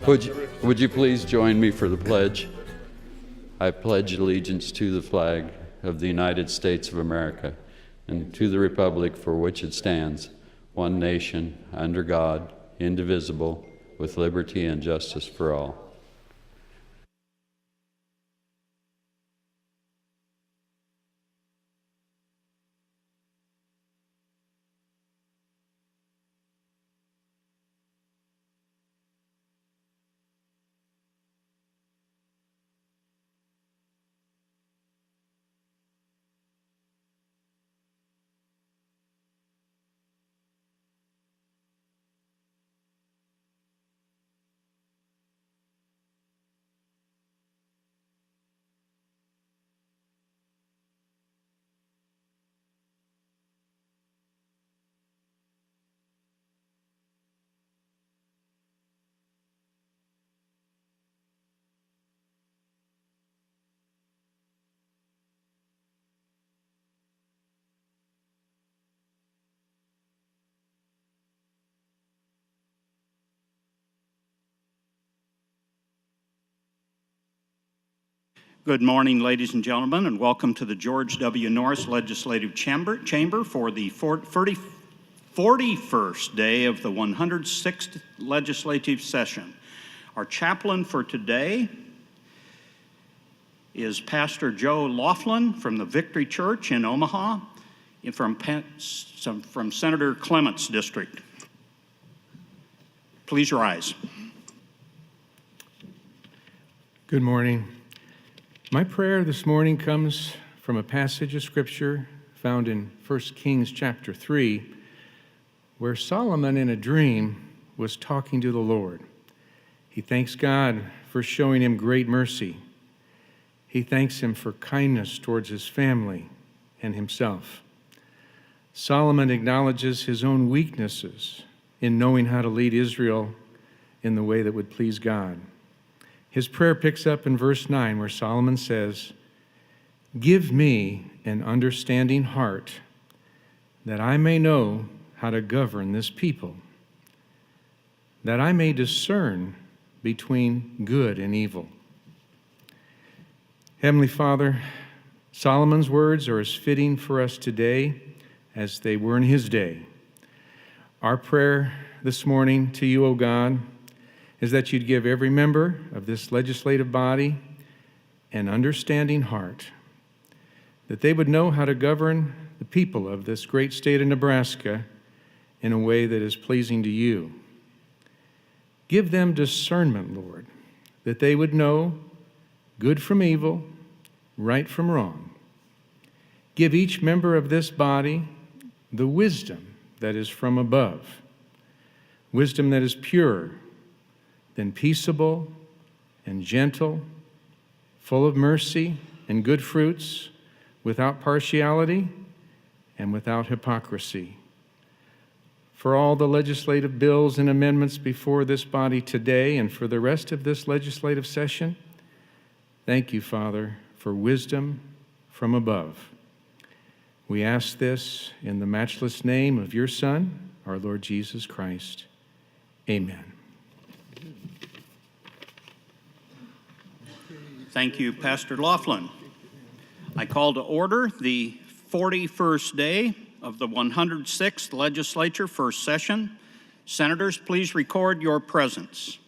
Would you please join me for the pledge? I pledge allegiance to the flag of the United States of America and to the republic for which it stands, one nation, under God, indivisible, with liberty and justice for all. Good morning, ladies and gentlemen, and welcome to the George W. Norris Legislative Chamber for the 41st day of the 106th legislative session. Our chaplain for today is Pastor Joe Laughlin from the Victory Church in Omaha, from Senator Clement's district. Please rise. Good morning. My prayer this morning comes from a passage of Scripture found in 1 Kings chapter 3, where Solomon in a dream was talking to the Lord. He thanks God for showing him great mercy. He thanks him for kindness towards his family and himself. Solomon acknowledges his own weaknesses in knowing how to lead Israel in the way that would please God. His prayer picks up in verse 9 where Solomon says, "Give me an understanding heart that I may know how to govern this people, that I may discern between good and evil." Heavenly Father, Solomon's words are as fitting for us today as they were in his day. Our prayer this morning to you, O God, is that you'd give every member of this legislative body an understanding heart, that they would know how to govern the people of this great state of Nebraska in a way that is pleasing to you. Give them discernment, Lord, that they would know good from evil, right from wrong. Give each member of this body the wisdom that is from above, wisdom that is pure, then peaceable and gentle, full of mercy and good fruits, without partiality and without hypocrisy. For all the legislative bills and amendments before this body today and for the rest of this legislative session, thank you, Father, for wisdom from above. We ask this in the matchless name of your Son, our Lord Jesus Christ. Amen. Thank you, Pastor Laughlin. I call to order the 41st day of the 106th Legislature first session. Senators, please record your presence.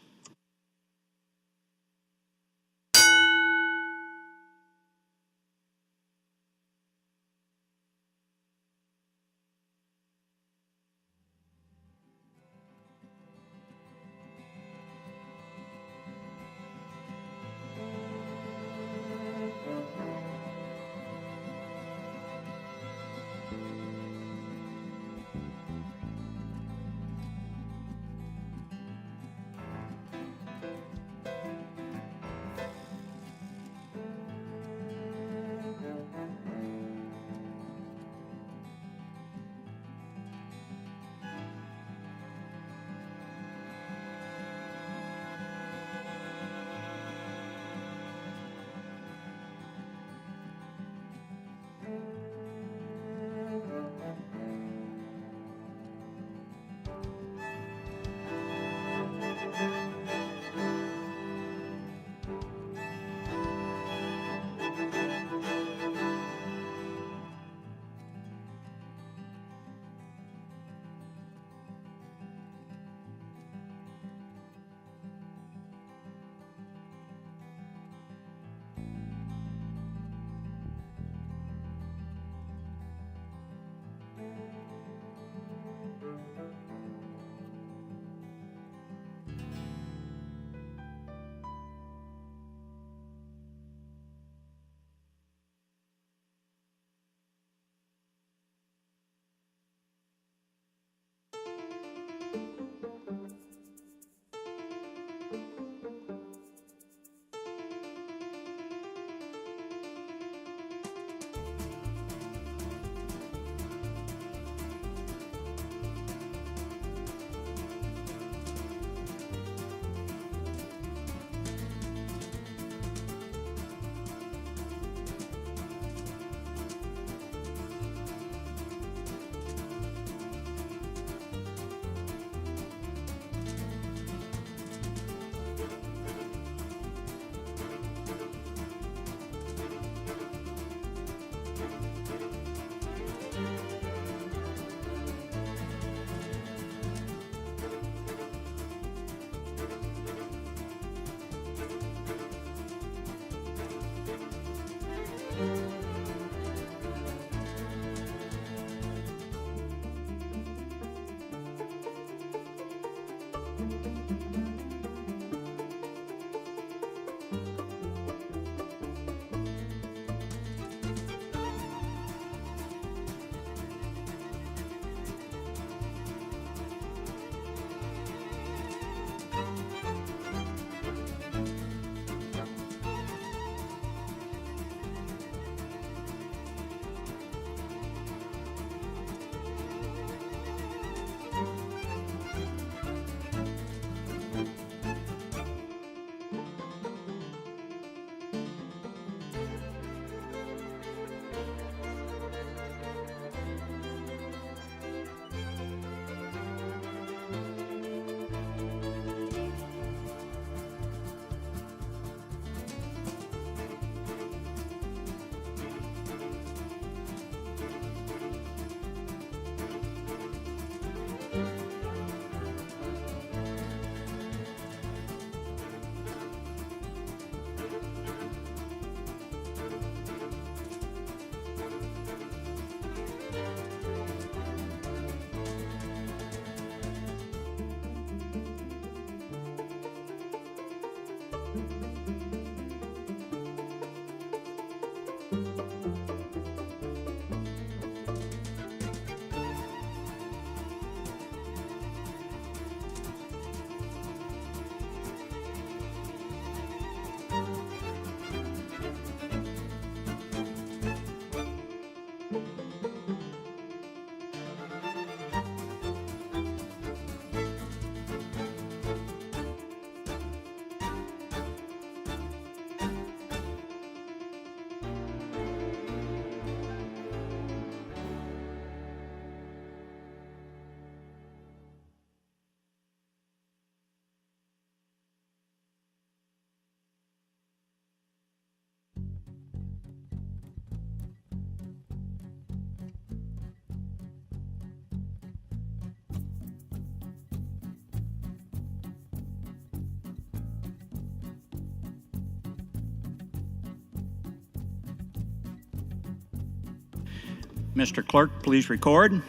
Mr. Clerk, please record.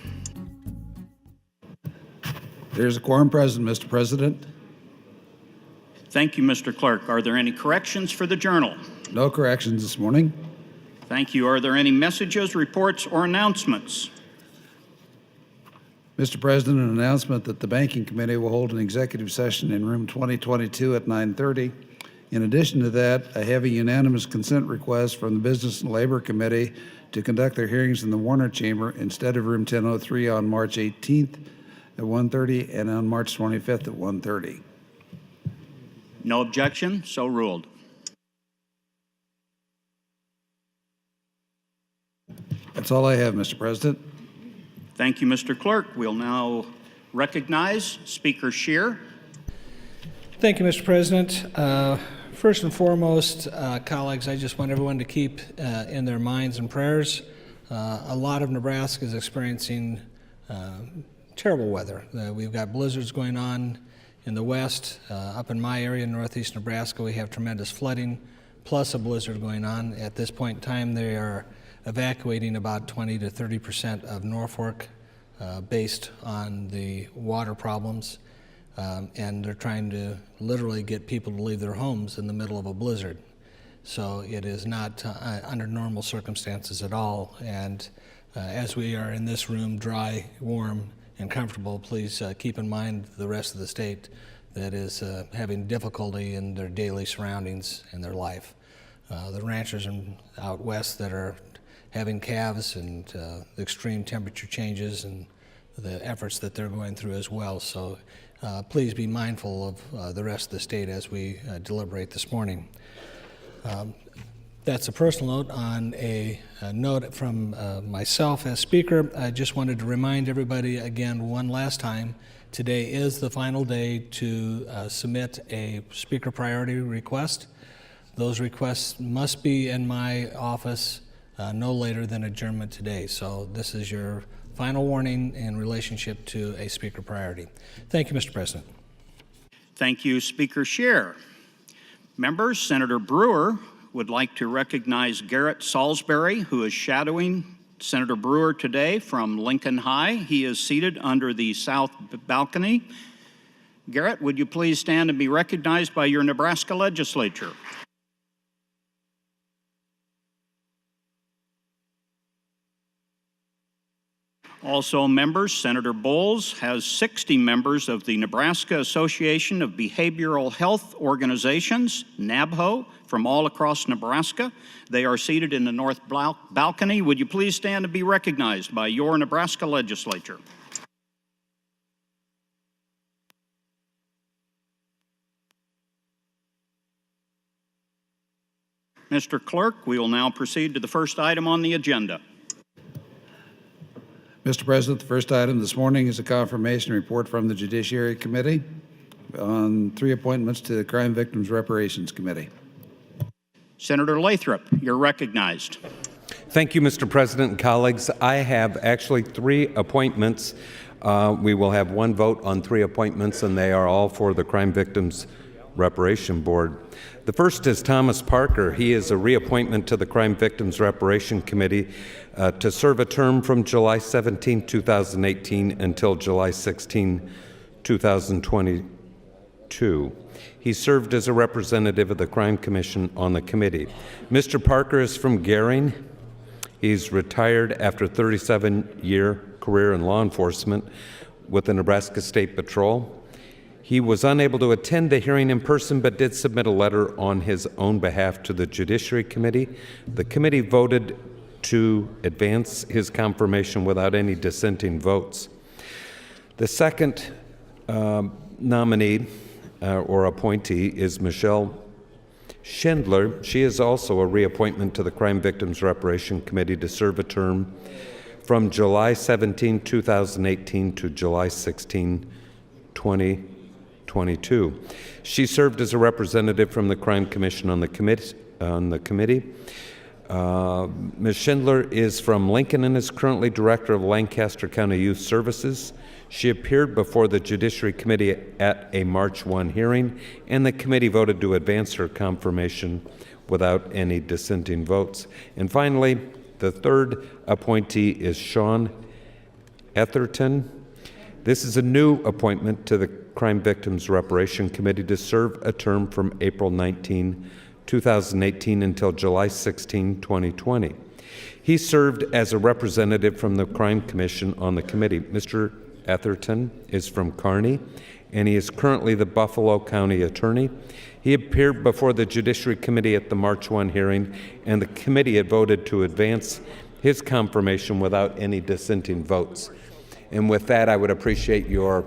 There's a quorum present, Mr. President. Thank you, Mr. Clerk. Are there any corrections for the journal? No corrections this morning. Thank you. Are there any messages, reports, or announcements? Mr. President, an announcement that the Banking Committee will hold an executive session in room 2022 at 9:30. In addition to that, I have a unanimous consent request from the Business and Labor Committee to conduct their hearings in the Warner Chamber instead of room 1003 on March 18th at 1:30 and on March 25th at 1:30. No objection, so ruled. That's all I have, Mr. President. Thank you, Mr. Clerk. We'll now recognize Speaker Scheer. Thank you, Mr. President. First and foremost, colleagues, I just want everyone to keep in their minds and prayers. A lot of Nebraska is experiencing terrible weather. We've got blizzards going on in the west. Up in my area, northeast Nebraska, we have tremendous flooding, plus a blizzard going on. At this point in time, they are evacuating about 20 to 30% of Norfolk based on the water problems. And they're trying to literally get people to leave their homes in the middle of a blizzard. So it is not under normal circumstances at all. And as we are in this room, dry, warm, and comfortable, please keep in mind the rest of the state that is having difficulty in their daily surroundings and their life. The ranchers out west that are having calves and the extreme temperature changes and the efforts that they're going through as well. So please be mindful of the rest of the state as we deliberate this morning. That's a personal note. On a note from myself as Speaker, I just wanted to remind everybody again one last time, today is the final day to submit a Speaker priority request. Those requests must be in my office no later than adjournment today. So this is your final warning in relationship to a Speaker priority. Thank you, Mr. President. Thank you, Speaker Scheer. Members, Senator Brewer would like to recognize Garrett Salisbury, who is shadowing Senator Brewer today from Lincoln High. He is seated under the south balcony. Garrett, would you please stand and be recognized by your Nebraska legislature? Also members, Senator Bowles has 60 members of the Nebraska Association of Behavioral Health Organizations, NABHO, from all across Nebraska. They are seated in the north balcony. Would you please stand and be recognized by your Nebraska legislature? Mr. Clerk, we will now proceed to the first item on the agenda. Mr. President, the first item this morning is a confirmation report from the Judiciary Committee on 3 appointments to the Crime Victims Reparations Committee. Senator Lathrop, you're recognized. Thank you, Mr. President and colleagues. I have actually 3 appointments. We will have 1 vote on 3 appointments, and they are all for the Crime Victims Reparation Board. The first is Thomas Parker. He is a reappointment to the Crime Victims Reparation Committee to serve a term from July 17, 2018 until July 16, 2022. He served as a representative of the Crime Commission on the committee. Mr. Parker is from Gering. He's retired after a 37-year career in law enforcement with the Nebraska State Patrol. He was unable to attend the hearing in person, but did submit a letter on his own behalf to the Judiciary Committee. The committee voted to advance his confirmation without any dissenting votes. The second nominee or appointee is Michelle Schindler. She is also a reappointment to the Crime Victims Reparation Committee to serve a term from July 17, 2018 to July 16, 2022. She served as a representative from the Crime Commission on the committee. Ms. Schindler is from Lincoln and is currently Director of Lancaster County Youth Services. She appeared before the Judiciary Committee at a March 1 hearing, and the committee voted to advance her confirmation without any dissenting votes. And finally, the third appointee is Sean Etherton. This is a new appointment to the Crime Victims Reparation Committee to serve a term from April 19, 2018 until July 16, 2020. He served as a representative from the Crime Commission on the committee. Mr. Etherton is from Kearney, and he is currently the Buffalo County Attorney. He appeared before the Judiciary Committee at the March 1 hearing, and the committee had voted to advance his confirmation without any dissenting votes. And with that, I would appreciate your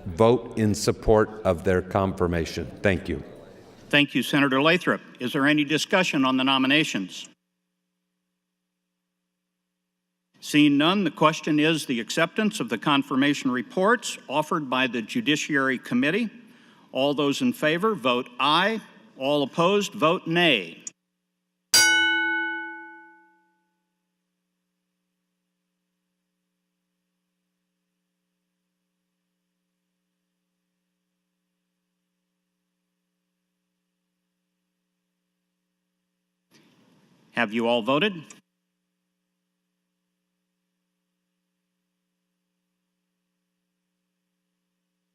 vote in support of their confirmation. Thank you. Thank you, Senator Lathrop. Is there any discussion on the nominations? Seeing none, the question is the acceptance of the confirmation reports offered by the Judiciary Committee. All those in favor, vote aye. All opposed, vote nay. Have you all voted?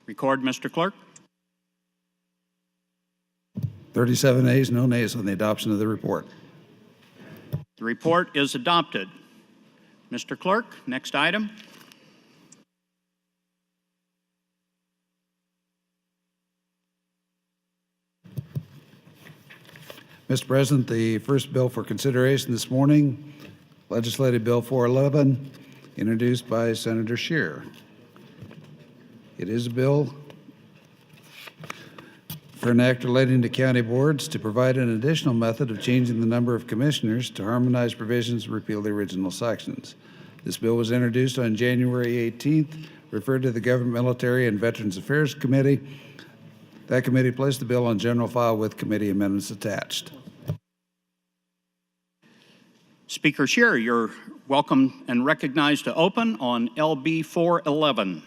Record, Mr. Clerk. 37 ayes, no nays on the adoption of the report. The report is adopted. Mr. Clerk, next item. Mr. President, the first bill for consideration this morning, Legislative Bill 411, introduced by Senator Scheer. It is a bill for an act relating to county boards to provide an additional method of changing the number of commissioners to harmonize provisions and repeal the original sections. This bill was introduced on January 18th, referred to the Government, Military, and Veterans Affairs Committee. That committee placed the bill on general file with committee amendments attached. Speaker Scheer, you're welcome and recognized to open on LB 411.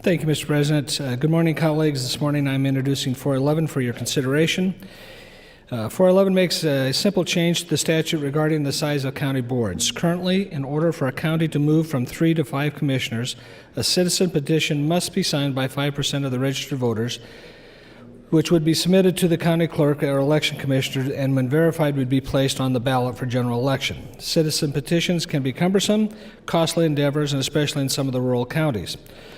Thank you, Mr. President. Good morning, colleagues. This morning I'm introducing 411 for your consideration. 411 makes a simple change to the statute regarding the size of county boards. Currently, in order for a county to move from 3 to 5 commissioners, a citizen petition must be signed by 5% of the registered voters, which would be submitted to the county clerk or election commissioner, and when verified would be placed on the ballot for general election. Citizen petitions can be cumbersome, costly endeavors, and especially in some of the rural counties.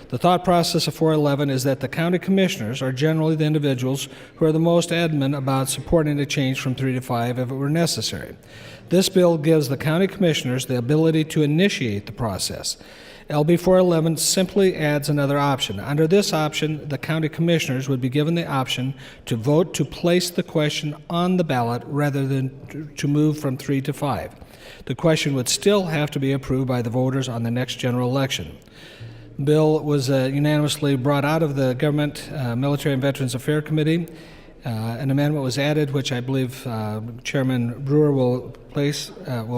The thought process of 411 is that the county commissioners are generally the individuals who are the most adamant about supporting a change from 3 to 5 if it were necessary. This bill gives the county commissioners the ability to initiate the process. LB 411 simply adds another option. Under this option, the county commissioners would be given the option to vote to place the question on the ballot rather than to move from 3 to 5. The question would still have to be approved by the voters on the next general election. Bill was unanimously brought out of the Government, Military and Veterans Affairs Committee. An amendment was added, which I believe Chairman Brewer will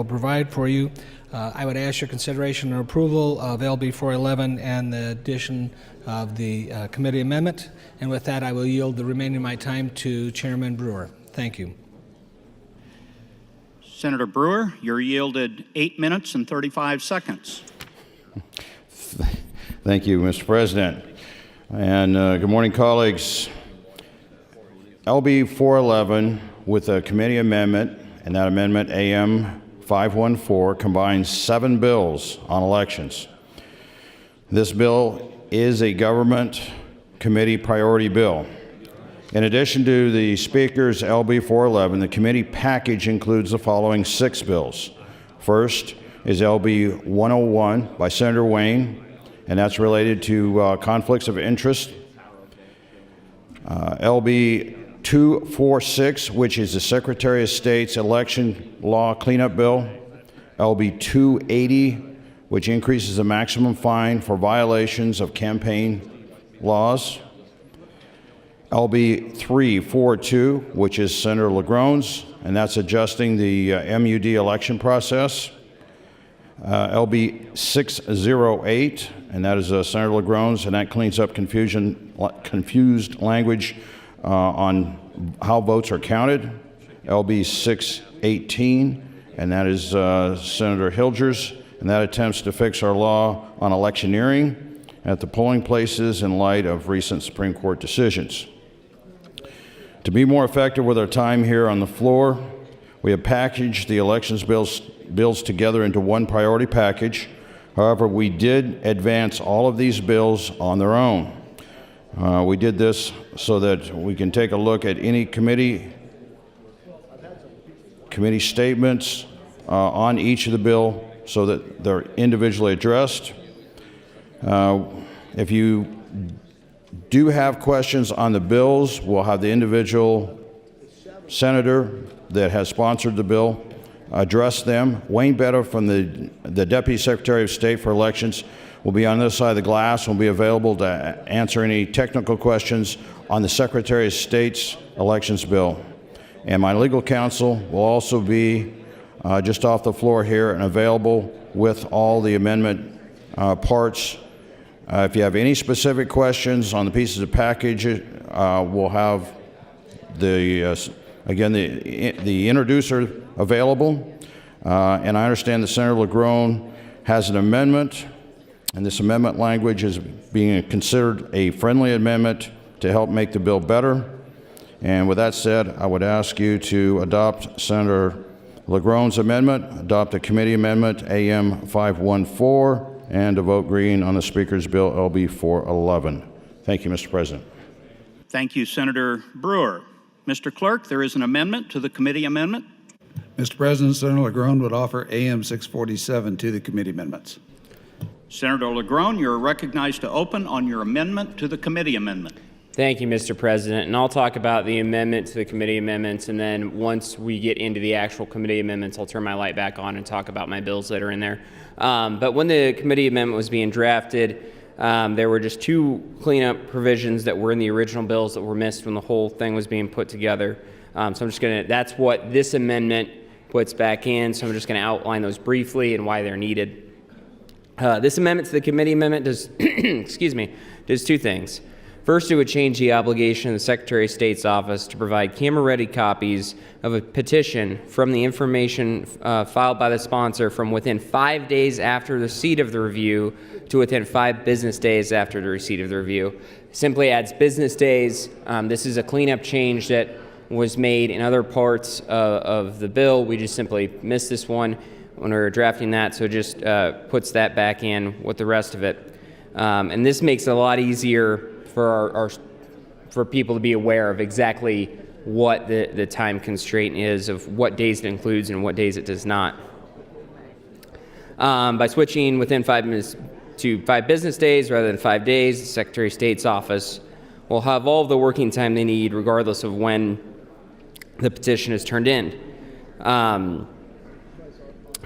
provide for you. I would ask your consideration and approval of LB 411 and the addition of the committee amendment. And with that, I will yield the remaining of my time to Chairman Brewer. Thank you. Senator Brewer, you're yielded 8 minutes and 35 seconds. Thank you, Mr. President. And good morning, colleagues. LB 411 with a committee amendment, and that amendment AM 514 combines 7 bills on elections. This bill is a government committee priority bill. In addition to the Speaker's LB 411, the committee package includes the following 6 bills. First is LB 101 by Senator Wayne, and that's related to conflicts of interest. LB 246, which is the Secretary of State's election law cleanup bill. LB 280, which increases the maximum fine for violations of campaign laws. LB 342, which is Senator LaGrone's, and that's adjusting the MUD election process. LB 608, and that is Senator LaGrone's, and that cleans up confused language on how votes are counted. LB 618, and that is Senator Hilger's, and that attempts to fix our law on electioneering at the polling places in light of recent Supreme Court decisions. To be more effective with our time here on the floor, we have packaged the elections bills together into one priority package. However, we did advance all of these bills on their own. We did this so that we can take a look at any committee statements on each of the bill so that they're individually addressed. If you do have questions on the bills, we'll have the individual senator that has sponsored the bill address them. Wayne Betta from the Deputy Secretary of State for Elections will be on this side of the glass and will be available to answer any technical questions on the Secretary of State's elections bill. And my legal counsel will also be just off the floor here and available with all the amendment parts. If you have any specific questions on the pieces of package, we'll have again the introducer available. And I understand that Senator LaGrone has an amendment, and this amendment language is being considered a friendly amendment to help make the bill better. And with that said, I would ask you to adopt Senator LaGrone's amendment, adopt the committee amendment AM 514, and to vote green on the Speaker's bill LB 411. Thank you, Mr. President. Thank you, Senator Brewer. Mr. Clerk, there is an amendment to the committee amendment. Mr. President, Senator LaGrone would offer AM 647 to the committee amendments. Senator LaGrone, you're recognized to open on your amendment to the committee amendment. Thank you, Mr. President. And I'll talk about the amendment to the committee amendments, and then once we get into the actual committee amendments, I'll turn my light back on and talk about my bills that are in there. But when the committee amendment was being drafted, there were just 2 cleanup provisions that were in the original bills that were missed when the whole thing was being put together. So I'm just going to, that's what this amendment puts back in, so I'm just going to outline those briefly and why they're needed. This amendment to the committee amendment does, excuse me, does 2 things. First, it would change the obligation of the Secretary of State's office to provide camera-ready copies of a petition from the information filed by the sponsor from within 5 days after the receipt of the review to within 5 business days after the receipt of the review. Simply adds business days. This is a cleanup change that was made in other parts of the bill. We just simply missed this one when we were drafting that, so it just puts that back in with the rest of it. And this makes it a lot easier for for people to be aware of exactly what the time constraint is, of what days it includes and what days it does not. By switching within 5 minutes to 5 business days rather than 5 days, the Secretary of State's office will have all of the working time they need regardless of when the petition is turned in.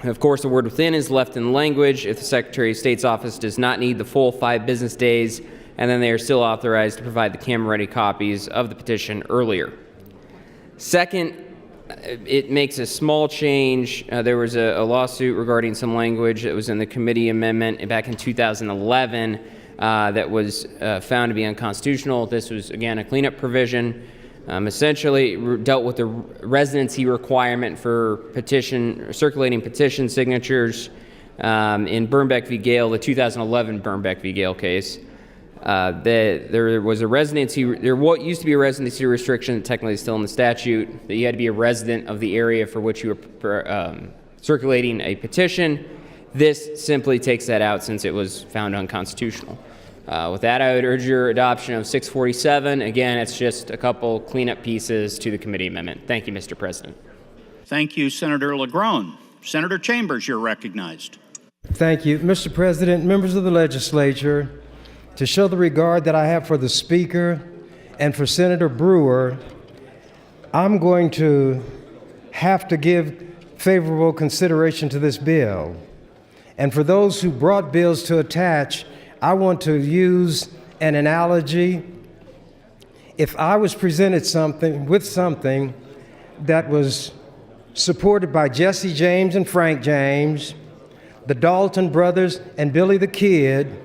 Of course, the word within is left in language if the Secretary of State's office does not need the full 5 business days, and then they are still authorized to provide the camera-ready copies of the petition earlier. Second, it makes a small change. There was a lawsuit regarding some language that was in the committee amendment back in 2011 that was found to be unconstitutional. This was, again, a cleanup provision. Essentially dealt with the residency requirement for circulating petition signatures in Bernbeck v. Gale, the 2011 Bernbeck v. Gale case. There was a residency, what used to be a residency restriction, technically still in the statute, that you had to be a resident of the area for which you were circulating a petition. This simply takes that out since it was found unconstitutional. With that, I would urge your adoption of 647. Again, it's just a couple cleanup pieces to the committee amendment. Thank you, Mr. President. Thank you, Senator LaGrone. Senator Chambers, you're recognized. Thank you. Mr. President, members of the legislature, to show the regard that I have for the Speaker and for Senator Brewer, I'm going to have to give favorable consideration to this bill. And for those who brought bills to attach, I want to use an analogy. If I was presented with something that was supported by Jesse James and Frank James, the Dalton brothers and Billy the Kid,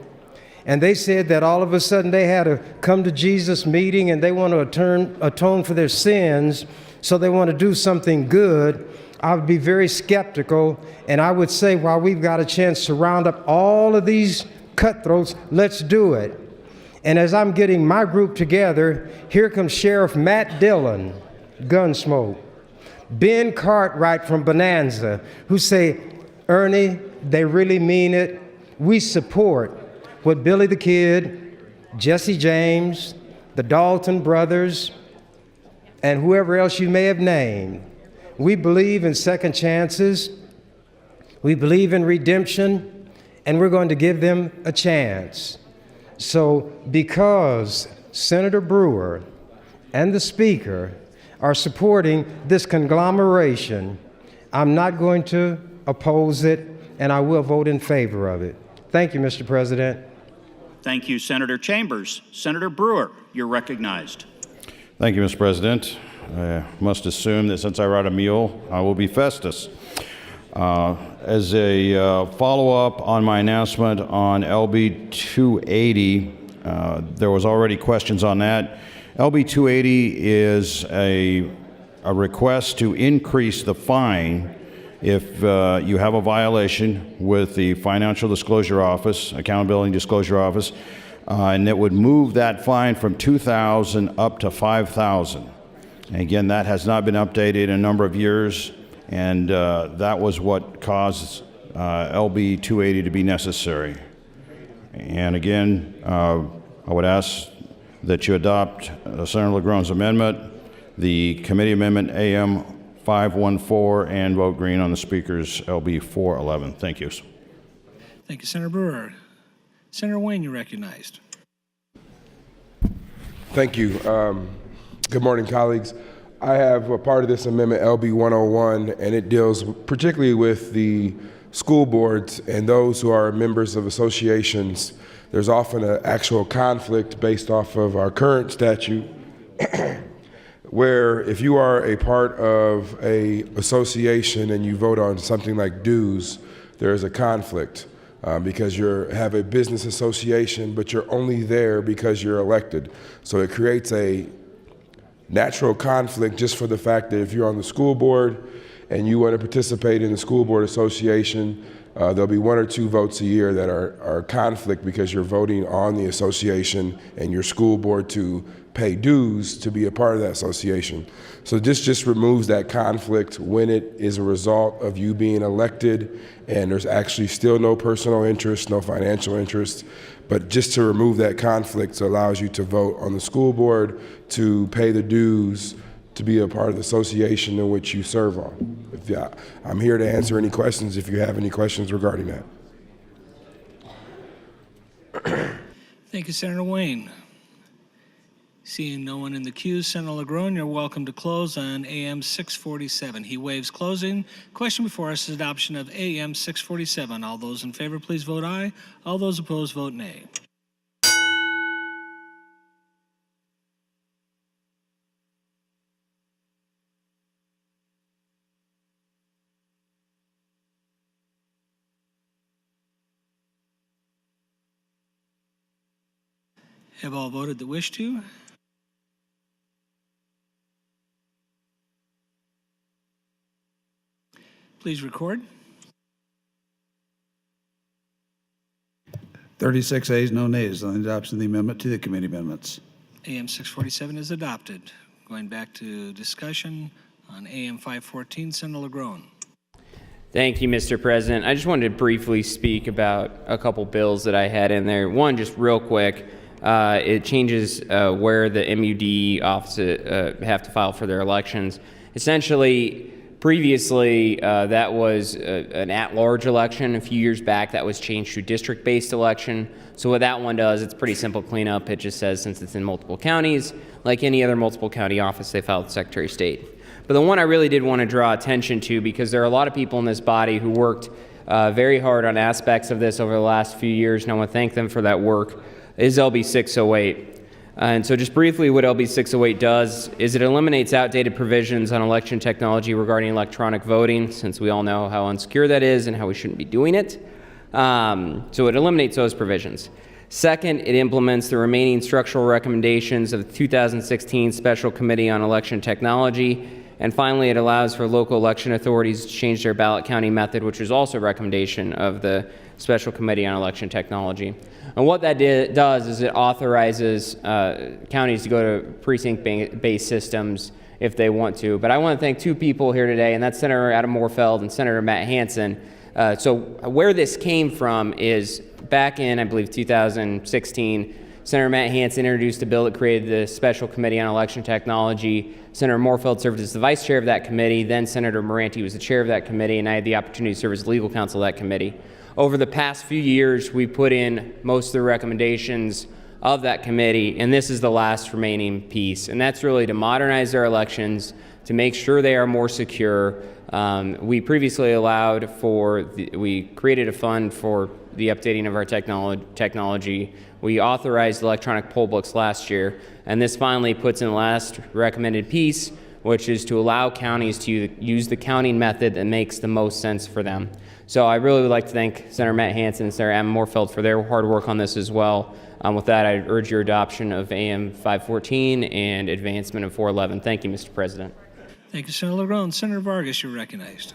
and they said that all of a sudden they had a come to Jesus meeting and they want to atone for their sins, so they want to do something good, I would be very skeptical, and I would say, while we've got a chance to round up all of these cutthroats, let's do it. And as I'm getting my group together, here comes Sheriff Matt Dillon, Gunsmoke, Ben Cartwright from Bonanza, who say, Ernie, they really mean it. We support what Billy the Kid, Jesse James, the Dalton brothers, and whoever else you may have named. We believe in second chances. We believe in redemption. And we're going to give them a chance. So because Senator Brewer and the Speaker are supporting this conglomeration, I'm not going to oppose it, and I will vote in favor of it. Thank you, Mr. President. Thank you, Senator Chambers. Senator Brewer, you're recognized. Thank you, Mr. President. I must assume that since I ride a mule, I will be Festus. As a follow-up on my announcement on LB 280, there was already questions on that. LB 280 is a request to increase the fine if you have a violation with the Financial Disclosure Office, Accountability Disclosure Office, and it would move that fine from $2,000 up to $5,000. Again, that has not been updated in a number of years. And that was what caused LB 280 to be necessary. And again, I would ask that you adopt Senator LaGrone's amendment, the committee amendment AM 514, and vote green on the Speaker's LB 411. Thank you. Thank you, Senator Brewer. Senator Wayne, you're recognized. Thank you. Good morning, colleagues. I have a part of this amendment, LB 101, and it deals particularly with the school boards and those who are members of associations. There's often an actual conflict based off of our current statute where if you are a part of an association and you vote on something like dues, there is a conflict. because you have a business association, but you're only there because you're elected. So it creates a natural conflict just for the fact that if you're on the school board and you want to participate in the school board association, there'll be 1 or 2 votes a year that are conflict because you're voting on the association and your school board to pay dues to be a part of that association. So this just removes that conflict when it is a result of you being elected and there's actually still no personal interest, no financial interest, but just to remove that conflict allows you to vote on the school board, to pay the dues, to be a part of the association in which you serve on. I'm here to answer any questions if you have any questions regarding that. Thank you, Senator Wayne. Seeing no one in the queue, Senator LaGrone, you're welcome to close on AM 647. He waives closing. Question before us is adoption of AM 647. All those in favor, please vote aye. All those opposed, vote nay. Have all voted that wish to? Please record. 36 ayes, no nays on the adoption of the amendment to the committee amendments. AM 647 is adopted. Going back to discussion on AM 514, Senator LaGrone. Thank you, Mr. President. I just wanted to briefly speak about a couple bills that I had in there. One, just real quick, it changes where the MUD offices have to file for their elections. Essentially, previously, that was an at-large election. A few years back, that was changed to district-based election. So what that one does, it's pretty simple cleanup. It just says since it's in multiple counties, like any other multiple county office, they file with the Secretary of State. But the one I really did want to draw attention to, because there are a lot of people in this body who worked very hard on aspects of this over the last few years, and I want to thank them for that work, is LB 608. And so just briefly, what LB 608 does is it eliminates outdated provisions on election technology regarding electronic voting, since we all know how unsecure that is and how we shouldn't be doing it. So it eliminates those provisions. Second, it implements the remaining structural recommendations of the 2016 Special Committee on Election Technology. And finally, it allows for local election authorities to change their ballot counting method, which is also a recommendation of the Special Committee on Election Technology. And what that does is it authorizes counties to go to precinct-based systems if they want to. But I want to thank 2 people here today, and that's Senator Adam Moorfeld and Senator Matt Hansen. So where this came from is back in, I believe, 2016, Senator Matt Hansen introduced a bill that created the Special Committee on Election Technology. Senator Moorfeld served as the vice chair of that committee. Then Senator Moranti was the chair of that committee, and I had the opportunity to serve as legal counsel of that committee. Over the past few years, we put in most of the recommendations of that committee, and this is the last remaining piece. And that's really to modernize our elections, to make sure they are more secure. We previously allowed for, we created a fund for the updating of our technology. We authorized electronic poll books last year, and this finally puts in the last recommended piece, which is to allow counties to use the counting method that makes the most sense for them. So I really would like to thank Senator Matt Hansen and Senator Adam Moorfeld for their hard work on this as well. With that, I urge your adoption of AM 514 and advancement of 411. Thank you, Mr. President. Thank you, Senator LaGrone. Senator Vargas, you're recognized.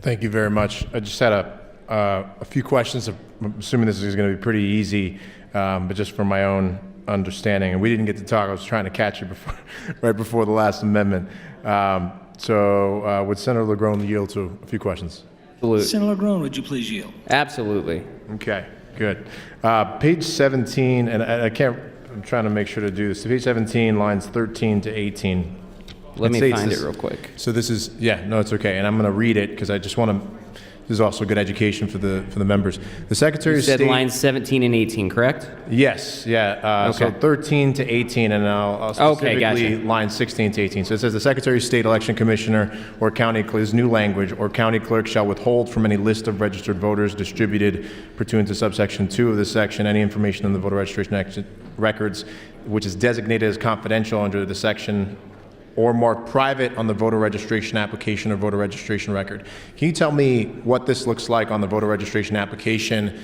Thank you very much. I just had a few questions. I'm assuming this is going to be pretty easy, but just for my own understanding. And we didn't get to talk. I was trying to catch you right before the last amendment. So would Senator LaGrone yield to a few questions? Absolutely. Senator LaGrone, would you please yield? Absolutely. Okay, good. Page 17, and I'm trying to make sure to do this. Page 17, lines 13 to 18. Let me find it real quick. So this is, yeah, no, it's okay. And I'm going to read it because I just want to, this is also good education for the members. The Secretary of State. You said lines 17 and 18, correct? Yes, yeah. Okay. So 13 to 18, and I'll specifically gotcha. lines 16 to 18. So it says the Secretary of State, Election Commissioner, or county clerk, is new language, or county clerk shall withhold from any list of registered voters distributed pursuant to subsection 2 of this section any information in the voter registration records which is designated as confidential under the section or marked private on the voter registration application or voter registration record. Can you tell me what this looks like on the voter registration application,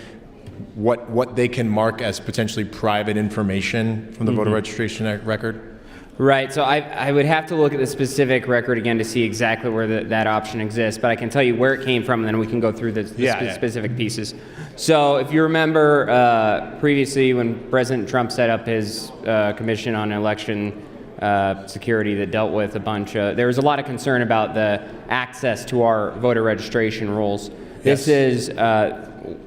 what they can mark as potentially private information from the voter registration record? Right, so I would have to look at the specific record again to see exactly where that option exists, but I can tell you where it came from, and then we can go through the specific pieces. So if you remember previously when President Trump set up his commission on election security that dealt with a bunch of, there was a lot of concern about the access to our voter registration rolls. This is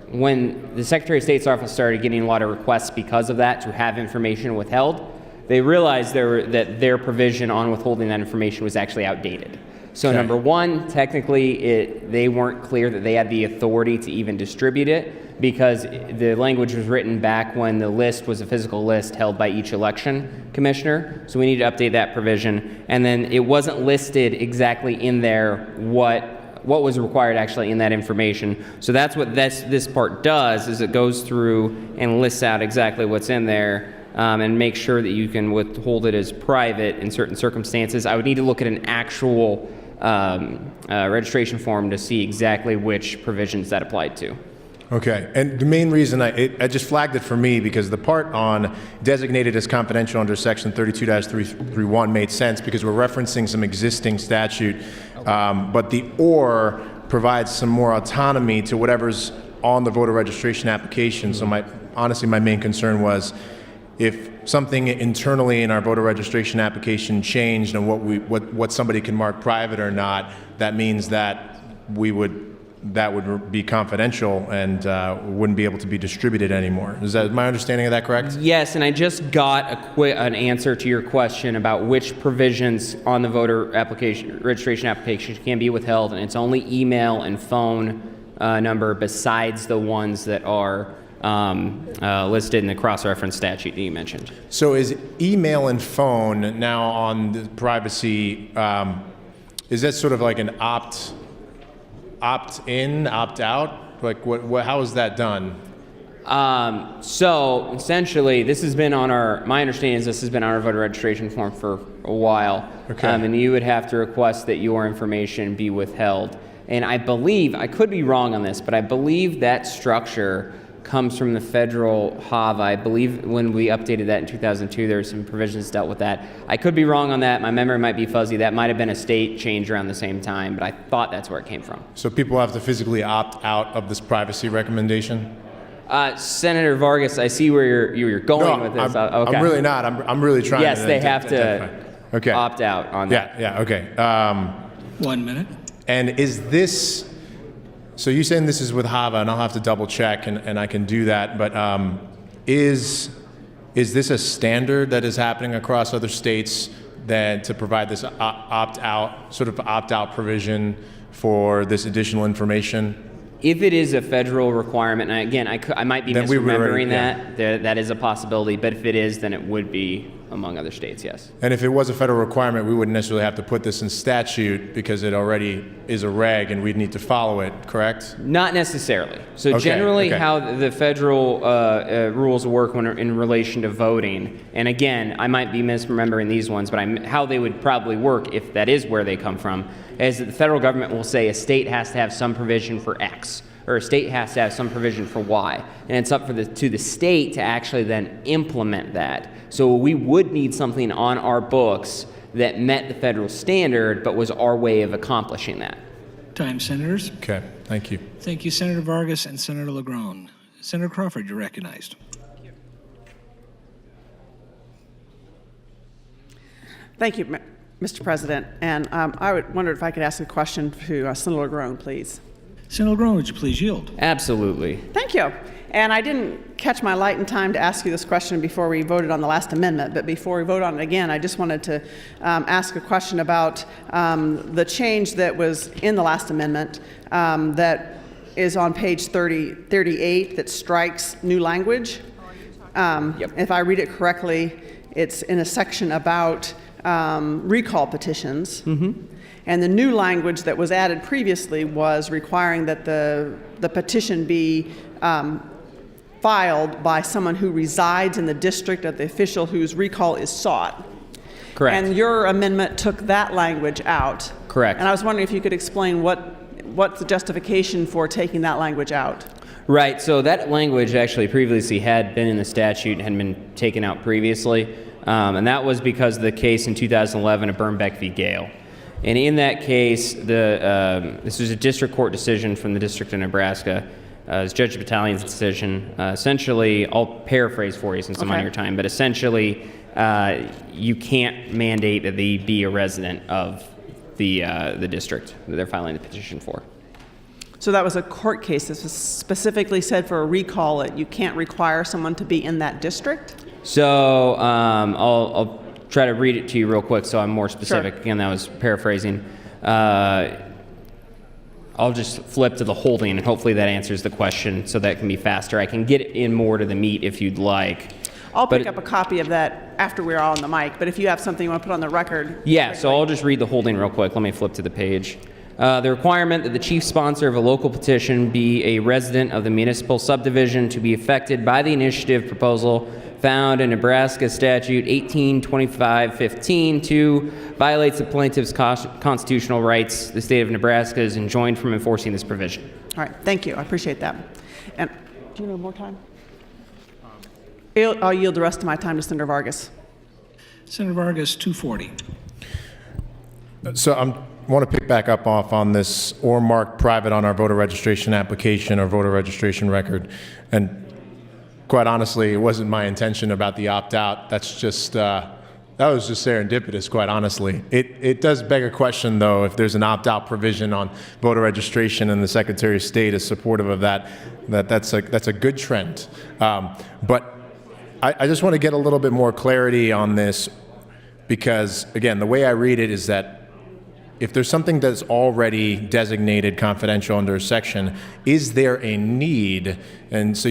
when the Secretary of State's office started getting a lot of requests because of that to have information withheld. They realized that their provision on withholding that information was actually outdated. So number one, technically, they weren't clear that they had the authority to even distribute it because the language was written back when the list was a physical list held by each election commissioner. So we need to update that provision. And then it wasn't listed exactly in there what was required actually in that information. So that's what this part does, is it goes through and lists out exactly what's in there. And make sure that you can withhold it as private in certain circumstances. I would need to look at an actual registration form to see exactly which provisions that applied to. Okay, and the main reason I just flagged it for me because the part on designated as confidential under section 32-331 made sense because we're referencing some existing statute, but the or provides some more autonomy to whatever's on the voter registration application. So honestly, my main concern was if something internally in our voter registration application changed and what somebody can mark private or not, that means that that would be confidential and wouldn't be able to be distributed anymore. Is that my understanding of that correct? Yes, and I just got an answer to your question about which provisions on the voter registration application can be withheld, and it's only email and phone number besides the ones that are listed in the cross-reference statute that you mentioned. So is email and phone now on the privacy, is that sort of like an opt-in, opt-out? Like how is that done? So essentially, this has been on my understanding is this has been on our voter registration form for a while. Okay. And you would have to request that your information be withheld. And I believe, I could be wrong on this, but I believe that structure comes from the federal HAVA. I believe when we updated that in 2002, there were some provisions dealt with that. I could be wrong on that. My memory might be fuzzy. That might have been a state change around the same time, but I thought that's where it came from. So people have to physically opt out of this privacy recommendation? Senator Vargas, I see where you're going with this. Okay. I'm really not. I'm really trying yes, to... they have to okay. opt out on that. Yeah, okay. 1 minute. And is this... So you're saying this is with HAVA, and I'll have to double check, and I can do that, but is this a standard that is happening across other states that to provide this opt-out provision for this additional information? If it is a federal requirement, and again, I might be misremembering that. That is a possibility, but if it is, then it would be among other states, yes. And if it was a federal requirement, we wouldn't necessarily have to put this in statute because it already is a reg and we'd need to follow it, correct? Not necessarily. So generally how the federal rules work when in relation to voting, and again, I might be misremembering these ones, but how they would probably work, if that is where they come from, is that the federal government will say a state has to have some provision for X, or a state has to have some provision for Y. And it's up to the state to actually then implement that. So we would need something on our books that met the federal standard, but was our way of accomplishing that. Time, Senators. Okay, thank you. Thank you, Senator Vargas and Senator LaGrone. Senator Crawford, you're recognized. Thank you, Mr. President. And I wondered if I could ask a question to Senator LaGrone, please. Senator LaGrone, would you please yield? Absolutely. Thank you. And I didn't catch my light in time to ask you this question before we voted on the last amendment, but before we vote on it again, I just wanted to ask a question about the change that was in the last amendment that is on page 38 that strikes new language. If I read it correctly, it's in a section about recall petitions. And the new language that was added previously was requiring that the petition be filed by someone who resides in the district of the official whose recall is sought. Correct. And your amendment took that language out. Correct. And I was wondering if you could explain what's the justification for taking that language out? Right, so that language actually previously had been in the statute and had been taken out previously, and that was because of the case in 2011 of Bernbeck v. Gale. And in that case, this was a district court decision from the District of Nebraska. It was Judge Battalion's decision. Essentially, I'll paraphrase for you since I'm on your time, but essentially, you can't mandate that they be a resident of the district that they're filing the petition for. So that was a court case. This was specifically said for a recall that you can't require someone to be in that district? So I'll try to read it to you real quick so I'm more specific. Sure. Again, that was paraphrasing. I'll just flip to the holding, and hopefully that answers the question so that can be faster. I can get in more to the meat if you'd like. I'll pick up a copy of that after we're all on the mic, but if you have something you want to put on the record. Yeah, so I'll just read the holding real quick. Let me flip to the page. The requirement that the chief sponsor of a local petition be a resident of the municipal subdivision to be affected by the initiative proposal found in Nebraska Statute 1825-15 2 violates the plaintiff's constitutional rights. The state of Nebraska is enjoined from enforcing this provision. All right, thank you. I appreciate that. And do you need more time? I'll yield the rest of my time to Senator Vargas. Senator Vargas, 240. So I want to pick back up off on this or marked private on our voter registration application or voter registration record. And quite honestly, it wasn't my intention about the opt-out. That's just, that was just serendipitous, quite honestly. It does beg a question, though, if there's an opt-out provision on voter registration and the Secretary of State is supportive of that's a good trend. But I just want to get a little bit more clarity on this because, again, the way I read it is that if there's something that's already designated confidential under a section, is there a need? And so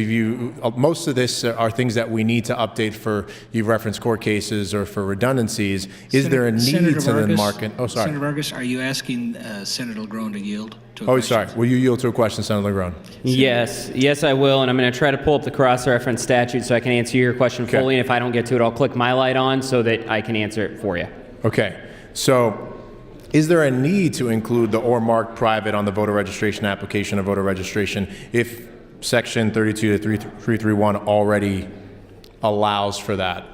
most of this are things that we need to update for, you referenced court cases or for redundancies. Is there a need to then mark it? Oh, sorry. Senator Vargas, are you asking Senator LeGrone to yield to a Oh, question? sorry. Will you yield to a question, Senator LeGrone? Yes, I will, and I'm going to try to pull up the cross-reference statute so I can answer your question fully, and if I don't get to it, I'll click my light on so that I can answer it for you. Okay, so is there a need to include the or marked private on the voter registration application or voter registration if Section 32-331 already allows for that?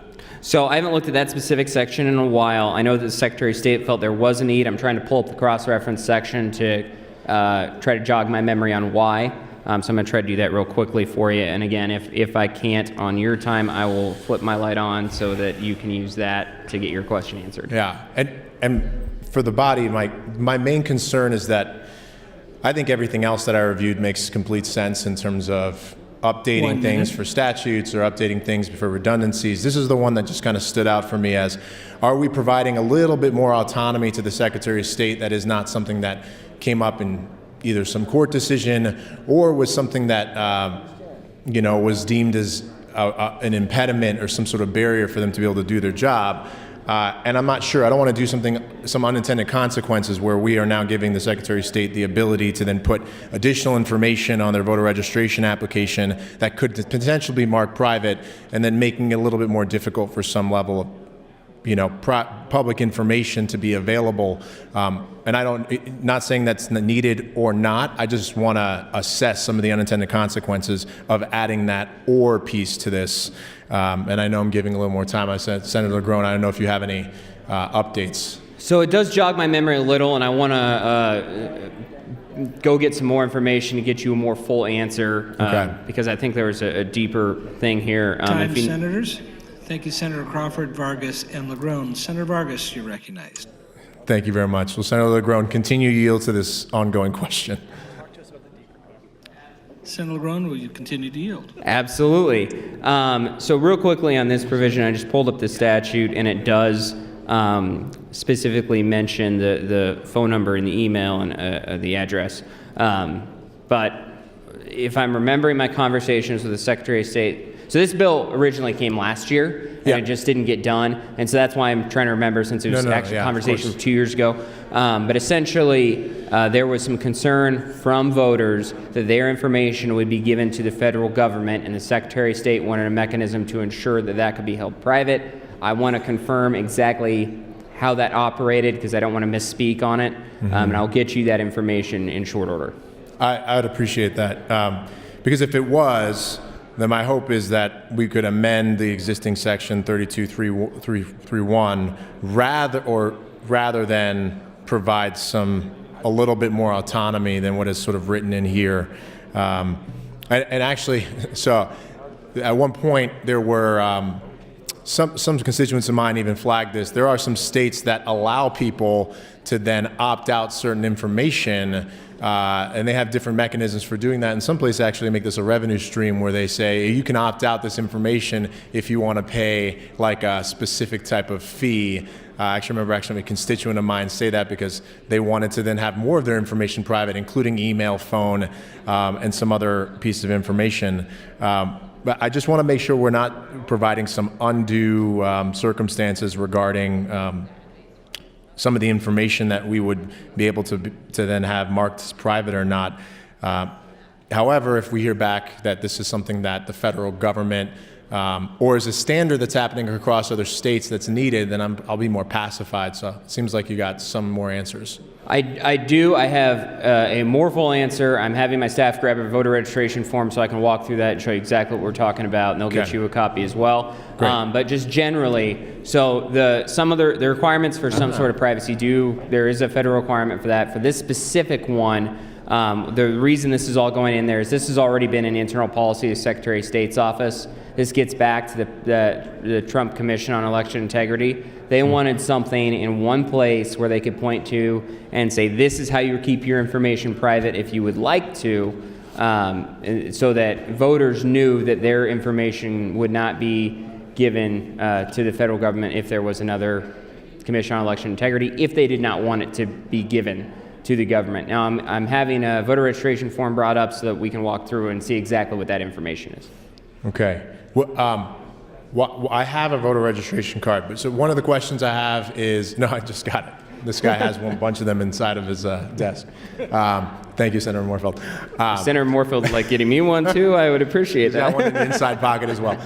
So I haven't looked at that specific section in a while. I know that the Secretary of State felt there was a need. I'm trying to pull up the cross-reference section to try to jog my memory on why. So I'm going to try to do that real quickly for you. And again, if I can't on your time, I will flip my light on so that you can use that to get your question answered. Yeah, and for the body, my main concern is that I think everything else that I reviewed makes complete sense in terms of updating things for statutes or updating things for redundancies. This is the one that just kind of stood out for me as, are we providing a little bit more autonomy to the Secretary of State that is not something that came up in either some court decision or was something that was deemed as an impediment or some sort of barrier for them to be able to do their job. And I'm not sure. I don't want to do some unintended consequences where we are now giving the Secretary of State the ability to then put additional information on their voter registration application that could potentially be marked private and then making it a little bit more difficult for some level of public information to be available. And not saying that's needed or not. I just want to assess some of the unintended consequences of adding that or piece to this. And I know I'm giving a little more time. I said, Senator LeGrone, I don't know if you have any updates. So it does jog my memory a little, and I want to go get some more information to get you a more full answer, because I think there was a deeper thing here. Time, senators. Thank you, Senator Crawford, Vargas, and LeGrone. Senator Vargas, you're recognized. Thank you very much. Well, Senator LeGrone, continue to yield to this ongoing question. Senator LeGrone, will you continue to yield? Absolutely. So real quickly on this provision, I just pulled up the statute, and it does specifically mention the phone number and the email and the address. But if I'm remembering my conversations with the Secretary of State, so this bill originally came last year, and it just didn't get done. And so that's why I'm trying to remember, since it was actually a conversation 2 years ago. But essentially, there was some concern from voters that their information would be given to the federal government, and the Secretary of State wanted a mechanism to ensure that that could be held private. I want to confirm exactly how that operated because I don't want to misspeak on it, and I'll get you that information in short order. I would appreciate that because if it was, then my hope is that we could amend the existing section 32.331 rather than provide a little bit more autonomy than what is sort of written in here. And actually, so at one point there were some constituents of mine even flagged this. There are some states that allow people to then opt out certain information, and they have different mechanisms for doing that. And some places actually make this a revenue stream where they say you can opt out this information if you want to pay like a specific type of fee. I actually remember a constituent of mine say that because they wanted to then have more of their information private, including email, phone, and some other piece of information. But I just want to make sure we're not providing some undue circumstances regarding some of the information that we would be able to then have marked as private or not. However, if we hear back that this is something that the federal government or is a standard that's happening across other states that's needed, then I'll be more pacified. So it seems like you got some more answers. I do. I have a more full answer. I'm having my staff grab a voter registration form so I can walk through that and show you exactly what we're talking about, and they'll get you a copy as well. But just generally, so the requirements for some sort of privacy there is a federal requirement for that. For this specific one, the reason this is all going in there is this has already been an internal policy of the Secretary of State's office. This gets back to the Trump Commission on Election Integrity. They wanted something in one place where they could point to and say, this is how you keep your information private if you would like to, so that voters knew that their information would not be given to the federal government if there was another Commission on Election Integrity, if they did not want it to be given to the government. Now, I'm having a voter registration form brought up so that we can walk through and see exactly what that information is. Okay. Well, I have a voter registration card, but so one of the questions I have is, no, I just got it. This guy has one bunch of them inside of his desk. Thank you, Senator Moorfield. Senator Moorfield would like getting me one too. I would appreciate that. Got one in the inside pocket as well.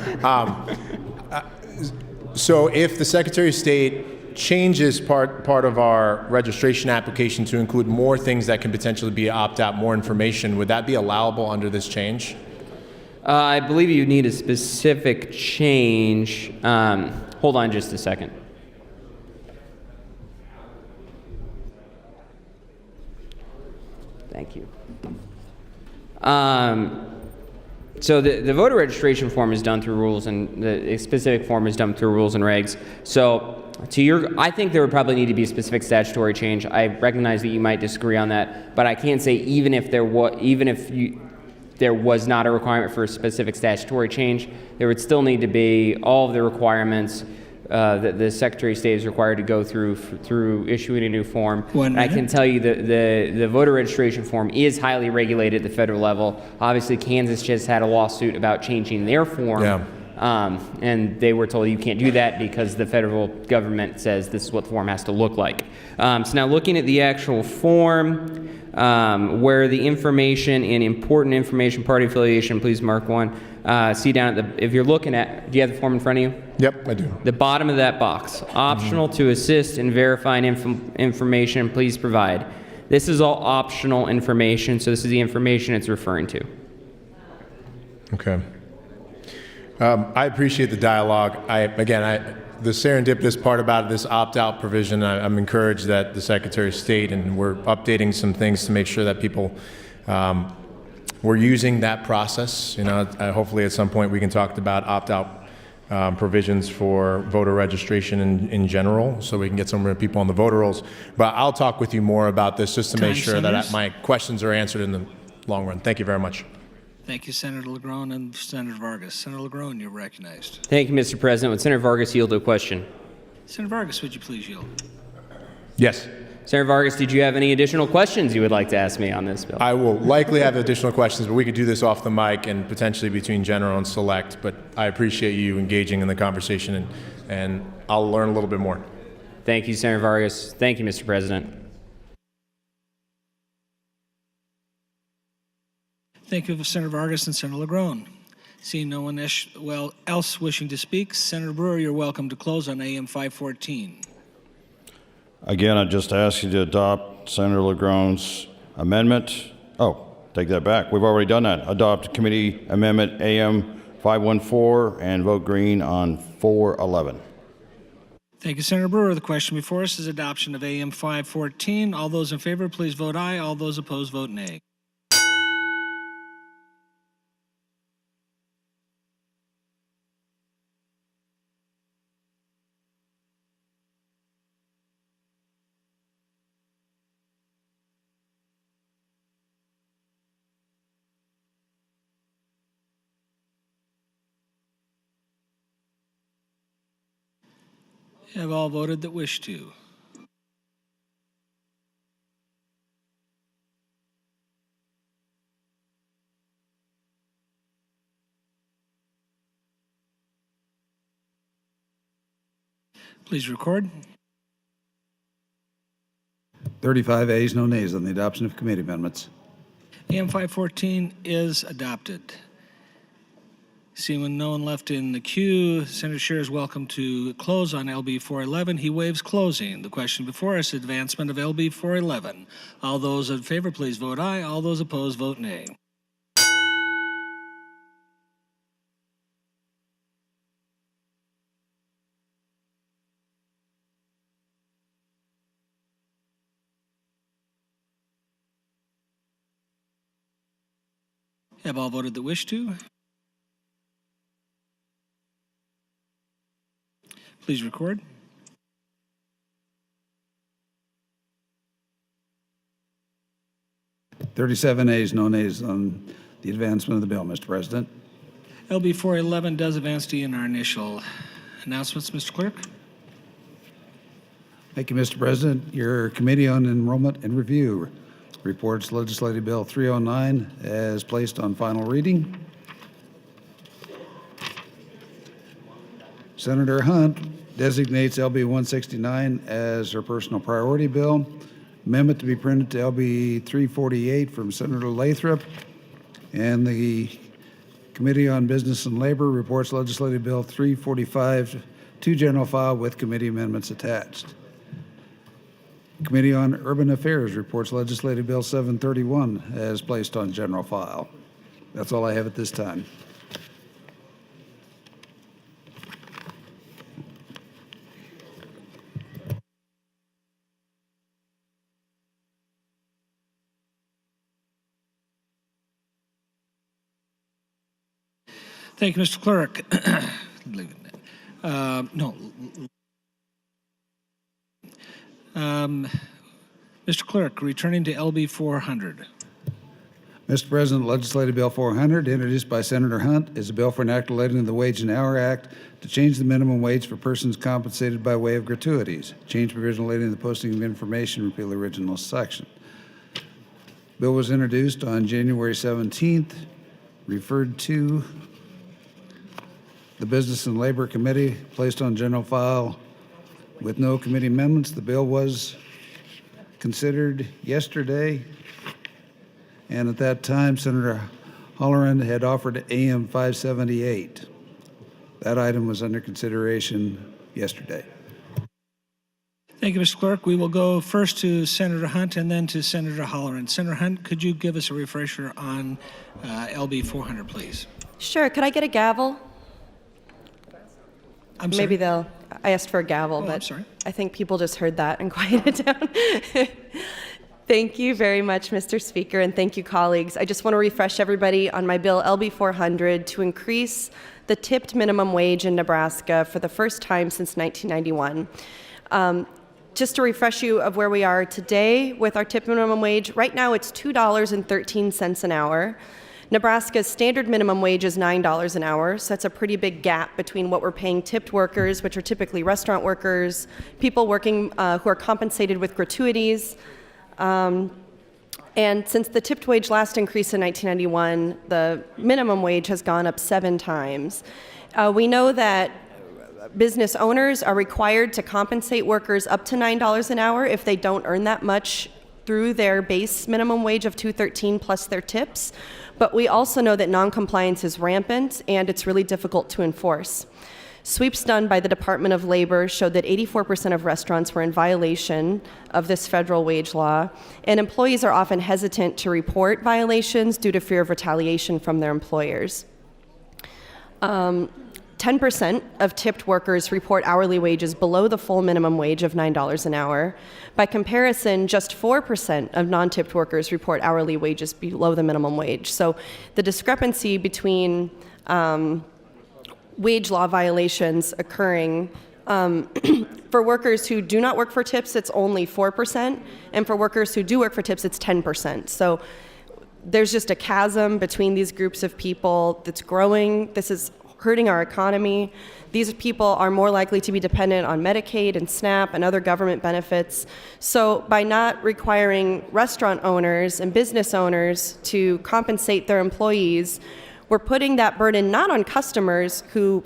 So if the Secretary of State changes part of our registration application to include more things that can potentially be opt-out, more information, would that be allowable under this change? I believe you need a specific change. Hold on just a second. Thank you. So the voter registration form is done through rules, and the specific form is done through rules and regs. So I think there would probably need to be a specific statutory change. I recognize that you might disagree on that, but I can't say even if there was not a requirement for a specific statutory change, there would still need to be all of the requirements that the Secretary of State is required to go through issuing a new form. I can tell you that the voter registration form is highly regulated at the federal level. Obviously, Kansas just had a lawsuit about changing their form, and they were told you can't do that because the federal government says this is what the form has to look like. So now looking at the actual form, where the information and important information, party affiliation, please mark one. See down at if you're looking at, do you have the form in front of you? Yep, I do. The bottom of that box, optional to assist in verifying information, please provide. This is all optional information, so this is the information it's referring to. Okay. I appreciate the dialogue. The serendipitous part about this opt-out provision, I'm encouraged that the Secretary of State, and we're updating some things to make sure that people we're using that process. Hopefully at some point we can talk about opt-out provisions for voter registration in general, so we can get some people on the voter rolls. But I'll talk with you more about this just to make sure that my questions are answered in the long run. Thank you very much. Thank you, Senator LeGrone and Senator Vargas. Senator LeGrone, you're recognized. Thank you, Mr. President. Would Senator Vargas yield to a question? Senator Vargas, would you please yield? Yes. Senator Vargas, did you have any additional questions you would like to ask me on this bill? I will likely have additional questions, but we could do this off the mic and potentially between general and select. But I appreciate you engaging in the conversation, and I'll learn a little bit more. Thank you, Senator Vargas. Thank you, Mr. President. Thank you, Senator Vargas and Senator LeGrone. Seeing no one else wishing to speak, Senator Brewer, you're welcome to close on AM 514. Again, I just ask you to adopt Senator LeGrone's amendment. Oh, take that back. We've already done that. Adopt Committee Amendment AM 514 and vote green on 411. Thank you, Senator Brewer. The question before us is adoption of AM 514. All those in favor, please vote aye. All those opposed, vote nay. Have all voted that wish to. Please record. 35 ayes, no nays on the adoption of committee amendments. AM 514 is adopted. Seeing no one left in the queue, Senator Scheer is welcome to close on LB 411. He waives closing. The question before us is advancement of LB 411. All those in favor, please vote aye. All those opposed, vote nay. Have all voted that wish to? Please record. Thirty-seven ayes, no nays on the advancement of the bill, Mr. President. LB 411 does advance to you in our initial announcements, Mr. Clerk. Thank you, Mr. President. Your Committee on Enrollment and Review reports Legislative Bill 309 as placed on final reading. Senator Hunt designates LB 169 as her personal priority bill. Amendment to be printed to LB 348 from Senator Lathrop. And the Committee on Business and Labor reports Legislative Bill 345 to general file with committee amendments attached. Committee on Urban Affairs reports Legislative Bill 731 as placed on general file. That's all I have at this time. Thank you, Mr. Clerk. Mr. Clerk, returning to LB 400. Mr. President, Legislative Bill 400, introduced by Senator Hunt, is a bill for an act relating to the Wage and Hour Act to change the minimum wage for persons compensated by way of gratuities. Change provision relating to the posting of information, repeal the original section. Bill was introduced on January 17th, referred to the Business and Labor Committee, placed on general file with no committee amendments. The bill was considered yesterday, and at that time, Senator Holleran had offered AM 578. That item was under consideration yesterday. Thank you, Mr. Clerk. We will go first to Senator Hunt and then to Senator Holleran. Senator Hunt, could you give us a refresher on LB 400, please? Sure. Could I get a gavel? I'm sorry? Maybe they'll. I asked for a gavel, I'm but sorry. I think people just heard that and quieted down. Thank you very much, Mr. Speaker, and thank you, colleagues. I just want to refresh everybody on my bill, LB 400, to increase the tipped minimum wage in Nebraska for the first time since 1991. Just to refresh you of where we are today with our tipped minimum wage, right now it's $2.13 an hour. Nebraska's standard minimum wage is $9 an hour, so that's a pretty big gap between what we're paying tipped workers, which are typically restaurant workers, people working who are compensated with gratuities. And since the tipped wage last increased in 1991, the minimum wage has gone up 7 times. We know that business owners are required to compensate workers up to $9 an hour if they don't earn that much through their base minimum wage of $2.13 plus their tips, but we also know that noncompliance is rampant and it's really difficult to enforce. Sweeps done by the Department of Labor showed that 84% of restaurants were in violation of this federal wage law, and employees are often hesitant to report violations due to fear of retaliation from their employers. 10% of tipped workers report hourly wages below the full minimum wage of $9 an hour. By comparison, just 4% of non-tipped workers report hourly wages below the minimum wage. So the discrepancy between wage law violations occurring for workers who do not work for tips, it's only 4%, and for workers who do work for tips, it's 10%. So there's just a chasm between these groups of people that's growing. This is hurting our economy. These people are more likely to be dependent on Medicaid and SNAP and other government benefits. So by not requiring restaurant owners and business owners to compensate their employees, we're putting that burden not on customers who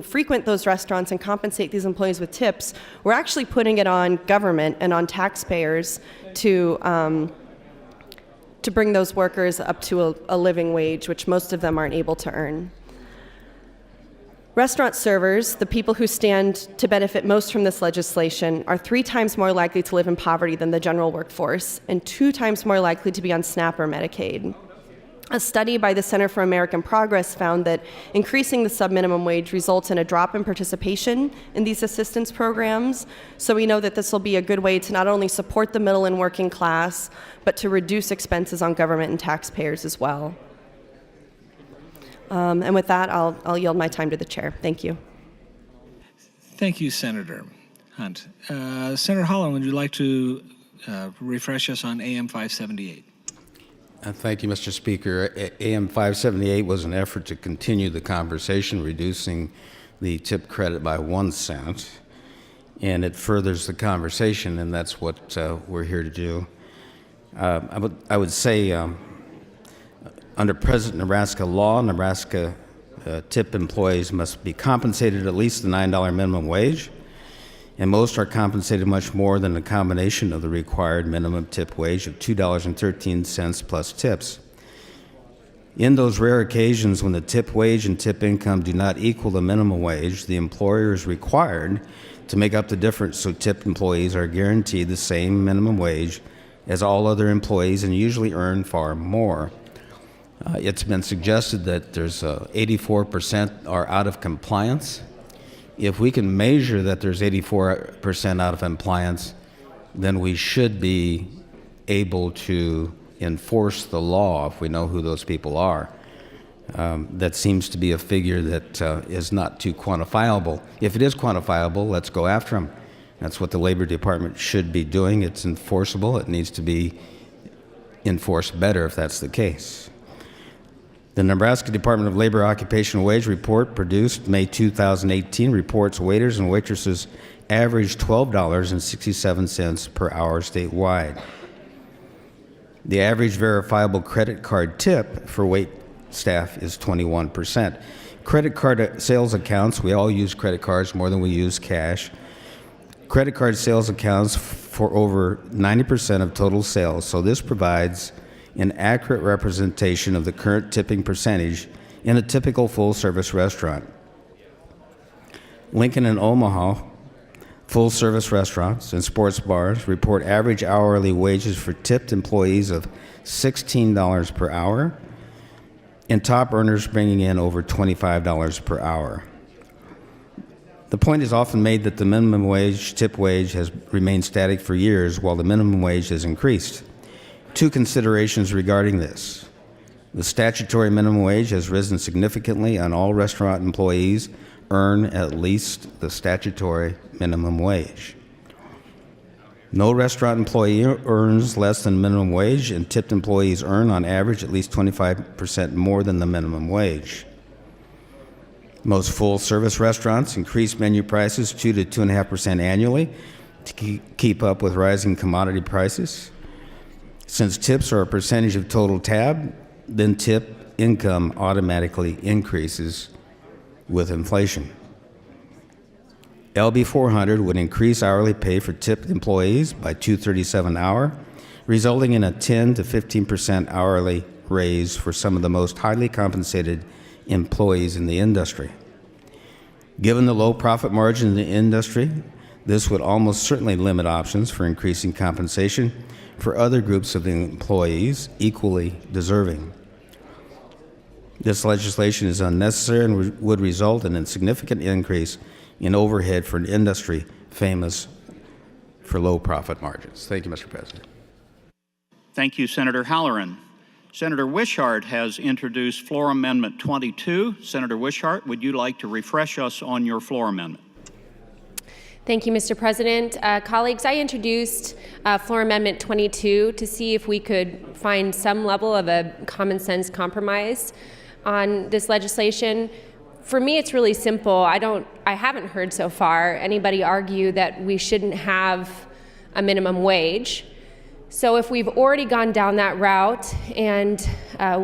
frequent those restaurants and compensate these employees with tips. We're actually putting it on government and on taxpayers to bring those workers up to a living wage, which most of them aren't able to earn. Restaurant servers, the people who stand to benefit most from this legislation, are 3 times more likely to live in poverty than the general workforce and 2 times more likely to be on SNAP or Medicaid. A study by the Center for American Progress found that increasing the subminimum wage results in a drop in participation in these assistance programs. So we know that this will be a good way to not only support the middle and working class, but to reduce expenses on government and taxpayers as well. And with that, I'll yield my time to the chair. Thank you. Thank you, Senator Hunt. Senator Holland, would you like to refresh us on AM 578? Thank you, Mr. Speaker. AM 578 was an effort to continue the conversation, reducing the tip credit by 1 cent, and it furthers the conversation, and that's what we're here to do. I would say under present Nebraska law, Nebraska tip employees must be compensated at least the $9 minimum wage, and most are compensated much more than the combination of the required minimum tip wage of $2.13 plus tips. In those rare occasions when the tip wage and tip income do not equal the minimum wage, the employer is required to make up the difference so tip employees are guaranteed the same minimum wage as all other employees and usually earn far more. It's been suggested that there's 84% are out of compliance. If we can measure that there's 84% out of compliance, then we should be able to enforce the law if we know who those people are. That seems to be a figure that is not too quantifiable. If it is quantifiable, let's go after them. That's what the Labor Department should be doing. It's enforceable. It needs to be enforced better if that's the case. The Nebraska Department of Labor Occupational Wage Report produced May 2018 reports waiters and waitresses average $12.67 per hour statewide. The average verifiable credit card tip for wait staff is 21%. Credit card sales accounts, we all use credit cards more than we use cash. Credit card sales accounts for over 90% of total sales, so this provides an accurate representation of the current tipping percentage in a typical full-service restaurant. Lincoln and Omaha full-service restaurants and sports bars report average hourly wages for tipped employees of $16 per hour, and top earners bringing in over $25 per hour. The point is often made that the minimum wage, tip wage, has remained static for years while the minimum wage has increased. 2 considerations regarding this. The statutory minimum wage has risen significantly, and all restaurant employees earn at least the statutory minimum wage. No restaurant employee earns less than minimum wage, and tipped employees earn on average at least 25% more than the minimum wage. Most full-service restaurants increase menu prices 2 to 2.5% annually to keep up with rising commodity prices. Since tips are a percentage of total tab, then tip income automatically increases with inflation. LB 400 would increase hourly pay for tipped employees by $2.37 an hour, resulting in a 10 to 15% hourly raise for some of the most highly compensated employees in the industry. Given the low profit margin in the industry, this would almost certainly limit options for increasing compensation for other groups of employees equally deserving. This legislation is unnecessary and would result in a significant increase in overhead for an industry famous for low profit margins. Thank you, Mr. President. Thank you, Senator Halloran. Senator Wishart has introduced Floor Amendment 22. Senator Wishart, would you like to refresh us on your floor amendment? Thank you, Mr. President. Colleagues, I introduced Floor Amendment 22 to see if we could find some level of a common sense compromise on this legislation. For me, it's really simple. I haven't heard so far anybody argue that we shouldn't have a minimum wage. So if we've already gone down that route and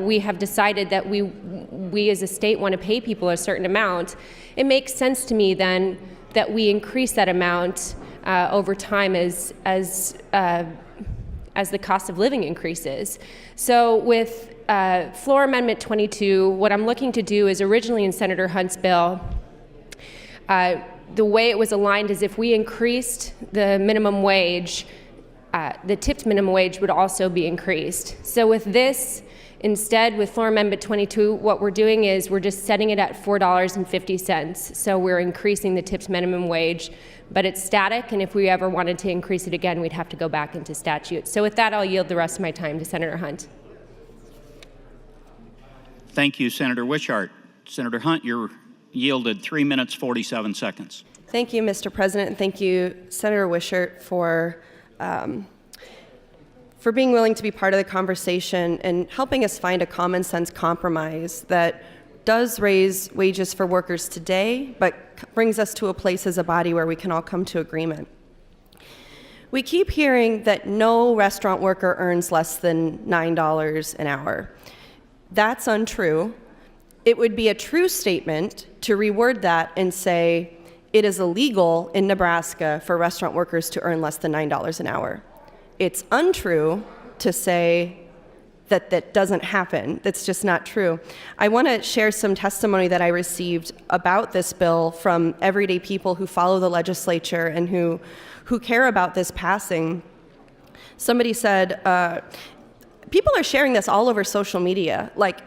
we have decided that we as a state want to pay people a certain amount, it makes sense to me then that we increase that amount over time as the cost of living increases. So with Floor Amendment 22, what I'm looking to do is originally in Senator Hunt's bill, the way it was aligned is if we increased the minimum wage, the tipped minimum wage would also be increased. So with this, instead, with Floor Amendment 22, what we're doing is we're just setting it at $4.50. So we're increasing the tipped minimum wage, but it's static, and if we ever wanted to increase it again, we'd have to go back into statute. So with that, I'll yield the rest of my time to Senator Hunt. Thank you, Senator Wishart. Senator Hunt, you're yielded 3 minutes, 47 seconds. Thank you, Mr. President, and thank you, Senator Wishart, for being willing to be part of the conversation and helping us find a common sense compromise that does raise wages for workers today, but brings us to a place as a body where we can all come to agreement. We keep hearing that no restaurant worker earns less than $9 an hour. That's untrue. It would be a true statement to reword that and say it is illegal in Nebraska for restaurant workers to earn less than $9 an hour. It's untrue to say that that doesn't happen. That's just not true. I want to share some testimony that I received about this bill from everyday people who follow the legislature and who care about this passing. Somebody said, people are sharing this all over social media. Like,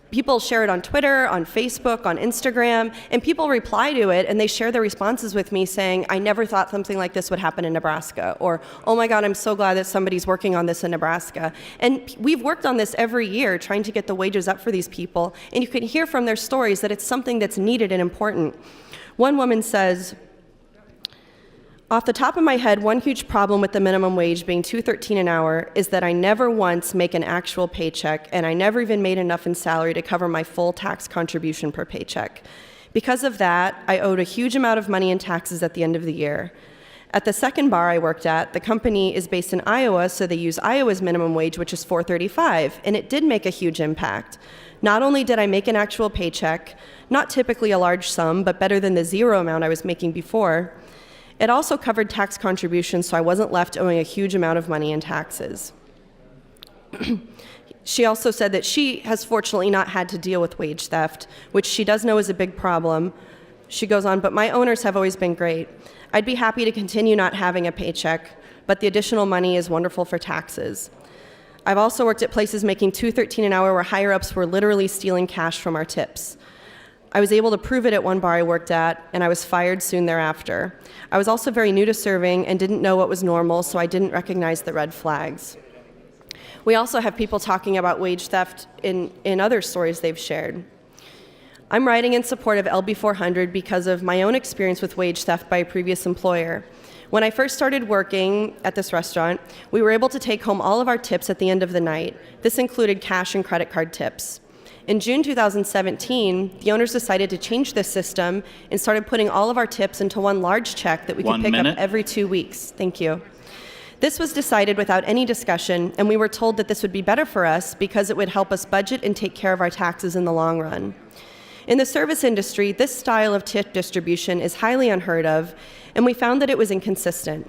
people share it on Twitter, on Facebook, on Instagram, and people reply to it and they share their responses with me saying, I never thought something like this would happen in Nebraska, or, oh my God, I'm so glad that somebody's working on this in Nebraska. And we've worked on this every year, trying to get the wages up for these people, and you can hear from their stories that it's something that's needed and important. One woman says, off the top of my head, one huge problem with the minimum wage being $2.13 an hour is that I never once make an actual paycheck, and I never even made enough in salary to cover my full tax contribution per paycheck. Because of that, I owed a huge amount of money in taxes at the end of the year. At the second bar I worked at, the company is based in Iowa, so they use Iowa's minimum wage, which is $4.35, and it did make a huge impact. Not only did I make an actual paycheck, not typically a large sum, but better than the zero amount I was making before, it also covered tax contributions, so I wasn't left owing a huge amount of money in taxes. She also said that she has fortunately not had to deal with wage theft, which she does know is a big problem. She goes on, but my owners have always been great. I'd be happy to continue not having a paycheck, but the additional money is wonderful for taxes. I've also worked at places making $2.13 an hour where higher-ups were literally stealing cash from our tips. I was able to prove it at one bar I worked at, and I was fired soon thereafter. I was also very new to serving and didn't know what was normal, so I didn't recognize the red flags. We also have people talking about wage theft in other stories they've shared. I'm writing in support of LB 400 because of my own experience with wage theft by a previous employer. When I first started working at this restaurant, we were able to take home all of our tips at the end of the night. This included cash and credit card tips. In June 2017, the owners decided to change this system and started putting all of our tips into one large check that we could pick up every 2 weeks. Thank you. This was decided without any discussion, and we were told that this would be better for us because it would help us budget and take care of our taxes in the long run. In the service industry, this style of tip distribution is highly unheard of, and we found that it was inconsistent.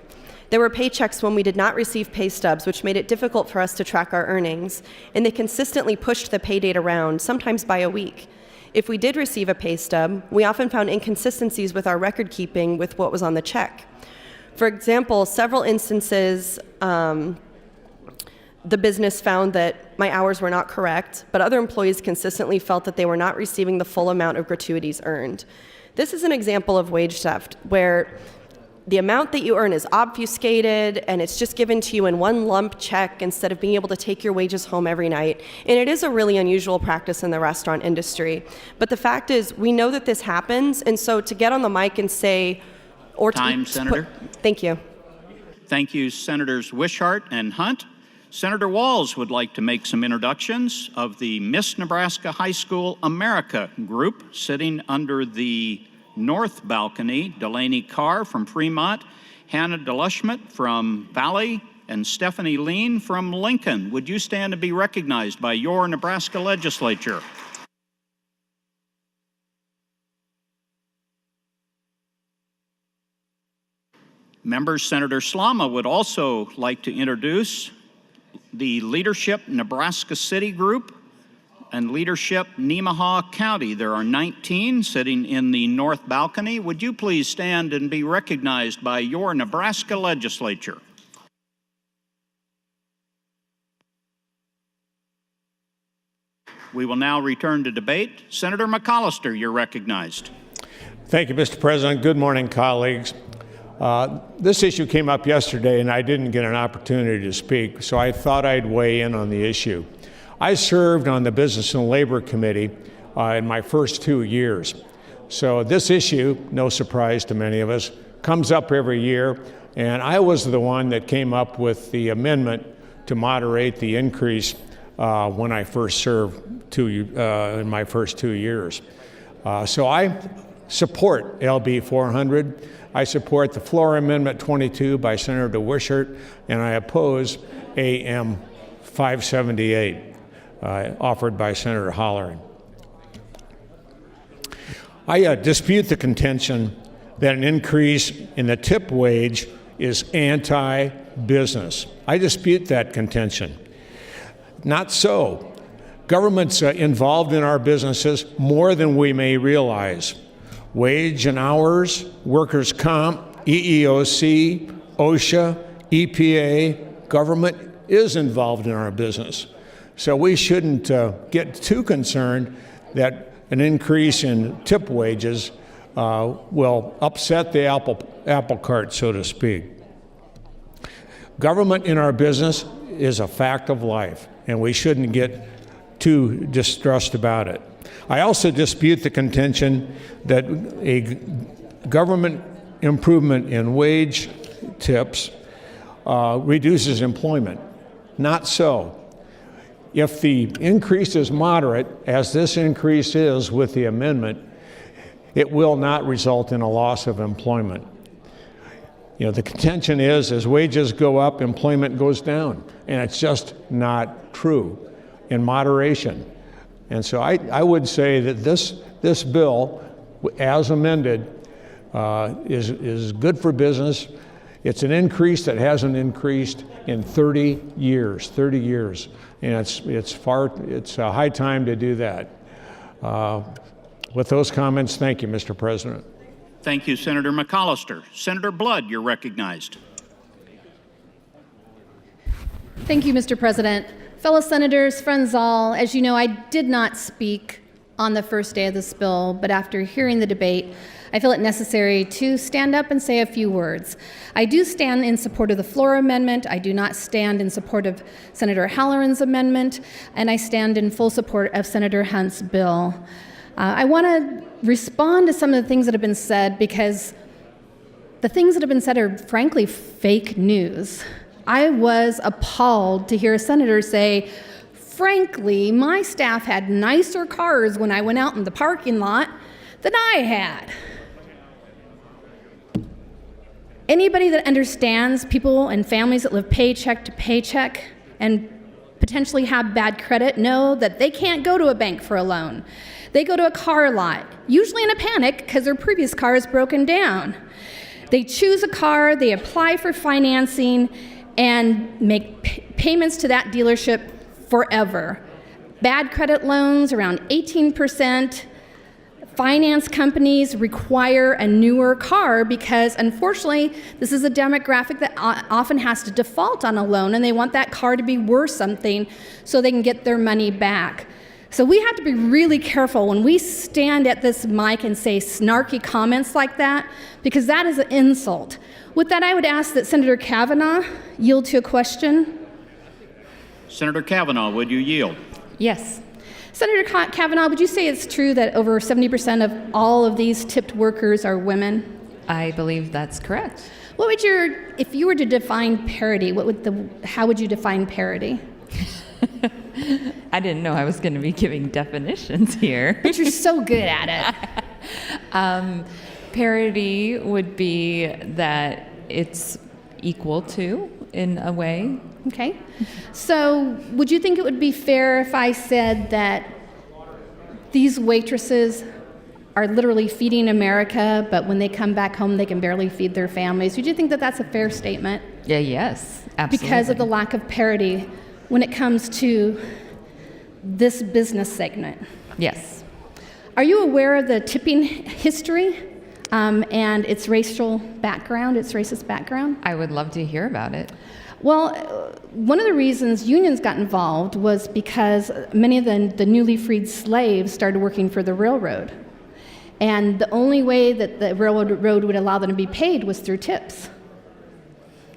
There were paychecks when we did not receive pay stubs, which made it difficult for us to track our earnings, and they consistently pushed the pay date around, sometimes by a week. If we did receive a pay stub, we often found inconsistencies with our record keeping with what was on the check. For example, several instances, the business found that my hours were not correct, but other employees consistently felt that they were not receiving the full amount of gratuities earned. This is an example of wage theft, where the amount that you earn is obfuscated and it's just given to you in one lump check instead of being able to take your wages home every night. And it is a really unusual practice in the restaurant industry. But the fact is, we know that this happens, and so to get on the mic and say, or Time, Senator. Thank you. Thank you, Senators Wishart and Hunt. Senator Walz would like to make some introductions of the Miss Nebraska High School America group sitting under the north balcony. Delaney Carr from Fremont, Hannah Delushmet from Valley, and Stephanie Lean from Lincoln. Would you stand to be recognized by your Nebraska legislature? Members, Senator Slama would also like to introduce the Leadership Nebraska City Group and Leadership Nemaha County. There are 19 sitting in the north balcony. Would you please stand and be recognized by your Nebraska legislature? We will now return to debate. Senator McAllister, you're recognized. Thank you, Mr. President. Good morning, colleagues. This issue came up yesterday and I didn't get an opportunity to speak, so I thought I'd weigh in on the issue. I served on the Business and Labor Committee in my first 2 years. So this issue, no surprise to many of us, comes up every year, and I was the one that came up with the amendment to moderate the increase when I first served in my first 2 years. So I support LB 400. I support the floor amendment 22 by Senator Wishart, and I oppose AM 578 offered by Senator Holleran. I dispute the contention that an increase in the tip wage is anti-business. I dispute that contention. Not so. Government's involved in our businesses more than we may realize. Wage and hours, workers' comp, EEOC, OSHA, EPA, government is involved in our business. So we shouldn't get too concerned that an increase in tip wages will upset the apple cart, so to speak. Government in our business is a fact of life, and we shouldn't get too distressed about it. I also dispute the contention that a government improvement in wage tips reduces employment. Not so. If the increase is moderate, as this increase is with the amendment, it will not result in a loss of employment. You know, the contention is as wages go up, employment goes down, and it's just not true in moderation. And so I would say that this bill, as amended, is good for business. It's an increase that hasn't increased in 30 years, and it's a high time to do that. With those comments, thank you, Mr. President. Thank you, Senator McAllister. Senator Blood, you're recognized. Thank you, Mr. President. Fellow senators, friends all, as you know, I did not speak on the first day of this bill, but after hearing the debate, I feel it necessary to stand up and say a few words. I do stand in support of the floor amendment. I do not stand in support of Senator Halloran's amendment, and I stand in full support of Senator Hunt's bill. I want to respond to some of the things that have been said because the things that have been said are frankly fake news. I was appalled to hear a senator say, frankly, my staff had nicer cars when I went out in the parking lot than I had. Anybody that understands people and families that live paycheck to paycheck and potentially have bad credit know that they can't go to a bank for a loan. They go to a car lot, usually in a panic because their previous car is broken down. They choose a car, they apply for financing, and make payments to that dealership forever. Bad credit loans, around 18%. Finance companies require a newer car because, unfortunately, this is a demographic that often has to default on a loan, and they want that car to be worth something so they can get their money back. So we have to be really careful when we stand at this mic and say snarky comments like that, because that is an insult. With that, I would ask that Senator Kavanaugh yield to a question. Senator Kavanaugh, would you yield? Yes. Senator Kavanaugh, would you say it's true that over 70% of all of these tipped workers are women? I believe that's correct. What would if you were to define parity, how would you define parity? I didn't know I was going to be giving definitions here. But you're so good at it. Parity would be that it's equal to, in a way. Okay. So would you think it would be fair if I said that these waitresses are literally feeding America, but when they come back home, they can barely feed their families? Would you think that that's a fair statement? Yeah, yes, absolutely. Because of the lack of parity when it comes to this business segment? Yes. Are you aware of the tipping history and its racial background, its racist background? I would love to hear about it. Well, one of the reasons unions got involved was because many of the newly freed slaves started working for the railroad. And the only way that the railroad would allow them to be paid was through tips.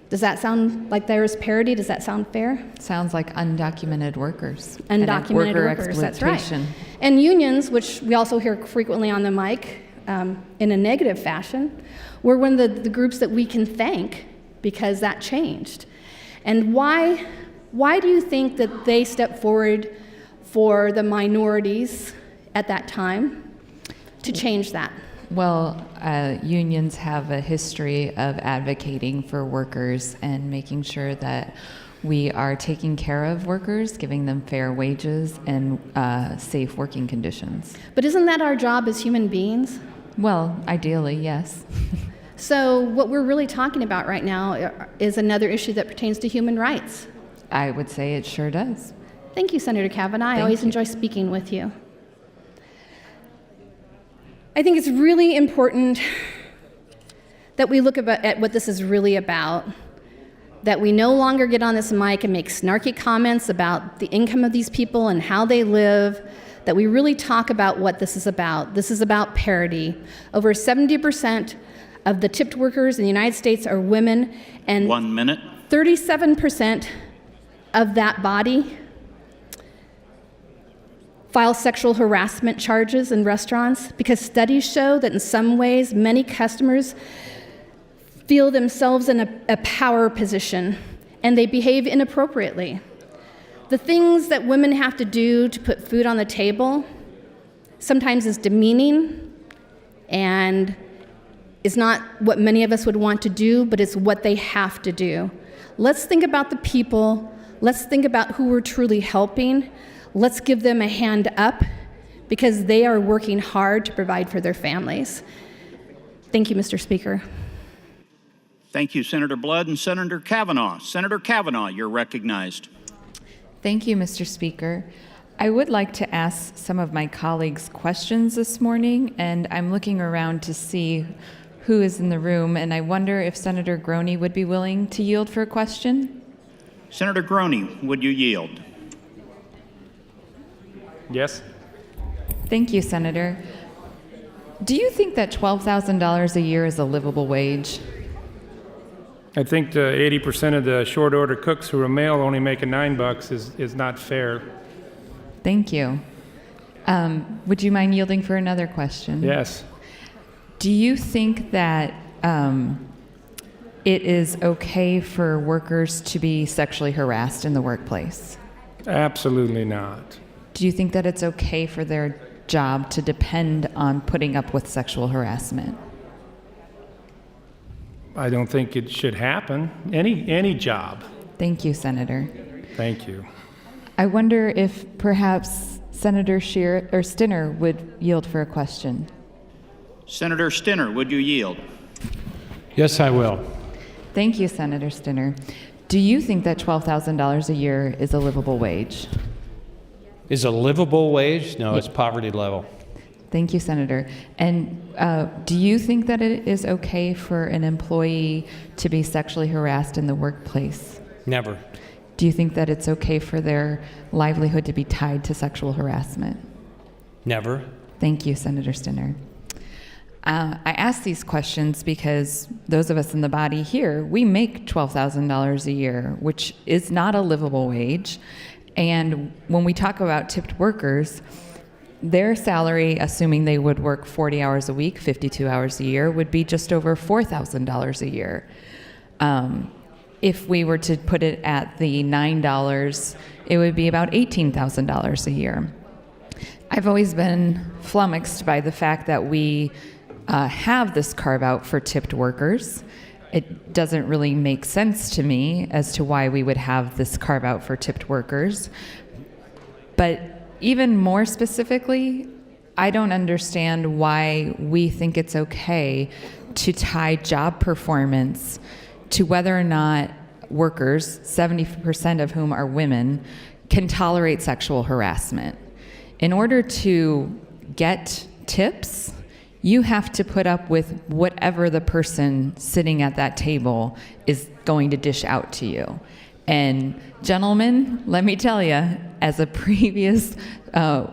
Does that sound like there is parity? Does that sound fair? Sounds like undocumented workers. Undocumented workers, that's right. And unions, which we also hear frequently on the mic in a negative fashion, were one of the groups that we can thank because that changed. And why do you think that they stepped forward for the minorities at that time to change that? Well, unions have a history of advocating for workers and making sure that we are taking care of workers, giving them fair wages and safe working conditions. But isn't that our job as human beings? Well, ideally, yes. So what we're really talking about right now is another issue that pertains to human rights. I would say it sure does. Thank you, Senator Kavanaugh. I always enjoy speaking with you. I think it's really important that we look at what this is really about, that we no longer get on this mic and make snarky comments about the income of these people and how they live, that we really talk about what this is about. This is about parity. Over 70% of the tipped workers in the United States are women, and 1 minute. 37% of that body file sexual harassment charges in restaurants because studies show that in some ways many customers feel themselves in a power position and they behave inappropriately. The things that women have to do to put food on the table sometimes is demeaning and is not what many of us would want to do, but it's what they have to do. Let's think about the people. Let's think about who we're truly helping. Let's give them a hand up because they are working hard to provide for their families. Thank you, Mr. Speaker. Thank you, Senator Blood and Senator Kavanaugh. Senator Kavanaugh, you're recognized. Thank you, Mr. Speaker. I would like to ask some of my colleagues questions this morning, and I'm looking around to see who is in the room, and I wonder if Senator Groney would be willing to yield for a question. Senator Groney, would you yield? Yes. Thank you, Senator. Do you think that $12,000 a year is a livable wage? I think the 80% of the short order cooks who are male only making $9 is not fair. Thank you. Would you mind yielding for another question? Yes. Do you think that it is okay for workers to be sexually harassed in the workplace? Absolutely not. Do you think that it's okay for their job to depend on putting up with sexual harassment? I don't think it should happen. Any job. Thank you, Senator. Thank you. I wonder if perhaps Senator Stinner would yield for a question. Senator Stinner, would you yield? Yes, I will. Thank you, Senator Stinner. Do you think that $12,000 a year is a livable wage? Is a livable wage? No, it's poverty level. Thank you, Senator. And do you think that it is okay for an employee to be sexually harassed in the workplace? Never. Do you think that it's okay for their livelihood to be tied to sexual harassment? Never. Thank you, Senator Stinner. I ask these questions because those of us in the body here, we make $12,000 a year, which is not a livable wage. And when we talk about tipped workers, their salary, assuming they would work 40 hours a week, 52 hours a year, would be just over $4,000 a year. If we were to put it at the $9, it would be about $18,000 a year. I've always been flummoxed by the fact that we have this carve out for tipped workers. It doesn't really make sense to me as to why we would have this carve out for tipped workers. But even more specifically, I don't understand why we think it's okay to tie job performance to whether or not workers, 70% of whom are women, can tolerate sexual harassment. In order to get tips, you have to put up with whatever the person sitting at that table is going to dish out to you. And gentlemen, let me tell you, as a previous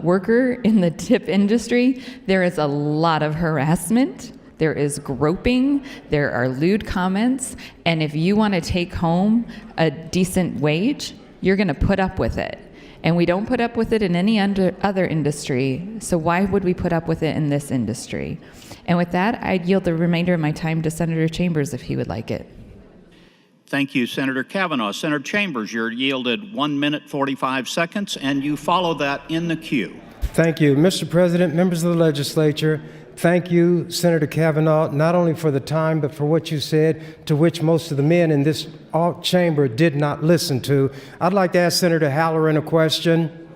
worker in the tip industry, there is a lot of harassment. There is groping, there are lewd comments, and if you want to take home a decent wage, you're going to put up with it. And we don't put up with it in any other industry, so why would we put up with it in this industry? And with that, I'd yield the remainder of my time to Senator Chambers if he would like it. Thank you, Senator Kavanaugh. Senator Chambers, you're yielded 1 minute, 45 seconds, and you follow that in the queue. Thank you. Mr. President, members of the legislature, thank you, Senator Kavanaugh, not only for the time, but for what you said, to which most of the men in this chamber did not listen to. I'd like to ask Senator Halloran a question.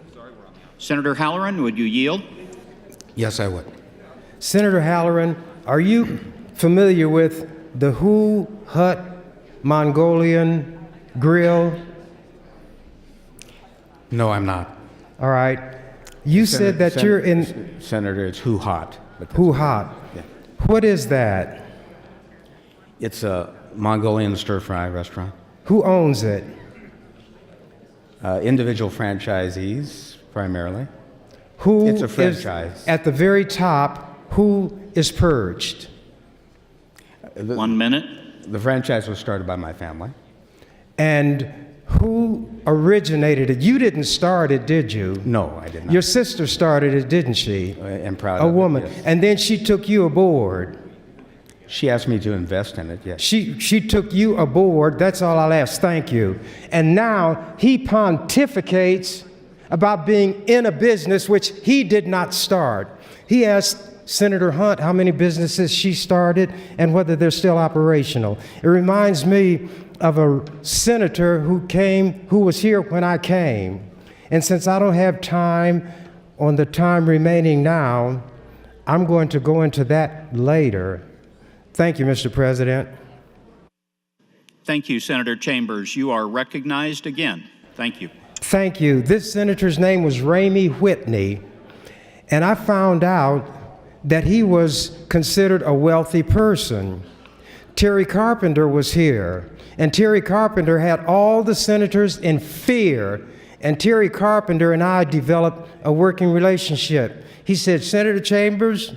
Senator Halloran, would you yield? Yes, I would. Senator Halloran, are you familiar with the Who Hut Mongolian Grill? No, I'm not. All right. You said that you're in... Senator, it's Who Hot. Who Hot? Yeah. What is that? It's a Mongolian stir-fry restaurant. Who owns it? Individual franchisees, primarily. Who It's a franchise. Is at the very top, who is purged? 1 minute. The franchise was started by my family. And who originated it? You didn't start it, did you? No, I did not. Your sister started it, didn't she? I'm proud A of woman. it, yes. And then she took you aboard. She asked me to invest in it, yes. She took you aboard. That's all I'll ask. Thank you. And now he pontificates about being in a business which he did not start. He asked Senator Hunt how many businesses she started and whether they're still operational. It reminds me of a senator who was here when I came. And since I don't have time on the time remaining now, I'm going to go into that later. Thank you, Mr. President. Thank you, Senator Chambers. You are recognized again. Thank you. Thank you. This senator's name was Ramey Whitney, and I found out that he was considered a wealthy person. Terry Carpenter was here, and Terry Carpenter had all the senators in fear, and Terry Carpenter and I developed a working relationship. He said, Senator Chambers,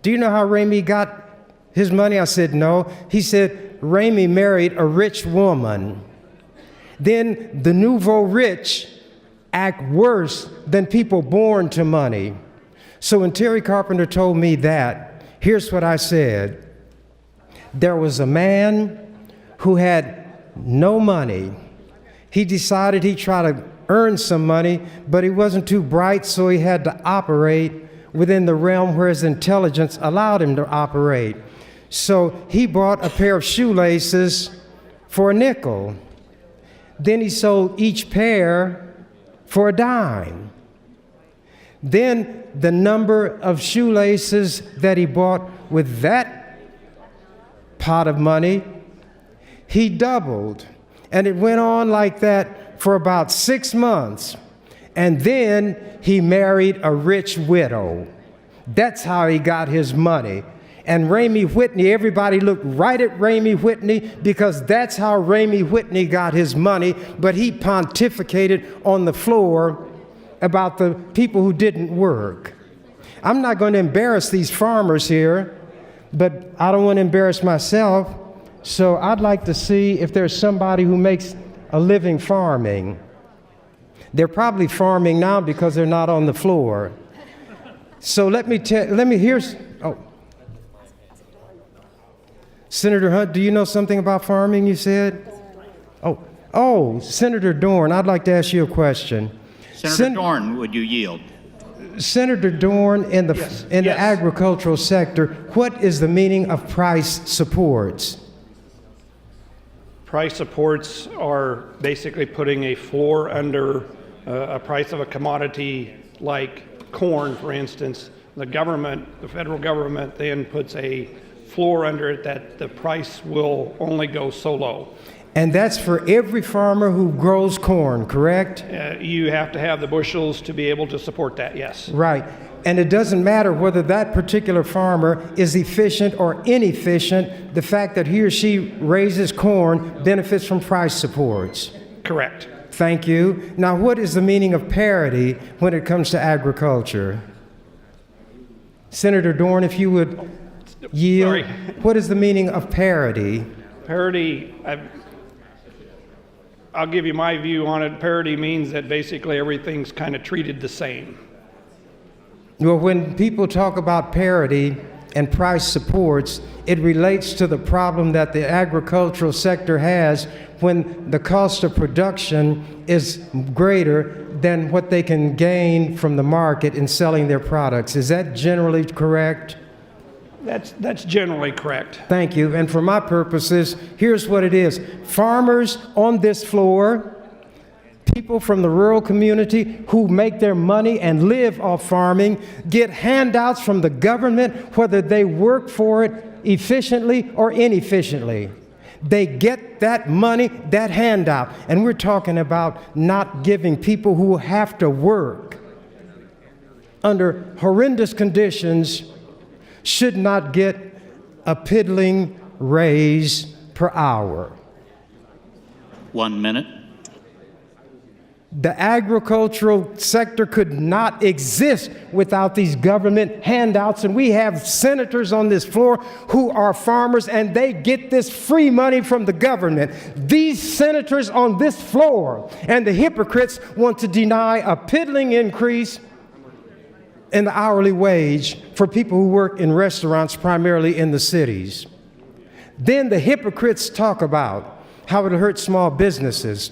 do you know how Ramey got his money? I said, no. He said, Ramey married a rich woman. Then the nouveau rich act worse than people born to money. So when Terry Carpenter told me that, here's what I said. There was a man who had no money. He decided he'd try to earn some money, but he wasn't too bright, so he had to operate within the realm where his intelligence allowed him to operate. So he bought a pair of shoelaces for a nickel. Then he sold each pair for a dime. Then the number of shoelaces that he bought with that pot of money. He doubled. And it went on like that for about 6 months. And then he married a rich widow. That's how he got his money. And Ramey Whitney, everybody looked right at Ramey Whitney because that's how Ramey Whitney got his money, but he pontificated on the floor about the people who didn't work. I'm not going to embarrass these farmers here, but I don't want to embarrass myself, so I'd like to see if there's somebody who makes a living farming. They're probably farming now because they're not on the floor. So Senator Hunt, do you know something about farming, you said? Oh, Senator Dorn, I'd like to ask you a question. Senator Dorn, would you yield? Senator Dorn, in the agricultural sector, what is the meaning of price supports? Price supports are basically putting a floor under a price of a commodity like corn, for instance. The federal government then puts a floor under it that the price will only go so low. And that's for every farmer who grows corn, correct? You have to have the bushels to be able to support that, yes. Right. And it doesn't matter whether that particular farmer is efficient or inefficient. The fact that he or she raises corn benefits from price supports. Correct. Thank you. Now, what is the meaning of parity when it comes to agriculture? Senator Dorn, if you would yield. Sorry. What is the meaning of parity? Parity, I'll give you my view on it. Parity means that basically everything's kind of treated the same. Well, when people talk about parity and price supports, it relates to the problem that the agricultural sector has when the cost of production is greater than what they can gain from the market in selling their products. Is that generally correct? That's generally correct. Thank you. And for my purposes, here's what it is. Farmers on this floor, people from the rural community who make their money and live off farming, get handouts from the government, whether they work for it efficiently or inefficiently. They get that money, that handout. And we're talking about not giving people who have to work under horrendous conditions should not get a piddling raise per hour. 1 minute. The agricultural sector could not exist without these government handouts, and we have senators on this floor who are farmers, and they get this free money from the government. These senators on this floor and the hypocrites want to deny a piddling increase in the hourly wage for people who work in restaurants, primarily in the cities. Then the hypocrites talk about how it'll hurt small businesses.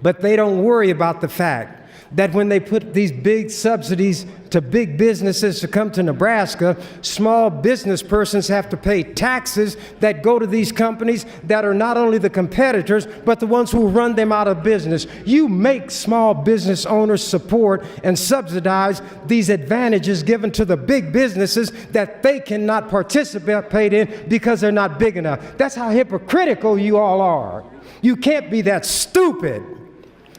But they don't worry about the fact that when they put these big subsidies to big businesses to come to Nebraska, small business persons have to pay taxes that go to these companies that are not only the competitors, but the ones who run them out of business. You make small business owners support and subsidize these advantages given to the big businesses that they cannot participate in because they're not big enough. That's how hypocritical you all are. You can't be that stupid.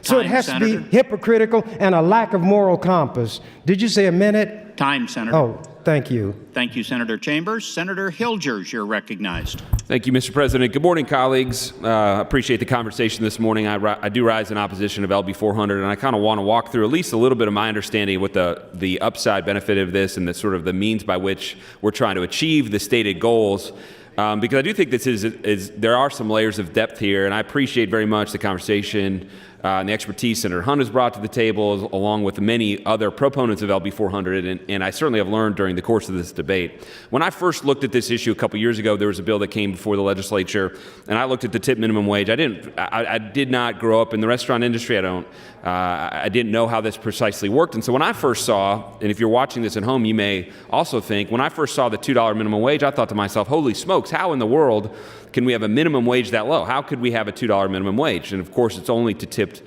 So it has to be hypocritical and a lack of moral compass. Did you say a minute? Time, Senator. Oh, thank you. Thank you, Senator Chambers. Senator Hilgers, you're recognized. Thank you, Mr. President. Good morning, colleagues. Appreciate the conversation this morning. I do rise in opposition of LB 400, and I kind of want to walk through at least a little bit of my understanding of what the upside benefit of this and the sort of the means by which we're trying to achieve the stated goals. Because I do think this there are some layers of depth here, and I appreciate very much the conversation and the expertise Senator Hunt has brought to the table, along with many other proponents of LB 400, and I certainly have learned during the course of this debate. When I first looked at this issue a couple years ago, there was a bill that came before the legislature, and I looked at the tip minimum wage. I did not grow up in the restaurant industry. I didn't know how this precisely worked, and so when I first saw, and if you're watching this at home, you may also think, when I first saw the $2 minimum wage, I thought to myself, holy smokes, how in the world can we have a minimum wage that low? How could we have a $2 minimum wage? And of course, it's only to tipped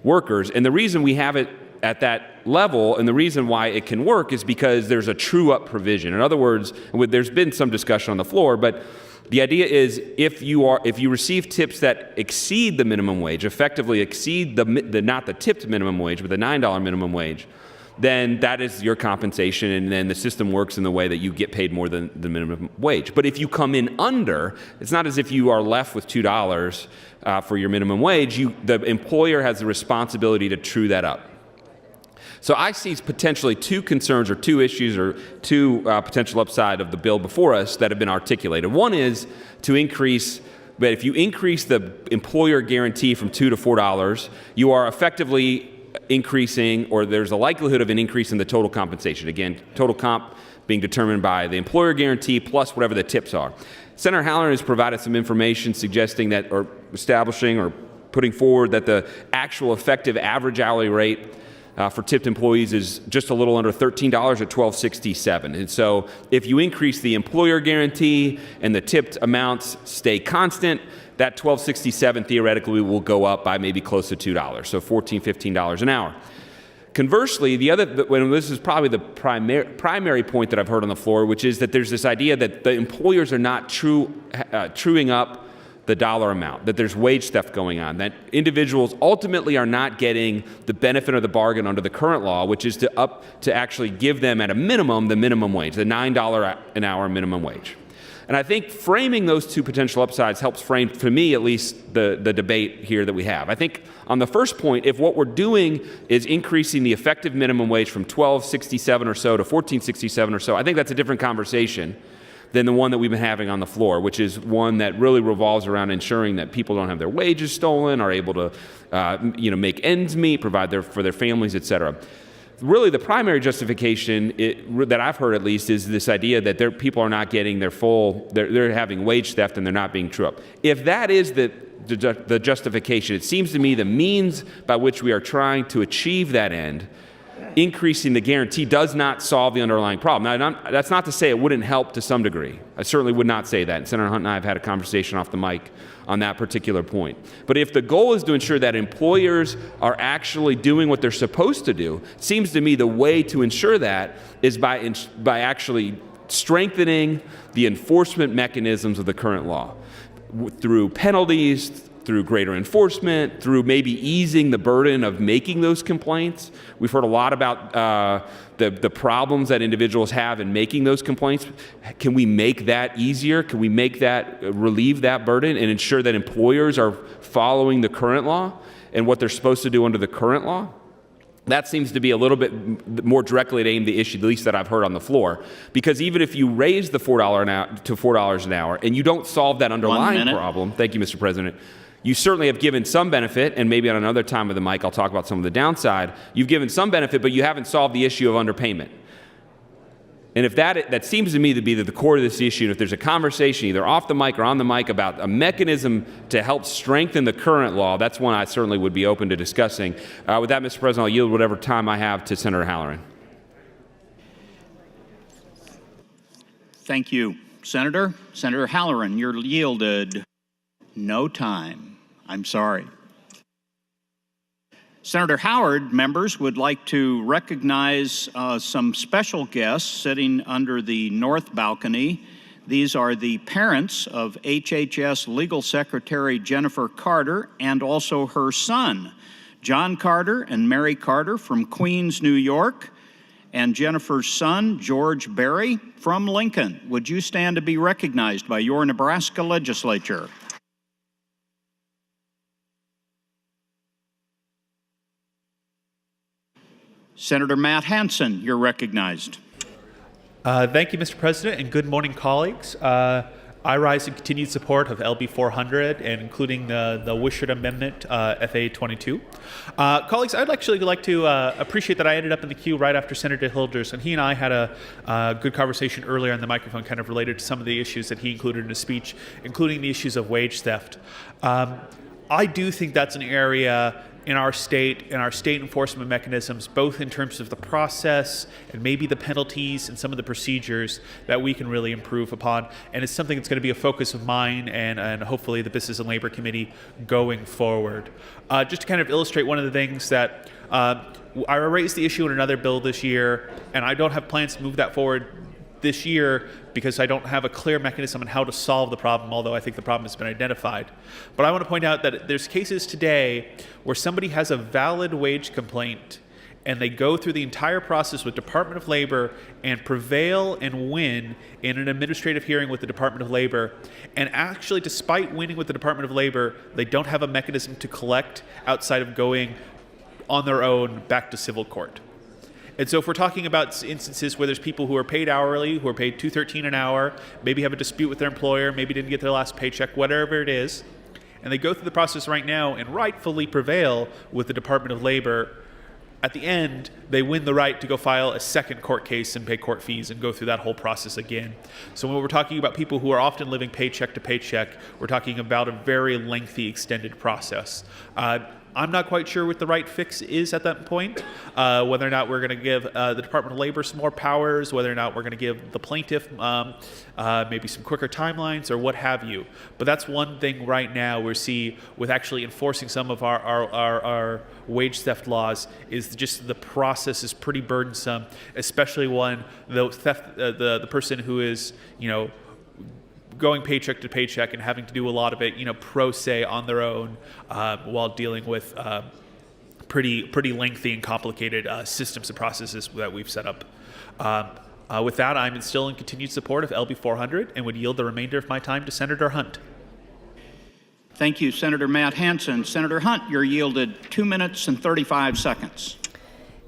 workers. And the reason we have it at that level and the reason why it can work is because there's a true up provision. In other words, there's been some discussion on the floor, but The idea is if you receive tips that exceed the minimum wage, effectively exceed not the tipped minimum wage, but the $9 minimum wage, then that is your compensation, and then the system works in the way that you get paid more than the minimum wage. But if you come in under, it's not as if you are left with $2 for your minimum wage. The employer has the responsibility to true that up. So I see potentially two concerns or two issues or two potential upside of the bill before us that have been articulated. One is to increase, but if you increase the employer guarantee from $2 to $4, you are effectively increasing, or there's a likelihood of an increase in the total compensation. Again, total comp being determined by the employer guarantee plus whatever the tips are. Senator Halloran has provided some information suggesting that, or establishing or putting forward that the actual effective average hourly rate for tipped employees is just a little under $13 at $12.67. And so if you increase the employer guarantee and the tipped amounts stay constant, that $12.67 theoretically will go up by maybe close to $2, so $14, $15 an hour. Conversely, this is probably the primary point that I've heard on the floor, which is that there's this idea that the employers are not truing up the dollar amount, that there's wage theft going on, that individuals ultimately are not getting the benefit of the bargain under the current law, which is to actually give them at a minimum the minimum wage, the $9 an hour minimum wage. And I think framing those two potential upsides helps frame, for me at least, the debate here that we have. I think on the first point, if what we're doing is increasing the effective minimum wage from $12.67 or so to $14.67 or so, I think that's a different conversation than the one that we've been having on the floor, which is one that really revolves around ensuring that people don't have their wages stolen, are able to make ends meet, provide for their families, et cetera. Really, the primary justification that I've heard, at least, is this idea that people are not getting their they're having wage theft and they're not being true up. If that is the justification, it seems to me the means by which we are trying to achieve that end, increasing the guarantee, does not solve the underlying problem. Now, that's not to say it wouldn't help to some degree. I certainly would not say that. And Senator Hunt and I have had a conversation off the mic on that particular point. But if the goal is to ensure that employers are actually doing what they're supposed to do, it seems to me the way to ensure that is by actually strengthening the enforcement mechanisms of the current law through penalties, through greater enforcement, through maybe easing the burden of making those complaints. We've heard a lot about the problems that individuals have in making those complaints. Can we make that easier? Can we make that, relieve that burden and ensure that employers are following the current law and what they're supposed to do under the current law? That seems to be a little bit more directly aimed at the issue, at least that I've heard on the floor. Because even if you raise the $4 an hour to $4 an hour and you don't solve that underlying problem, thank you, Mr. President, you certainly have given some benefit, and maybe on another time of the mic I'll talk about some of the downside. You've given some benefit, but you haven't solved the issue of underpayment. And if that seems to me to be the core of this issue, and if there's a conversation either off the mic or on the mic about a mechanism to help strengthen the current law, that's one I certainly would be open to discussing. With that, Mr. President, I'll yield whatever time I have to Senator Halloran. Thank you, Senator. Senator Halloran, you're yielded no time. I'm sorry. Senator Howard, members, would like to recognize some special guests sitting under the north balcony. These are the parents of HHS Legal Secretary Jennifer Carter and also her son, John Carter and Mary Carter from Queens, New York, and Jennifer's son, George Berry from Lincoln. Would you stand to be recognized by your Nebraska legislature? Senator Matt Hansen, you're recognized. Thank you, Mr. President, and good morning, colleagues. I rise in continued support of LB 400 and including the Wishart Amendment, FA 22. Colleagues, I'd actually like to appreciate that I ended up in the queue right after Senator Hilders, and he and I had a good conversation earlier on the microphone kind of related to some of the issues that he included in his speech, including the issues of wage theft. I do think that's an area in our state enforcement mechanisms, both in terms of the process and maybe the penalties and some of the procedures that we can really improve upon. And it's something that's going to be a focus of mine and hopefully the Business and Labor Committee going forward. Just to kind of illustrate one of the things that I raised the issue in another bill this year, and I don't have plans to move that forward this year because I don't have a clear mechanism on how to solve the problem, although I think the problem has been identified. But I want to point out that there's cases today where somebody has a valid wage complaint and they go through the entire process with Department of Labor and prevail and win in an administrative hearing with the Department of Labor. And actually, despite winning with the Department of Labor, they don't have a mechanism to collect outside of going on their own back to civil court. And so if we're talking about instances where there's people who are paid hourly, who are paid $2.13 an hour, maybe have a dispute with their employer, maybe didn't get their last paycheck, whatever it is, and they go through the process right now and rightfully prevail with the Department of Labor, at the end, they win the right to go file a second court case and pay court fees and go through that whole process again. So when we're talking about people who are often living paycheck to paycheck, we're talking about a very lengthy, extended process. I'm not quite sure what the right fix is at that point, whether or not we're going to give the Department of Labor some more powers, whether or not we're going to give the plaintiff maybe some quicker timelines or what have you. But that's one thing right now we see with actually enforcing some of our wage theft laws is just the process is pretty burdensome, especially when the person who is, going paycheck to paycheck and having to do a lot of it, pro se on their own, while dealing with pretty lengthy and complicated systems and processes that we've set up. With that, I'm still in continued support of LB 400 and would yield the remainder of my time to Senator Hunt. Thank you, Senator Matt Hansen. Senator Hunt, you're yielded 2 minutes and 35 seconds.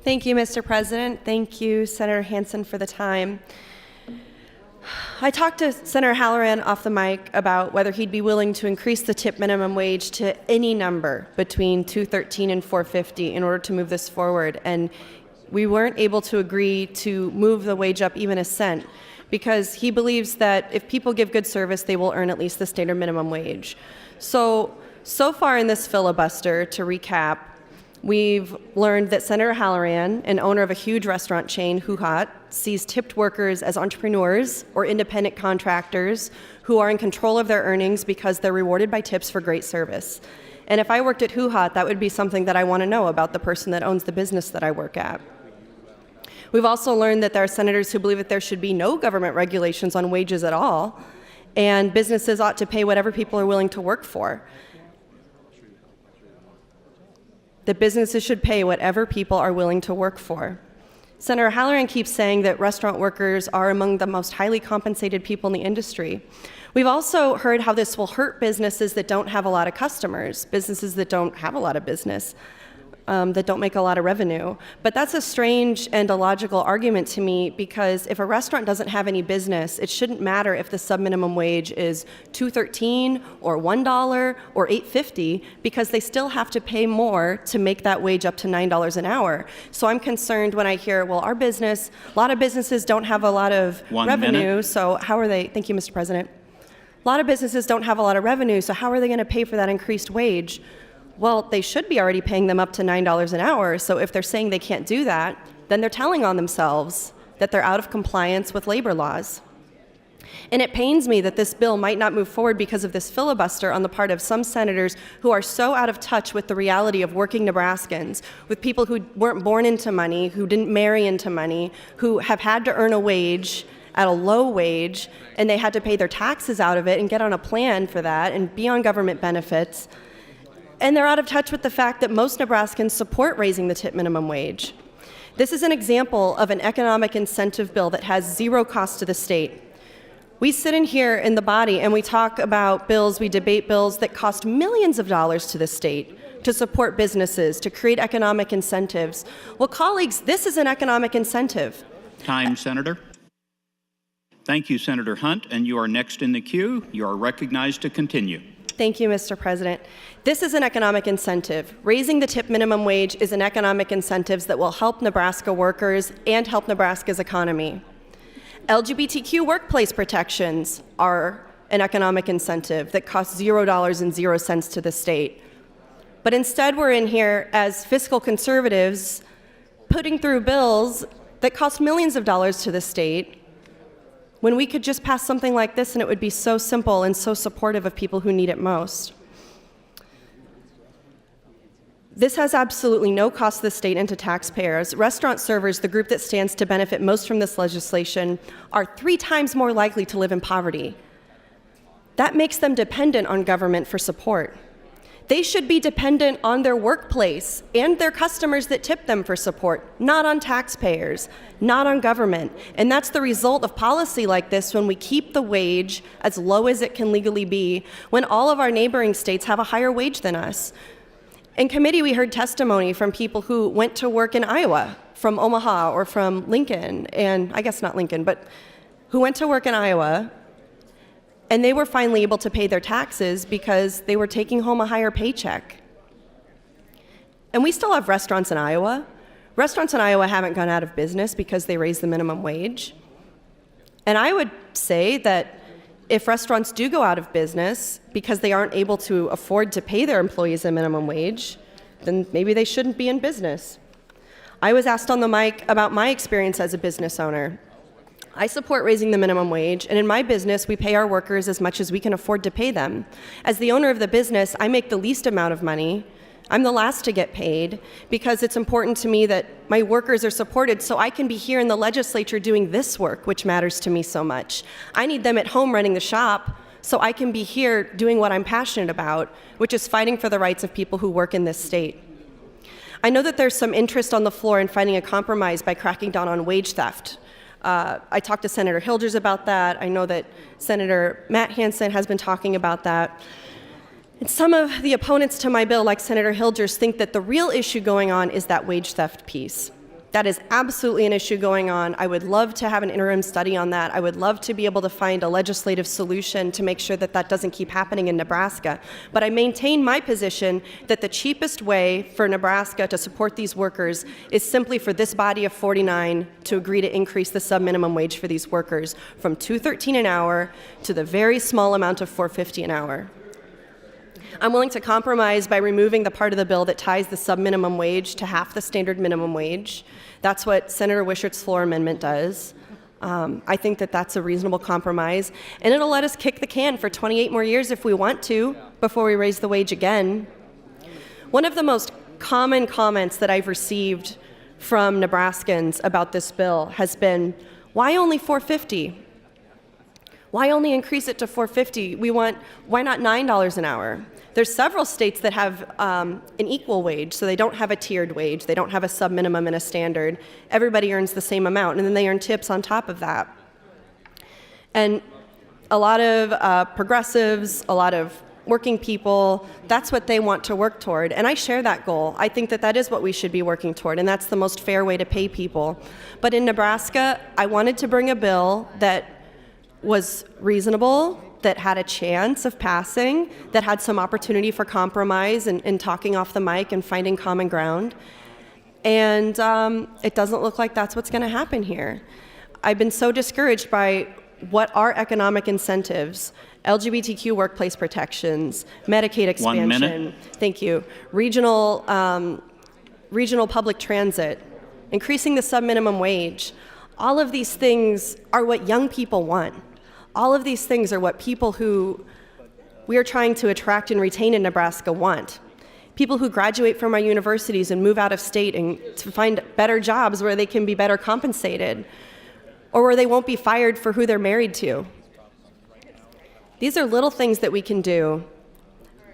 Thank you, Mr. President. Thank you, Senator Hansen, for the time. I talked to Senator Halloran off the mic about whether he'd be willing to increase the tip minimum wage to any number between $2.13 and $4.50 in order to move this forward. And we weren't able to agree to move the wage up even a cent because he believes that if people give good service, they will earn at least the standard minimum wage. So far in this filibuster, to recap, we've learned that Senator Halloran, an owner of a huge restaurant chain, Hoo Hot, sees tipped workers as entrepreneurs or independent contractors who are in control of their earnings because they're rewarded by tips for great service. And if I worked at Hoo Hot, that would be something that I want to know about the person that owns the business that I work at. We've also learned that there are senators who believe that there should be no government regulations on wages at all, and businesses ought to pay whatever people are willing to work for. That businesses should pay whatever people are willing to work for. Senator Halloran keeps saying that restaurant workers are among the most highly compensated people in the industry. We've also heard how this will hurt businesses that don't have a lot of customers, businesses that don't have a lot of business, that don't make a lot of revenue. But that's a strange and illogical argument to me because if a restaurant doesn't have any business, it shouldn't matter if the subminimum wage is $2.13 or $1 or $8.50 because they still have to pay more to make that wage up to $9 an hour. So I'm concerned when I hear, well, our business, a lot of businesses don't have a lot of revenue, so how are they, thank you, Mr. President. A lot of businesses don't have a lot of revenue, so how are they going to pay for that increased wage? Well, they should be already paying them up to $9 an hour, so if they're saying they can't do that, then they're telling on themselves that they're out of compliance with labor laws. And it pains me that this bill might not move forward because of this filibuster on the part of some senators who are so out of touch with the reality of working Nebraskans, with people who weren't born into money, who didn't marry into money, who have had to earn a wage at a low wage, and they had to pay their taxes out of it and get on a plan for that and be on government benefits. And they're out of touch with the fact that most Nebraskans support raising the tip minimum wage. This is an example of an economic incentive bill that has zero cost to the state. We sit in here in the body and we talk about bills, we debate bills that cost millions of dollars to the state to support businesses, to create economic incentives. Well, colleagues, this is an economic incentive. Time, Senator. Thank you, Senator Hunt, and you are next in the queue. You are recognized to continue. Thank you, Mr. President. This is an economic incentive. Raising the tip minimum wage is an economic incentive that will help Nebraska workers and help Nebraska's economy. LGBTQ workplace protections are an economic incentive that costs $0 to the state. But instead, we're in here as fiscal conservatives putting through bills that cost millions of dollars to the state when we could just pass something like this and it would be so simple and so supportive of people who need it most. This has absolutely no cost to the state and to taxpayers. Restaurant servers, the group that stands to benefit most from this legislation, are 3 times more likely to live in poverty. That makes them dependent on government for support. They should be dependent on their workplace and their customers that tip them for support, not on taxpayers, not on government. And that's the result of policy like this when we keep the wage as low as it can legally be, when all of our neighboring states have a higher wage than us. In committee, we heard testimony from people who went to work in Iowa, from Omaha or from Lincoln, and I guess not Lincoln, but who went to work in Iowa, and they were finally able to pay their taxes because they were taking home a higher paycheck. And we still have restaurants in Iowa. Restaurants in Iowa haven't gone out of business because they raised the minimum wage. And I would say that if restaurants do go out of business because they aren't able to afford to pay their employees a minimum wage, then maybe they shouldn't be in business. I was asked on the mic about my experience as a business owner. I support raising the minimum wage, and in my business, we pay our workers as much as we can afford to pay them. As the owner of the business, I make the least amount of money. I'm the last to get paid because it's important to me that my workers are supported so I can be here in the legislature doing this work, which matters to me so much. I need them at home running the shop so I can be here doing what I'm passionate about, which is fighting for the rights of people who work in this state. I know that there's some interest on the floor in finding a compromise by cracking down on wage theft. I talked to Senator Hilders about that. I know that Senator Matt Hansen has been talking about that. And some of the opponents to my bill, like Senator Hilders, think that the real issue going on is that wage theft piece. That is absolutely an issue going on. I would love to have an interim study on that. I would love to be able to find a legislative solution to make sure that that doesn't keep happening in Nebraska. But I maintain my position that the cheapest way for Nebraska to support these workers is simply for this body of 49 to agree to increase the sub-minimum wage for these workers from $2.13 an hour to the very small amount of $4.50 an hour. I'm willing to compromise by removing the part of the bill that ties the sub-minimum wage to half the standard minimum wage. That's what Senator Wishart's floor amendment does. I think that that's a reasonable compromise, and it'll let us kick the can for 28 more years if we want to before we raise the wage again. One of the most common comments that I've received from Nebraskans about this bill has been, why only $4.50? Why only increase it to $4.50? Why not $9 an hour? There's several states that have an equal wage, so they don't have a tiered wage. They don't have a sub-minimum and a standard. Everybody earns the same amount, and then they earn tips on top of that. And a lot of progressives, a lot of working people, that's what they want to work toward. And I share that goal. I think that that is what we should be working toward, and that's the most fair way to pay people. But in Nebraska, I wanted to bring a bill that was reasonable, that had a chance of passing, that had some opportunity for compromise and talking off the mic and finding common ground. And it doesn't look like that's what's going to happen here. I've been so discouraged by what are economic incentives, LGBTQ workplace protections, Medicaid expansion. 1 minute. Thank you. Regional public transit, increasing the sub-minimum wage. All of these things are what young people want. All of these things are what people who we are trying to attract and retain in Nebraska want. People who graduate from our universities and move out of state and to find better jobs where they can be better compensated or where they won't be fired for who they're married to. These are little things that we can do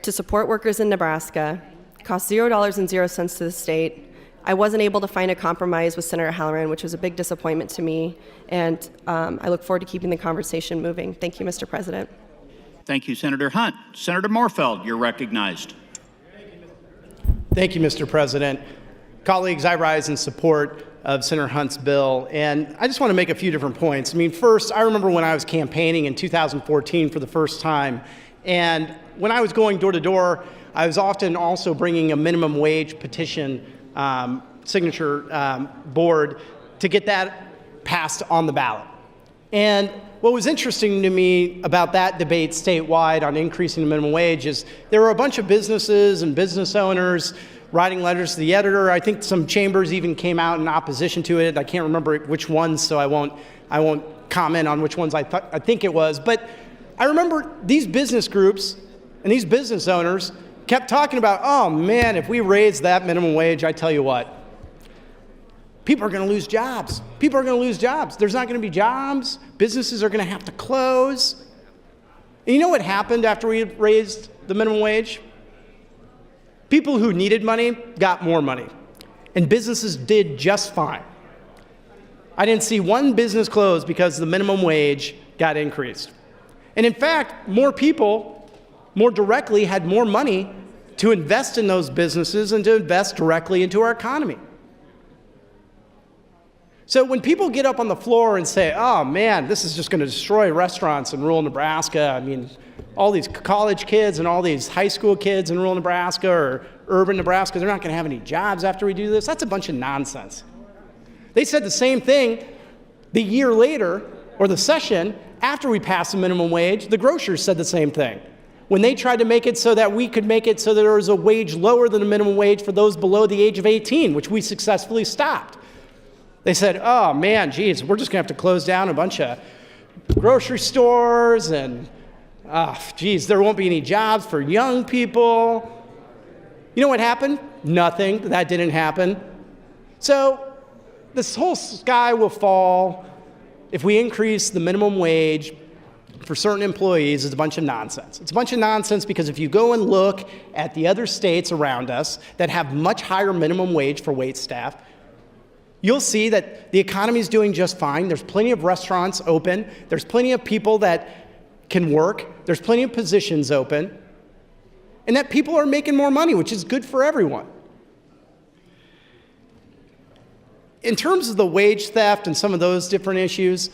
to support workers in Nebraska. It costs $0.00 to the state. I wasn't able to find a compromise with Senator Halloran, which was a big disappointment to me, and I look forward to keeping the conversation moving. Thank you, Mr. President. Thank you, Senator Hunt. Senator Moorfeld, you're recognized. Thank you, Mr. President. Colleagues, I rise in support of Senator Hunt's bill, and I just want to make a few different points. I mean, first, I remember when I was campaigning in 2014 for the first time, and when I was going door to door, I was often also bringing a minimum wage petition signature board to get that passed on the ballot. And what was interesting to me about that debate statewide on increasing the minimum wage is there were a bunch of businesses and business owners writing letters to the editor. I think some chambers even came out in opposition to it. I can't remember which ones, so I won't comment on which ones I think it was. But I remember these business groups and these business owners kept talking about, oh man, if we raise that minimum wage, I tell you what, people are going to lose jobs. People are going to lose jobs. There's not going to be jobs. Businesses are going to have to close. And you know what happened after we raised the minimum wage? People who needed money got more money, and businesses did just fine. I didn't see one business close because the minimum wage got increased. And in fact, more people, more directly, had more money to invest in those businesses and to invest directly into our economy. So when people get up on the floor and say, oh man, this is just going to destroy restaurants in rural Nebraska, I mean, all these college kids and all these high school kids in rural Nebraska or urban Nebraska, they're not going to have any jobs after we do this. That's a bunch of nonsense. They said the same thing the year later, or the session after we passed the minimum wage. The grocers said the same thing. When they tried to make it so that we could make it so that there was a wage lower than the minimum wage for those below the age of 18, which we successfully stopped. They said, oh man, geez, we're just going to have to close down a bunch of grocery stores and, geez, there won't be any jobs for young people. You know what happened? Nothing. That didn't happen. So this whole sky will fall if we increase the minimum wage for certain employees. Is a bunch of nonsense. It's a bunch of nonsense because if you go and look at the other states around us that have much higher minimum wage for wait staff, you'll see that the economy is doing just fine. There's plenty of restaurants open. There's plenty of people that can work. There's plenty of positions open. And that people are making more money, which is good for everyone. In terms of the wage theft and some of those different issues,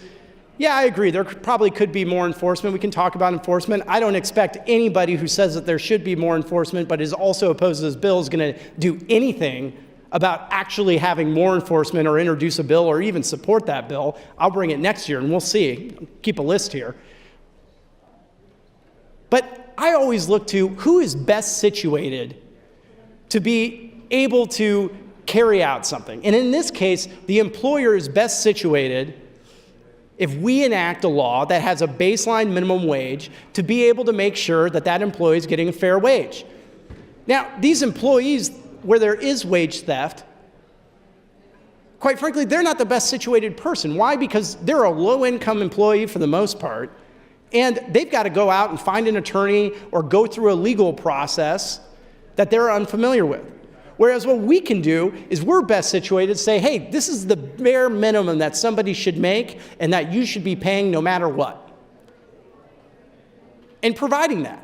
yeah, I agree. There probably could be more enforcement. We can talk about enforcement. I don't expect anybody who says that there should be more enforcement but is also opposed to this bill is going to do anything about actually having more enforcement or introduce a bill or even support that bill. I'll bring it next year and we'll see. Keep a list here. But I always look to who is best situated to be able to carry out something. And in this case, the employer is best situated if we enact a law that has a baseline minimum wage to be able to make sure that that employee is getting a fair wage. Now, these employees, where there is wage theft, quite frankly, they're not the best situated person. Why? Because they're a low-income employee for the most part, and they've got to go out and find an attorney or go through a legal process that they're unfamiliar with. Whereas what we can do is we're best situated to say, hey, this is the bare minimum that somebody should make and that you should be paying no matter what. And providing that.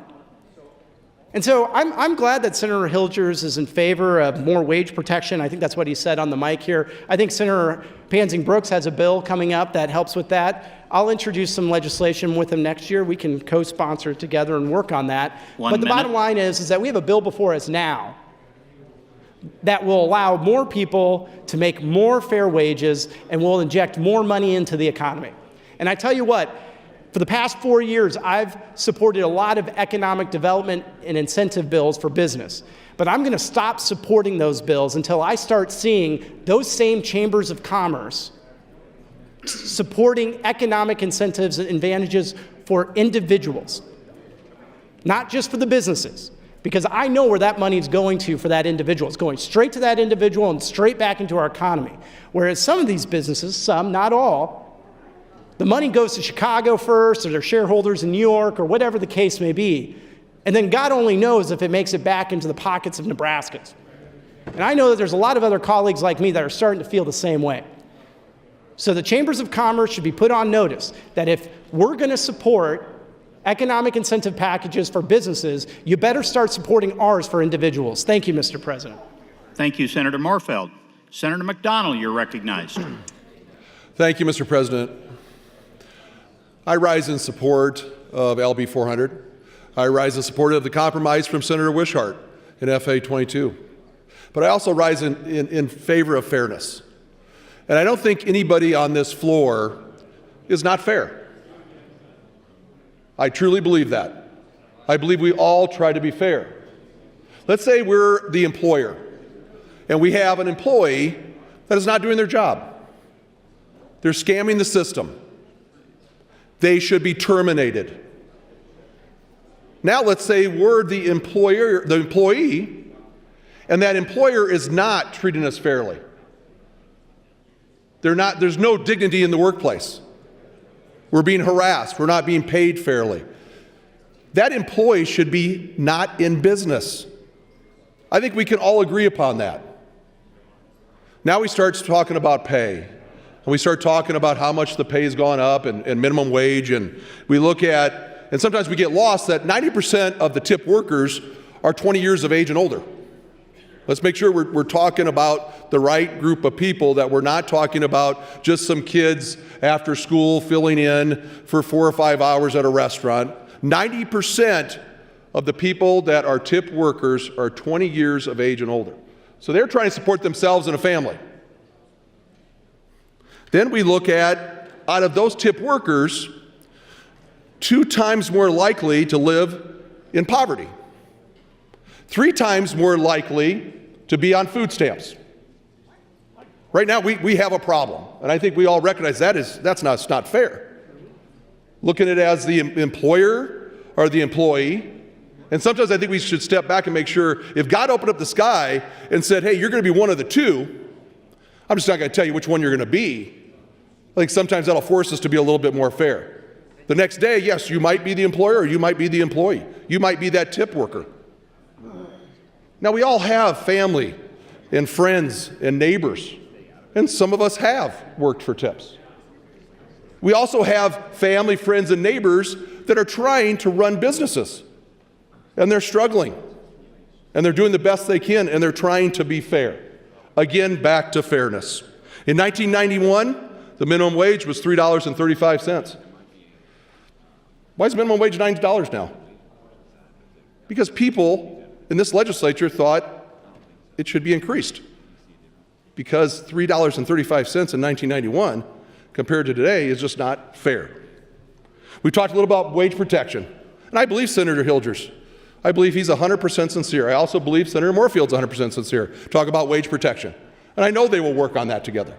And so I'm glad that Senator Hilgers is in favor of more wage protection. I think that's what he said on the mic here. I think Senator Pansing Brooks has a bill coming up that helps with that. I'll introduce some legislation with him next year. We can co-sponsor it together and work on that. But the bottom line is that we have a bill before us now that will allow more people to make more fair wages and will inject more money into the economy. And I tell you what, for the past 4 years, I've supported a lot of economic development and incentive bills for business. But I'm going to stop supporting those bills until I start seeing those same chambers of commerce supporting economic incentives and advantages for individuals, not just for the businesses. Because I know where that money is going to for that individual. It's going straight to that individual and straight back into our economy. Whereas some of these businesses, some, not all, the money goes to Chicago first or their shareholders in New York or whatever the case may be. And then God only knows if it makes it back into the pockets of Nebraskans. And I know that there's a lot of other colleagues like me that are starting to feel the same way. So the chambers of commerce should be put on notice that if we're going to support economic incentive packages for businesses, you better start supporting ours for individuals. Thank you, Mr. President. Thank you, Senator Morfeld. Senator McDonnell, you're recognized. Thank you, Mr. President. I rise in support of LB 400. I rise in support of the compromise from Senator Wishart in FA 22. But I also rise in favor of fairness. And I don't think anybody on this floor is not fair. I truly believe that. I believe we all try to be fair. Let's say we're the employer, and we have an employee that is not doing their job. They're scamming the system. They should be terminated. Now let's say we're the employee, and that employer is not treating us fairly. There's no dignity in the workplace. We're being harassed. We're not being paid fairly. That employee should be not in business. I think we can all agree upon that. Now we start talking about pay, and we start talking about how much the pay has gone up and minimum wage, and we look at, and sometimes we get lost that 90% of the tip workers are 20 years of age and older. Let's make sure we're talking about the right group of people, that we're not talking about just some kids after school filling in for 4 or 5 hours at a restaurant. 90% of the people that are tip workers are 20 years of age and older. So they're trying to support themselves and a family. Then we look at, out of those tip workers, 2 times more likely to live in poverty. 3 times more likely to be on food stamps. Right now, we have a problem, and I think we all recognize that's not fair. Looking at it as the employer or the employee, and sometimes I think we should step back and make sure, if God opened up the sky and said, hey, you're going to be one of the 2, I'm just not going to tell you which one you're going to be. I think sometimes that'll force us to be a little bit more fair. The next day, yes, you might be the employer or you might be the employee. You might be that tip worker. Now, we all have family and friends and neighbors, and some of us have worked for tips. We also have family, friends, and neighbors that are trying to run businesses, and they're struggling, and they're doing the best they can, and they're trying to be fair. Again, back to fairness. In 1991, the minimum wage was $3.35. Why is minimum wage $9 now? Because people in this legislature thought it should be increased, because $3.35 in 1991 compared to today is just not fair. We talked a little about wage protection, and I believe Senator Hilgers. I believe he's 100% sincere. I also believe Senator Moorfield's 100% sincere. Talk about wage protection, and I know they will work on that together,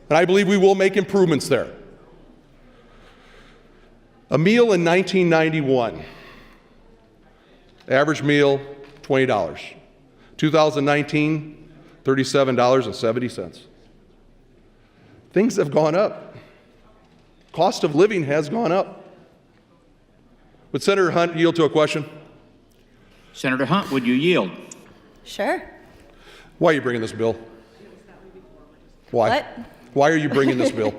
and I believe we will make improvements there. A meal in 1991, average meal, $20. 2019, $37.70. Things have gone up. Cost of living has gone up. Would Senator Hunt yield to a question? Senator Hunt, would you yield? Sure. Why are you bringing this bill? Why? What? Why are you bringing this bill?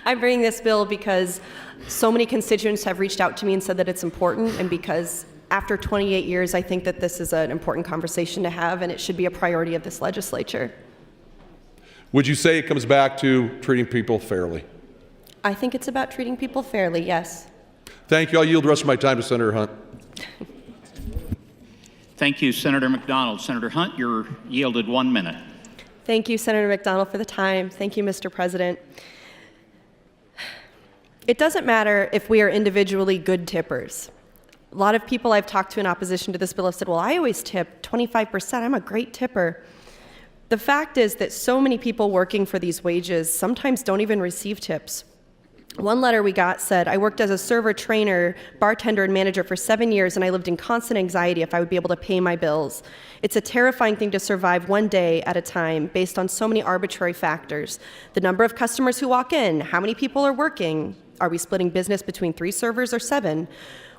I'm bringing this bill because so many constituents have reached out to me and said that it's important, and because after 28 years, I think that this is an important conversation to have, and it should be a priority of this legislature. Would you say it comes back to treating people fairly? I think it's about treating people fairly, yes. Thank you. I'll yield the rest of my time to Senator Hunt. Thank you, Senator McDonald. Senator Hunt, you're yielded 1 minute. Thank you, Senator McDonald, for the time. Thank you, Mr. President. It doesn't matter if we are individually good tippers. A lot of people I've talked to in opposition to this bill have said, well, I always tip 25%. I'm a great tipper. The fact is that so many people working for these wages sometimes don't even receive tips. One letter we got said, I worked as a server, trainer, bartender, and manager for 7 years, and I lived in constant anxiety if I would be able to pay my bills. It's a terrifying thing to survive one day at a time based on so many arbitrary factors. The number of customers who walk in, how many people are working, are we splitting business between 3 servers or 7?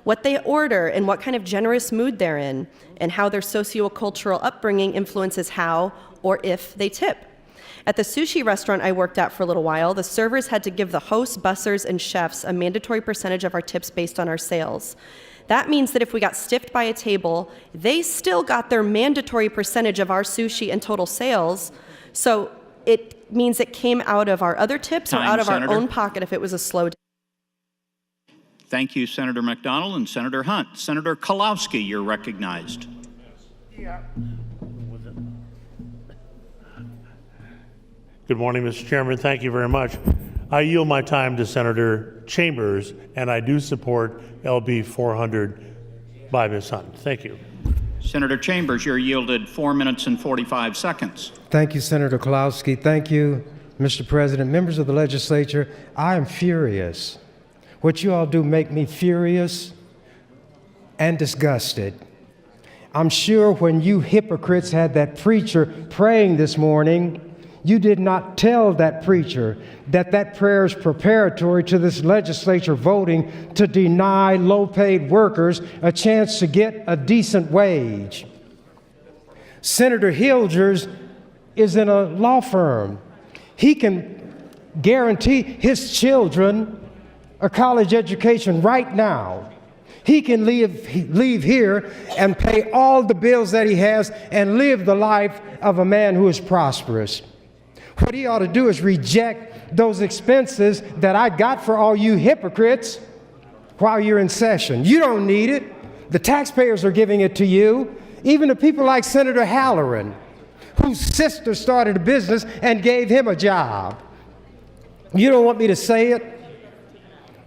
What they order and what kind of generous mood they're in, and how their socio-cultural upbringing influences how or if they tip. At the sushi restaurant I worked at for a little while, the servers had to give the hosts, bussers, and chefs a mandatory percentage of our tips based on our sales. That means that if we got stiffed by a table, they still got their mandatory percentage of our sushi and total sales. So it means it came out of our other tips or out of our own pocket if it was a slow day. Thank you, Senator McDonald and Senator Hunt. Senator Kalowski, you're recognized. Good morning, Mr. Chairman. Thank you very much. I yield my time to Senator Chambers, and I do support LB 400 by Ms. Hunt. Thank you. Senator Chambers, you're yielded 4 minutes and 45 seconds. Thank you, Senator Kalowski. Thank you, Mr. President. Members of the legislature, I am furious. What you all do make me furious and disgusted. I'm sure when you hypocrites had that preacher praying this morning, you did not tell that preacher that that prayer is preparatory to this legislature voting to deny low-paid workers a chance to get a decent wage. Senator Hilgers is in a law firm. He can guarantee his children a college education right now. He can leave here and pay all the bills that he has and live the life of a man who is prosperous. What he ought to do is reject those expenses that I got for all you hypocrites while you're in session. You don't need it. The taxpayers are giving it to you. Even the people like Senator Halloran, whose sister started a business and gave him a job. You don't want me to say it?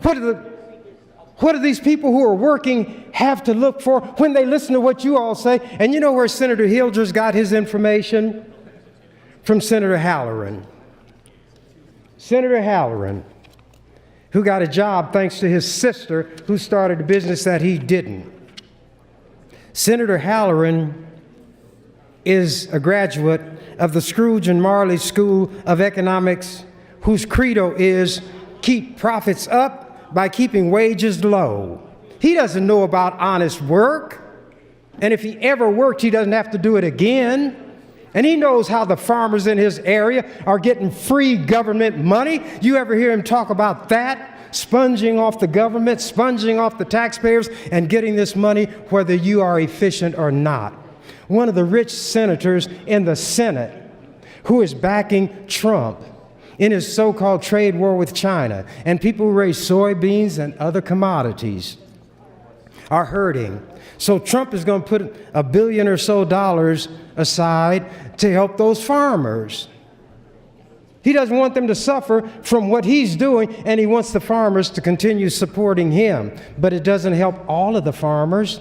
What do these people who are working have to look for when they listen to what you all say? And you know where Senator Hilgers got his information? From Senator Halloran. Senator Halloran, who got a job thanks to his sister who started a business that he didn't. Senator Halloran is a graduate of the Scrooge and Marley School of Economics, whose credo is keep profits up by keeping wages low. He doesn't know about honest work, and if he ever worked, he doesn't have to do it again. And he knows how the farmers in his area are getting free government money. You ever hear him talk about that? Sponging off the government, sponging off the taxpayers, and getting this money whether you are efficient or not. One of the rich senators in the Senate who is backing Trump in his so-called trade war with China, and people who raise soybeans and other commodities are hurting. So Trump is going to put $1 billion or so aside to help those farmers. He doesn't want them to suffer from what he's doing, and he wants the farmers to continue supporting him. But it doesn't help all of the farmers.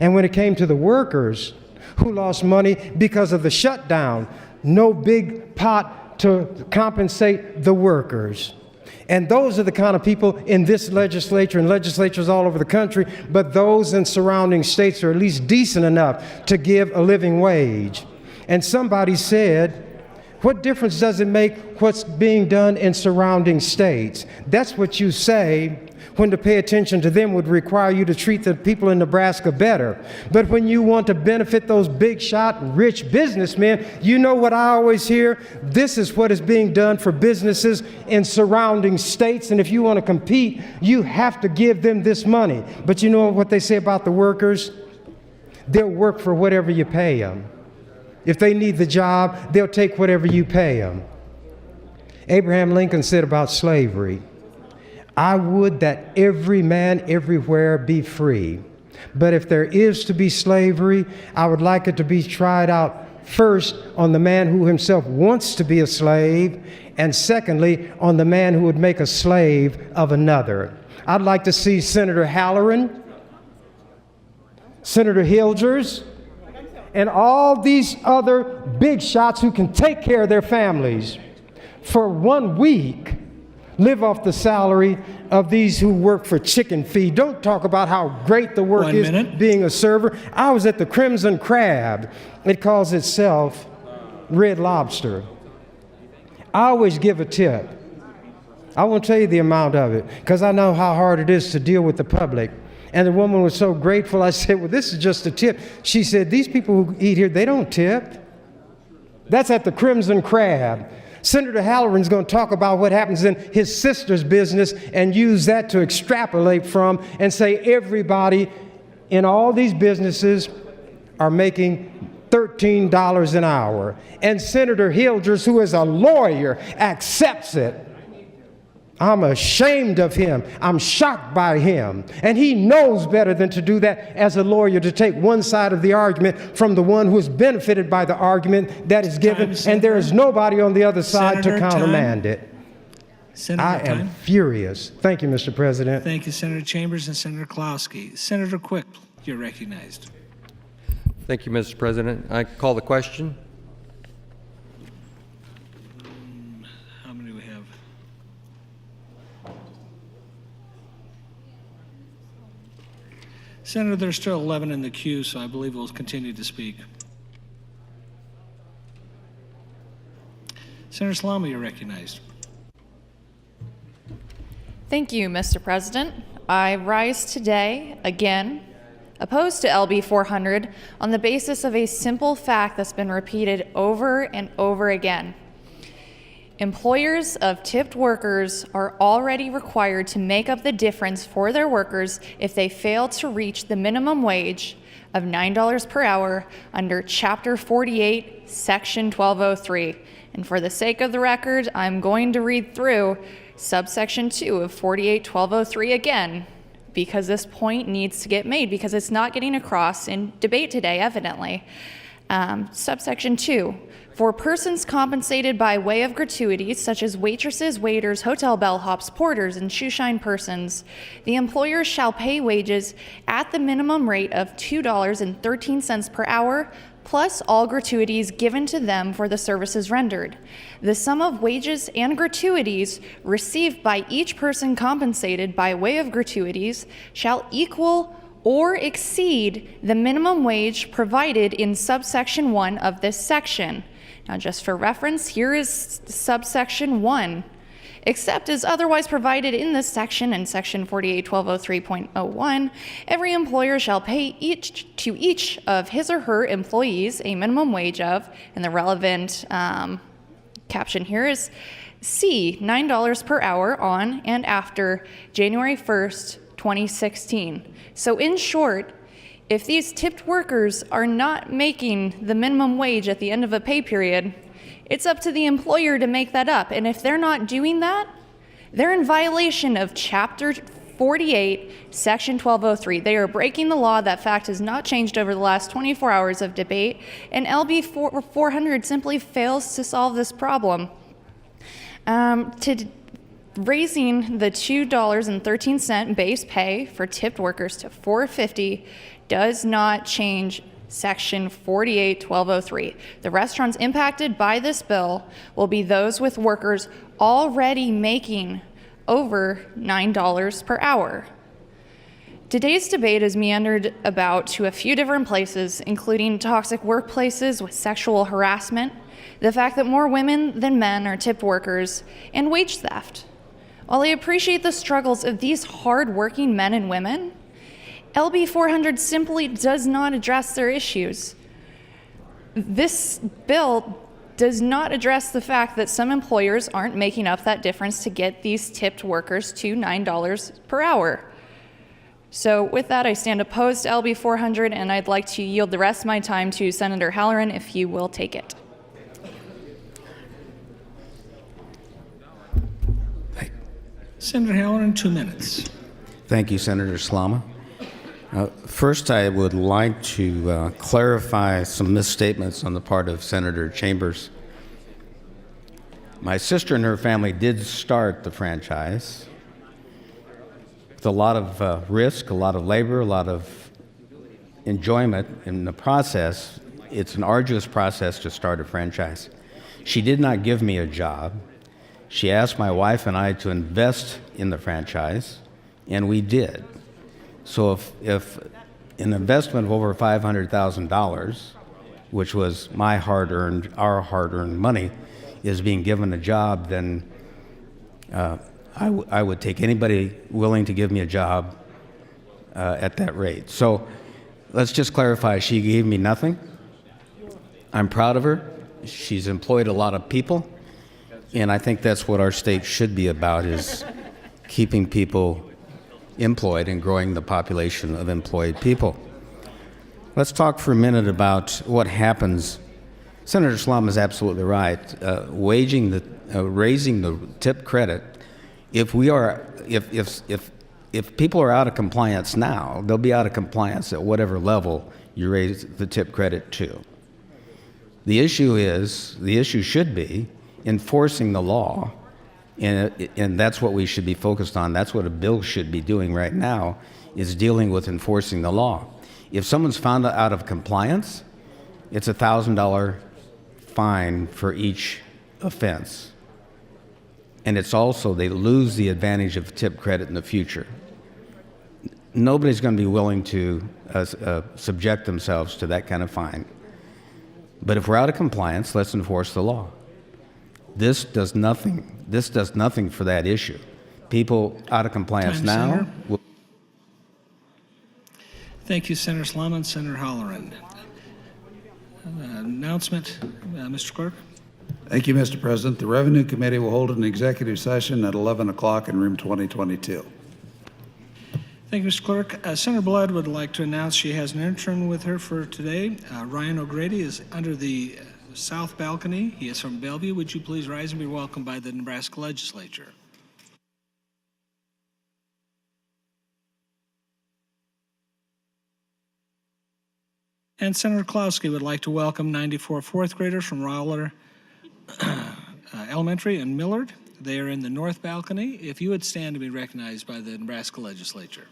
And when it came to the workers who lost money because of the shutdown, no big pot to compensate the workers. And those are the kind of people in this legislature and legislatures all over the country, but those in surrounding states are at least decent enough to give a living wage. And somebody said, what difference does it make what's being done in surrounding states? That's what you say when to pay attention to them would require you to treat the people in Nebraska better. But when you want to benefit those big shot, rich businessmen, you know what I always hear? This is what is being done for businesses in surrounding states, and if you want to compete, you have to give them this money. But you know what they say about the workers? They'll work for whatever you pay them. If they need the job, they'll take whatever you pay them. Abraham Lincoln said about slavery, I would that every man everywhere be free. But if there is to be slavery, I would like it to be tried out first on the man who himself wants to be a slave, and secondly, on the man who would make a slave of another. I'd like to see Senator Halloran, Senator Hilgers, and all these other big shots who can take care of their families for 1 week live off the salary of these who work for chicken feed. Don't talk about how great the work is being a server. I was at the Crimson Crab. It calls itself Red Lobster. I always give a tip. I won't tell you the amount of it because I know how hard it is to deal with the public. And the woman was so grateful. I said, well, this is just a tip. She said, these people who eat here, they don't tip. That's at the Crimson Crab. Senator Halloran's going to talk about what happens in his sister's business and use that to extrapolate from and say everybody in all these businesses are making $13 an hour. And Senator Hilgers, who is a lawyer, accepts it. I'm ashamed of him. I'm shocked by him. And he knows better than to do that as a lawyer, to take one side of the argument from the one who is benefited by the argument that is given, and there is nobody on the other side to countermand it. I am furious. Thank you, Mr. President. Thank you, Senator Chambers and Senator Klosky. Senator Quick, you're recognized. Thank you, Mr. President. I call the question. How many do we have? Senator, there's still 11 in the queue, so I believe we'll continue to speak. Senator Salama, you're recognized. Thank you, Mr. President. I rise today, again, opposed to LB 400 on the basis of a simple fact that's been repeated over and over again. Employers of tipped workers are already required to make up the difference for their workers if they fail to reach the minimum wage of $9 per hour under Chapter 48, Section 1203. And for the sake of the record, I'm going to read through subsection 2 of 48-1203 again, because this point needs to get made, because it's not getting across in debate today, evidently. Subsection 2, for persons compensated by way of gratuities, such as waitresses, waiters, hotel bellhops, porters, and shoeshine persons, the employer shall pay wages at the minimum rate of $2.13 per hour, plus all gratuities given to them for the services rendered. The sum of wages and gratuities received by each person compensated by way of gratuities shall equal or exceed the minimum wage provided in subsection 1 of this section. Now, just for reference, here is subsection 1. Except as otherwise provided in this section in section 48-1203.01, every employer shall pay to each of his or her employees a minimum wage of, and the relevant caption here is C, $9 per hour on and after January 1st, 2016. So in short, if these tipped workers are not making the minimum wage at the end of a pay period, it's up to the employer to make that up. And if they're not doing that, they're in violation of Chapter 48, Section 1203. They are breaking the law. That fact has not changed over the last 24 hours of debate, and LB 400 simply fails to solve this problem. Raising the $2.13 base pay for tipped workers to $4.50 does not change Section 48-1203. The restaurants impacted by this bill will be those with workers already making over $9 per hour. Today's debate has meandered about to a few different places, including toxic workplaces with sexual harassment, the fact that more women than men are tipped workers, and wage theft. While I appreciate the struggles of these hard-working men and women, LB 400 simply does not address their issues. This bill does not address the fact that some employers aren't making up that difference to get these tipped workers to $9 per hour. So with that, I stand opposed to LB 400, and I'd like to yield the rest of my time to Senator Halloran, if you will take it. Senator Halloran, 2 minutes. Thank you, Senator Salama. First, I would like to clarify some misstatements on the part of Senator Chambers. My sister and her family did start the franchise with a lot of risk, a lot of labor, a lot of enjoyment in the process. It's an arduous process to start a franchise. She did not give me a job. She asked my wife and I to invest in the franchise, and we did. So if an investment of over $500,000, which was our hard-earned money, is being given a job, then I would take anybody willing to give me a job at that rate. So let's just clarify, she gave me nothing. I'm proud of her. She's employed a lot of people, and I think that's what our state should be about, is keeping people employed and growing the population of employed people. Let's talk for a minute about what happens. Senator Salama is absolutely right. Raising the tip credit, if people are out of compliance now, they'll be out of compliance at whatever level you raise the tip credit to. The issue should be enforcing the law. And that's what we should be focused on. That's what a bill should be doing right now, is dealing with enforcing the law. If someone's found out of compliance, it's a $1,000 fine for each offense. And it's also, they lose the advantage of tip credit in the future. nobody's going to be willing to subject themselves to that kind of fine. But if we're out of compliance, let's enforce the law. This does nothing. This does nothing for that issue. People out of compliance now. Thank you, Senator Slama. Senator Halloran. Announcement, Mr. Clerk. Thank you, Mr. President. The Revenue Committee will hold an executive session at 11 o'clock in room 2022. Thank you, Mr. Clerk. Senator Blood would like to announce she has an intern with her for today. Ryan O'Grady is under the south balcony. He is from Bellevue. Would you please rise and be welcomed by the Nebraska Legislature? And Senator Klosky would like to welcome 94 fourth graders from Rowler Elementary and Millard. They are in the north balcony. If you would stand to be recognized by the Nebraska Legislature.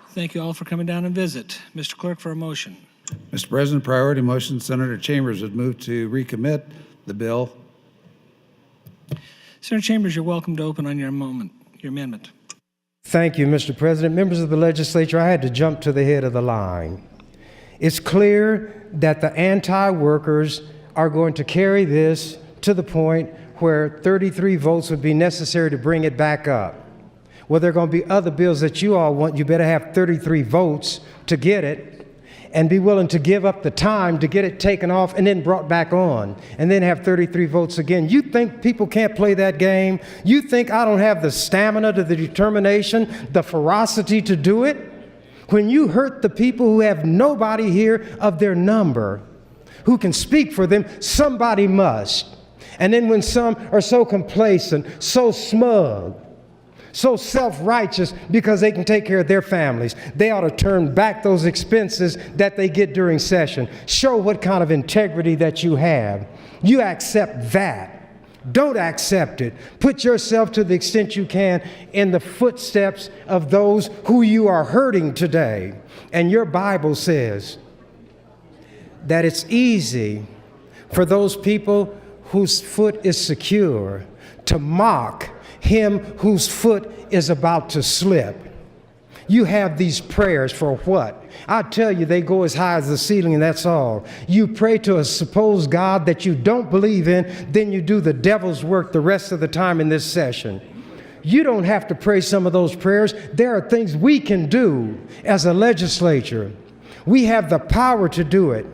Thank you all for coming down and visit. Mr. Clerk, for a motion. Mr. President, priority motion, Senator Chambers would move to recommit the bill. Senator Chambers, you're welcome to open on your amendment. Thank you, Mr. President. Members of the legislature, I had to jump to the head of the line. It's clear that the anti-workers are going to carry this to the point where 33 votes would be necessary to bring it back up. Well, there are going to be other bills that you all want. You better have 33 votes to get it and be willing to give up the time to get it taken off and then brought back on and then have 33 votes again. You think people can't play that game? You think I don't have the stamina, the determination, the ferocity to do it? When you hurt the people who have nobody here of their number who can speak for them, somebody must. And then when some are so complacent, so smug, so self-righteous because they can take care of their families, they ought to turn back those expenses that they get during session. Show what kind of integrity that you have. You accept that. Don't accept it. Put yourself to the extent you can in the footsteps of those who you are hurting today. And your Bible says that it's easy for those people whose foot is secure to mock him whose foot is about to slip. You have these prayers for what? I tell you, they go as high as the ceiling, and that's all. You pray to a supposed God that you don't believe in, then you do the devil's work the rest of the time in this session. You don't have to pray some of those prayers. There are things we can do as a legislature. We have the power to do it.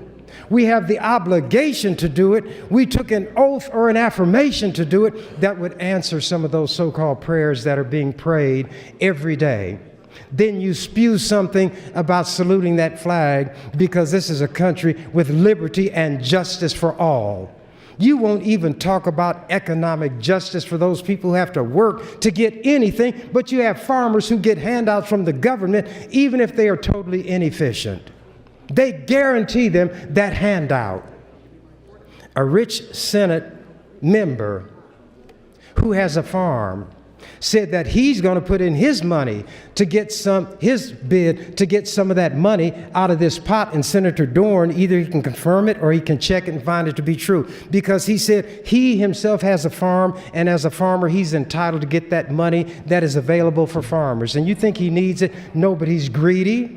We have the obligation to do it. We took an oath or an affirmation to do it that would answer some of those so-called prayers that are being prayed every day. Then you spew something about saluting that flag because this is a country with liberty and justice for all. You won't even talk about economic justice for those people who have to work to get anything, but you have farmers who get handouts from the government even if they are totally inefficient. They guarantee them that handout. A rich Senate member who has a farm said that he's going to put in his money to get his bid to get some of that money out of this pot. And Senator Dorn, either he can confirm it or he can check it and find it to be true, because he said he himself has a farm, and as a farmer he's entitled to get that money that is available for farmers. And you think he needs it? No, but he's greedy.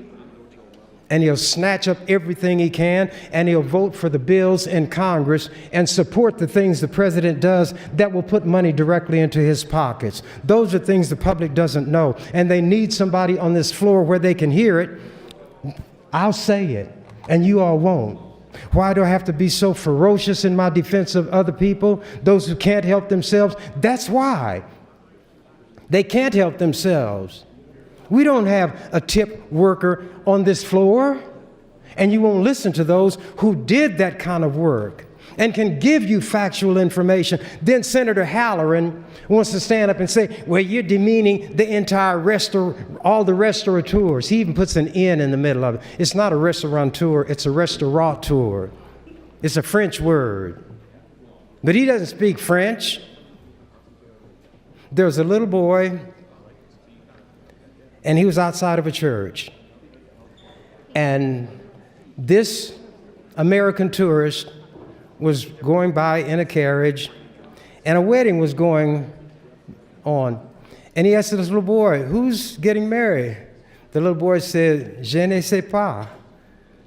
And he'll snatch up everything he can, and he'll vote for the bills in Congress and support the things the president does that will put money directly into his pockets. Those are things the public doesn't know, and they need somebody on this floor where they can hear it. I'll say it, and you all won't. Why do I have to be so ferocious in my defense of other people, those who can't help themselves? That's why. They can't help themselves. We don't have a tip worker on this floor, and you won't listen to those who did that kind of work and can give you factual information. Then Senator Halloran wants to stand up and say, well, you're demeaning the entire all the restaurateurs. He even puts an N in the middle of it. It's not a restaurateur, it's a restaurateur. It's a French word. But he doesn't speak French. There's a little boy, and he was outside of a church. And this American tourist was going by in a carriage, and a wedding was going on. And he asked this little boy, "Who's getting married?" The little boy said, "Je ne sais pas."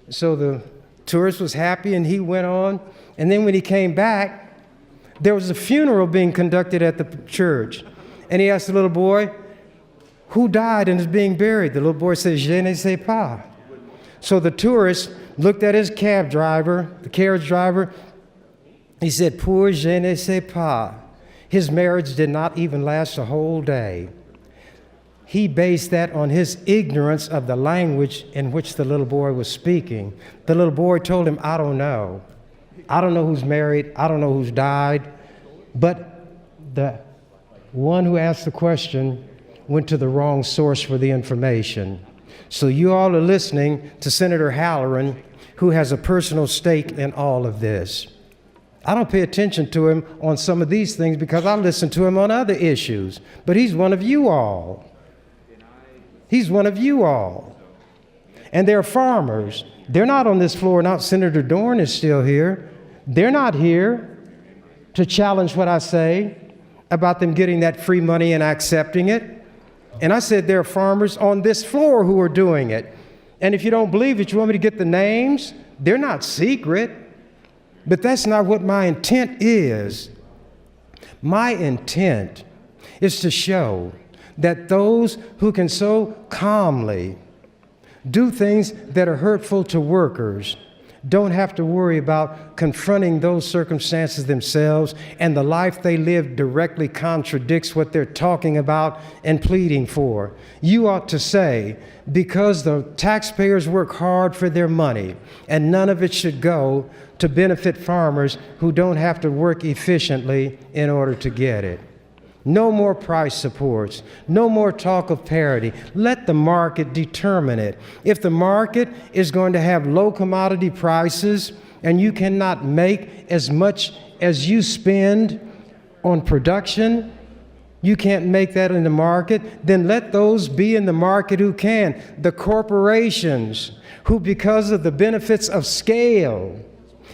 So the tourist was happy and he went on. And then when he came back, there was a funeral being conducted at the church. And he asked the little boy, "Who died and is being buried?" The little boy said, "Je ne sais pas." So the tourist looked at his cab driver, the carriage driver. He said, "Pour je ne sais pas." His marriage did not even last a whole day. He based that on his ignorance of the language in which the little boy was speaking. The little boy told him, "I don't know. I don't know who's married. I don't know who's died." But the one who asked the question went to the wrong source for the information. So you all are listening to Senator Halloran, who has a personal stake in all of this. I don't pay attention to him on some of these things because I listen to him on other issues. But he's one of you all. He's one of you all. And they're farmers. They're not on this floor. Now Senator Dorn is still here. They're not here to challenge what I say about them getting that free money and accepting it. And I said there are farmers on this floor who are doing it. And if you don't believe it, you want me to get the names? They're not secret. But that's not what my intent is. My intent is to show that those who can so calmly do things that are hurtful to workers don't have to worry about confronting those circumstances themselves, and the life they live directly contradicts what they're talking about and pleading for. You ought to say, because the taxpayers work hard for their money, and none of it should go to benefit farmers who don't have to work efficiently in order to get it. No more price supports. No more talk of parity. Let the market determine it. If the market is going to have low commodity prices and you cannot make as much as you spend on production, you can't make that in the market, then let those be in the market who can. The corporations who, because of the benefits of scale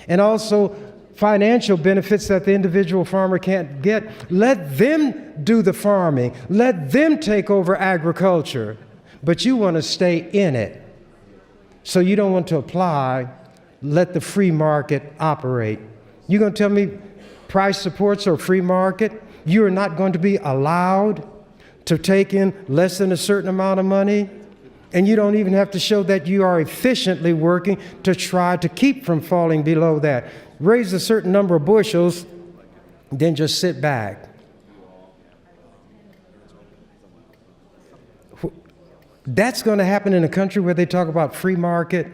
and also financial benefits that the individual farmer can't get, let them do the farming. Let them take over agriculture. But you want to stay in it. So you don't want to apply, let the free market operate. You're going to tell me price supports or free market? You are not going to be allowed to take in less than a certain amount of money? And you don't even have to show that you are efficiently working to try to keep from falling below that. Raise a certain number of bushels, then just sit back. That's going to happen in a country where they talk about free market.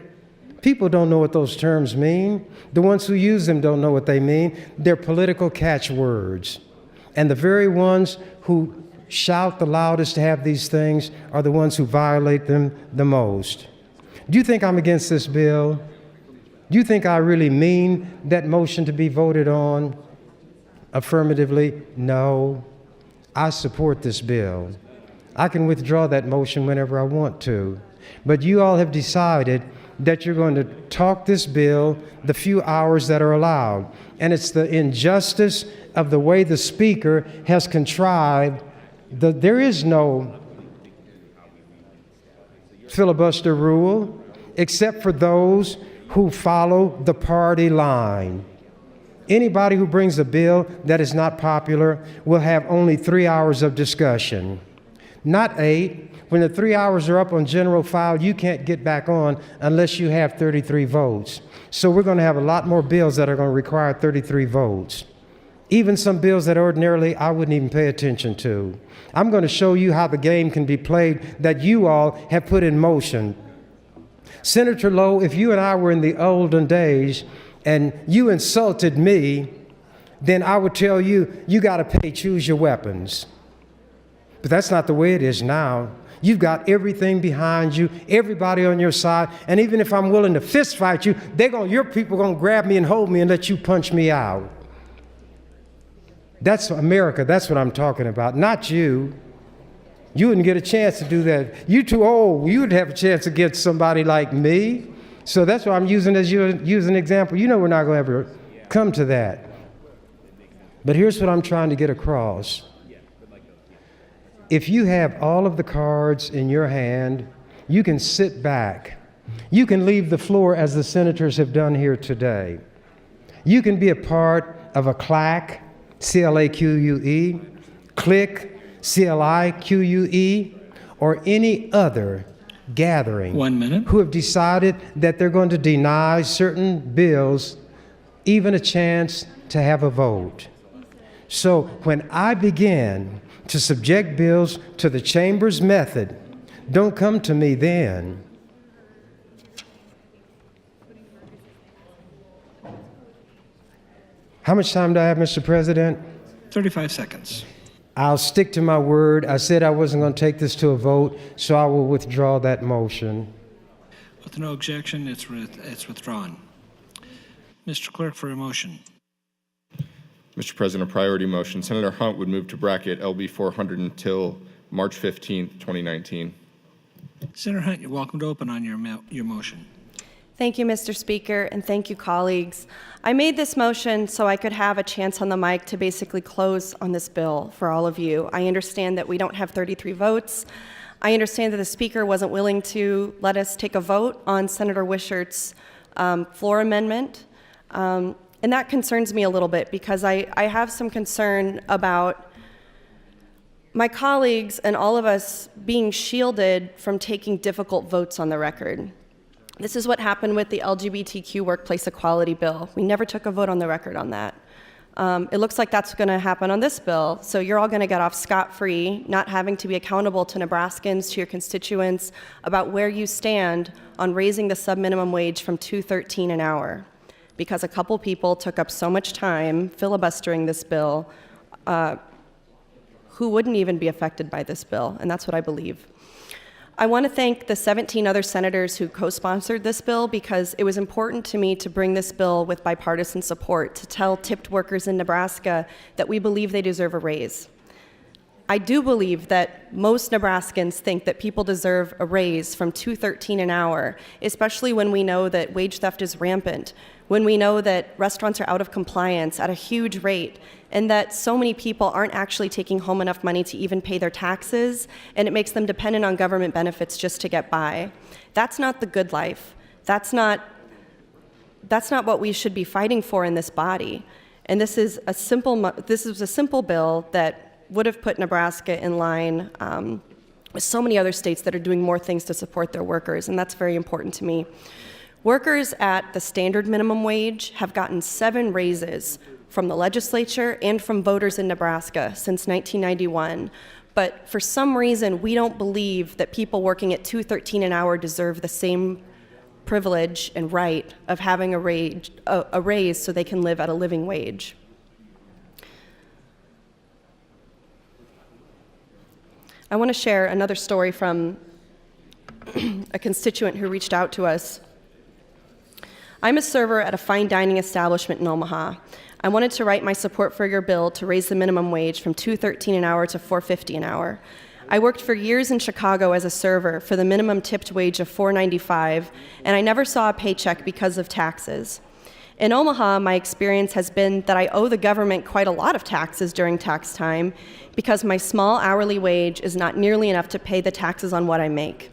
People don't know what those terms mean. The ones who use them don't know what they mean. They're political catchwords. And the very ones who shout the loudest to have these things are the ones who violate them the most. Do you think I'm against this bill? Do you think I really mean that motion to be voted on affirmatively? No. I support this bill. I can withdraw that motion whenever I want to. But you all have decided that you're going to talk this bill the few hours that are allowed. And it's the injustice of the way the Speaker has contrived that there is no filibuster rule except for those who follow the party line. Anybody who brings a bill that is not popular will have only 3 hours of discussion, not 8. When the 3 hours are up on general file, you can't get back on unless you have 33 votes. So we're going to have a lot more bills that are going to require 33 votes. Even some bills that ordinarily I wouldn't even pay attention to. I'm going to show you how the game can be played that you all have put in motion. Senator Lowe, if you and I were in the olden days and you insulted me, then I would tell you, you got to pay, choose your weapons. But that's not the way it is now. You've got everything behind you, everybody on your side, and even if I'm willing to fist fight you, your people are going to grab me and hold me and let you punch me out. That's America. That's what I'm talking about, not you. You wouldn't get a chance to do that. You're too old. You would have a chance against somebody like me. So that's why I'm using as an example. You know we're not going to ever come to that. But here's what I'm trying to get across. If you have all of the cards in your hand, you can sit back. You can leave the floor as the senators have done here today. You can be a part of a CLAQ, C-L-A-Q-U-E, CLIC, C-L-I-Q-U-E, or any other gathering 1 minute. who have decided that they're going to deny certain bills even a chance to have a vote. So when I begin to subject bills to the chamber's method, don't come to me then. How much time do I have, Mr. President? 35 seconds. I'll stick to my word. I said I wasn't going to take this to a vote, so I will withdraw that motion. With no objection, it's withdrawn. Mr. Clerk, for a motion. Mr. President, a priority motion. Senator Hunt would move to bracket LB 400 until March 15th, 2019. Senator Hunt, you're welcome to open on your motion. Thank you, Mr. Speaker, and thank you, colleagues. I made this motion so I could have a chance on the mic to basically close on this bill for all of you. I understand that we don't have 33 votes. I understand that the Speaker wasn't willing to let us take a vote on Senator Wishart's floor amendment. And that concerns me a little bit because I have some concern about my colleagues and all of us being shielded from taking difficult votes on the record. This is what happened with the LGBTQ workplace equality bill. We never took a vote on the record on that. It looks like that's going to happen on this bill. So you're all going to get off scot-free, not having to be accountable to Nebraskans, to your constituents, about where you stand on raising the sub-minimum wage from $2.13 an hour. Because a couple people took up so much time filibustering this bill who wouldn't even be affected by this bill, and that's what I believe. I want to thank the 17 other senators who co-sponsored this bill because it was important to me to bring this bill with bipartisan support to tell tipped workers in Nebraska that we believe they deserve a raise. I do believe that most Nebraskans think that people deserve a raise from $2.13 an hour, especially when we know that wage theft is rampant, when we know that restaurants are out of compliance at a huge rate, and that so many people aren't actually taking home enough money to even pay their taxes, and it makes them dependent on government benefits just to get by. That's not the good life. That's not what we should be fighting for in this body. And this is a simple bill that would have put Nebraska in line with so many other states that are doing more things to support their workers, and that's very important to me. Workers at the standard minimum wage have gotten 7 raises from the legislature and from voters in Nebraska since 1991. But for some reason, we don't believe that people working at $2.13 an hour deserve the same privilege and right of having a raise so they can live at a living wage. I want to share another story from a constituent who reached out to us. I'm a server at a fine dining establishment in Omaha. I wanted to write my support for your bill to raise the minimum wage from $2.13 an hour to $4.50 an hour. I worked for years in Chicago as a server for the minimum tipped wage of $4.95, and I never saw a paycheck because of taxes. In Omaha, my experience has been that I owe the government quite a lot of taxes during tax time because my small hourly wage is not nearly enough to pay the taxes on what I make.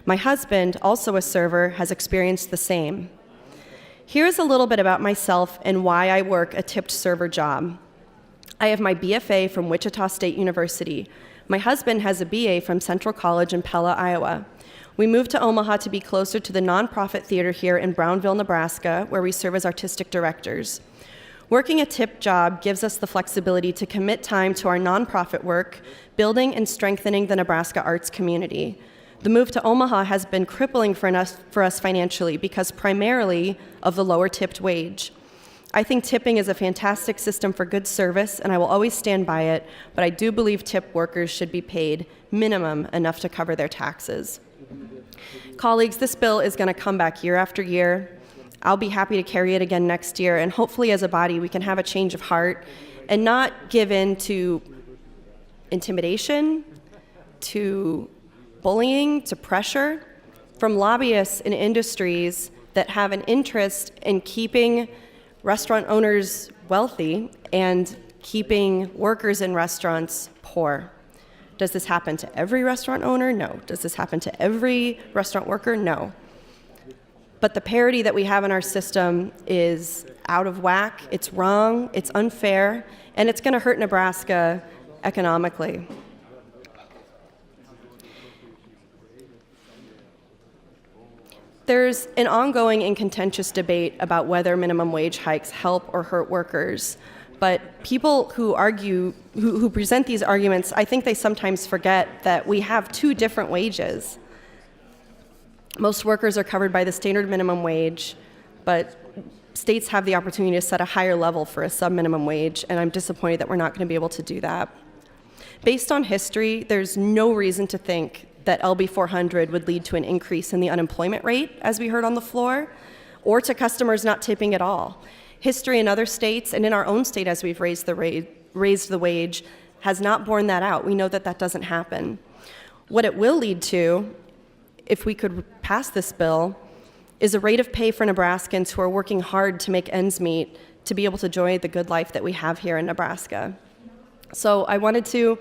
My husband, also a server, has experienced the same. Here's a little bit about myself and why I work a tipped server job. I have my BFA from Wichita State University. My husband has a BA from Central College in Pella, Iowa. We moved to Omaha to be closer to the nonprofit theater here in Brownville, Nebraska, where we serve as artistic directors. Working a tipped job gives us the flexibility to commit time to our nonprofit work, building and strengthening the Nebraska arts community. The move to Omaha has been crippling for us financially because primarily of the lower tipped wage. I think tipping is a fantastic system for good service, and I will always stand by it, but I do believe tip workers should be paid minimum enough to cover their taxes. Colleagues, this bill is going to come back year after year. I'll be happy to carry it again next year, and hopefully as a body we can have a change of heart and not give in to intimidation, to bullying, to pressure from lobbyists in industries that have an interest in keeping restaurant owners wealthy and keeping workers in restaurants poor. Does this happen to every restaurant owner? No. Does this happen to every restaurant worker? No. But the parity that we have in our system is out of whack, it's wrong, it's unfair, and it's going to hurt Nebraska economically. There's an ongoing and contentious debate about whether minimum wage hikes help or hurt workers. But people who argue, who present these arguments, I think they sometimes forget that we have two different wages. Most workers are covered by the standard minimum wage, but states have the opportunity to set a higher level for a sub-minimum wage, and I'm disappointed that we're not going to be able to do that. Based on history, there's no reason to think that LB 400 would lead to an increase in the unemployment rate, as we heard on the floor, or to customers not tipping at all. History in other states, and in our own state as we've raised the wage, has not borne that out. We know that that doesn't happen. What it will lead to, if we could pass this bill, is a rate of pay for Nebraskans who are working hard to make ends meet to be able to enjoy the good life that we have here in Nebraska. So I wanted to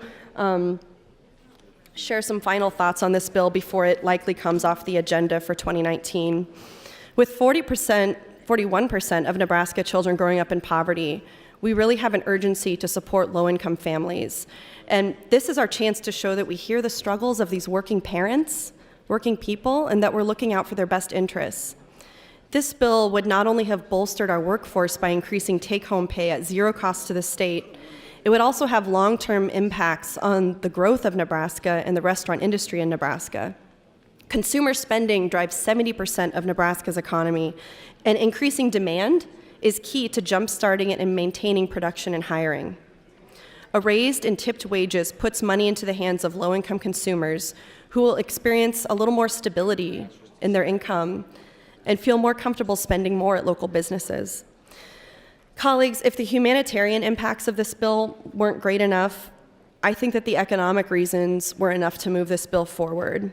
share some final thoughts on this bill before it likely comes off the agenda for 2019. With 41% of Nebraska children growing up in poverty, we really have an urgency to support low-income families. And this is our chance to show that we hear the struggles of these working parents, working people, and that we're looking out for their best interests. This bill would not only have bolstered our workforce by increasing take-home pay at zero cost to the state, it would also have long-term impacts on the growth of Nebraska and the restaurant industry in Nebraska. Consumer spending drives 70% of Nebraska's economy, and increasing demand is key to jump-starting and maintaining production and hiring. A raised and tipped wages puts money into the hands of low-income consumers who will experience a little more stability in their income and feel more comfortable spending more at local businesses. Colleagues, if the humanitarian impacts of this bill weren't great enough, I think that the economic reasons were enough to move this bill forward.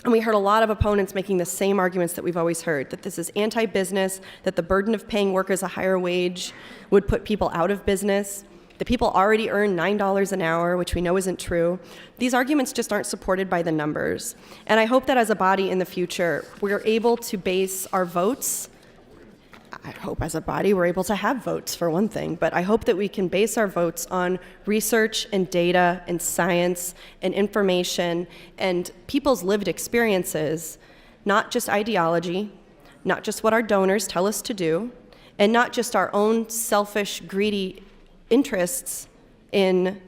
And we heard a lot of opponents making the same arguments that we've always heard, that this is anti-business, that the burden of paying workers a higher wage would put people out of business, that people already earn $9 an hour, which we know isn't true. These arguments just aren't supported by the numbers. And I hope that as a body in the future, we're able to base our votes. I hope as a body we're able to have votes, for one thing, but I hope that we can base our votes on research and data and science and information and people's lived experiences, not just ideology, not just what our donors tell us to do, and not just our own selfish, greedy interests in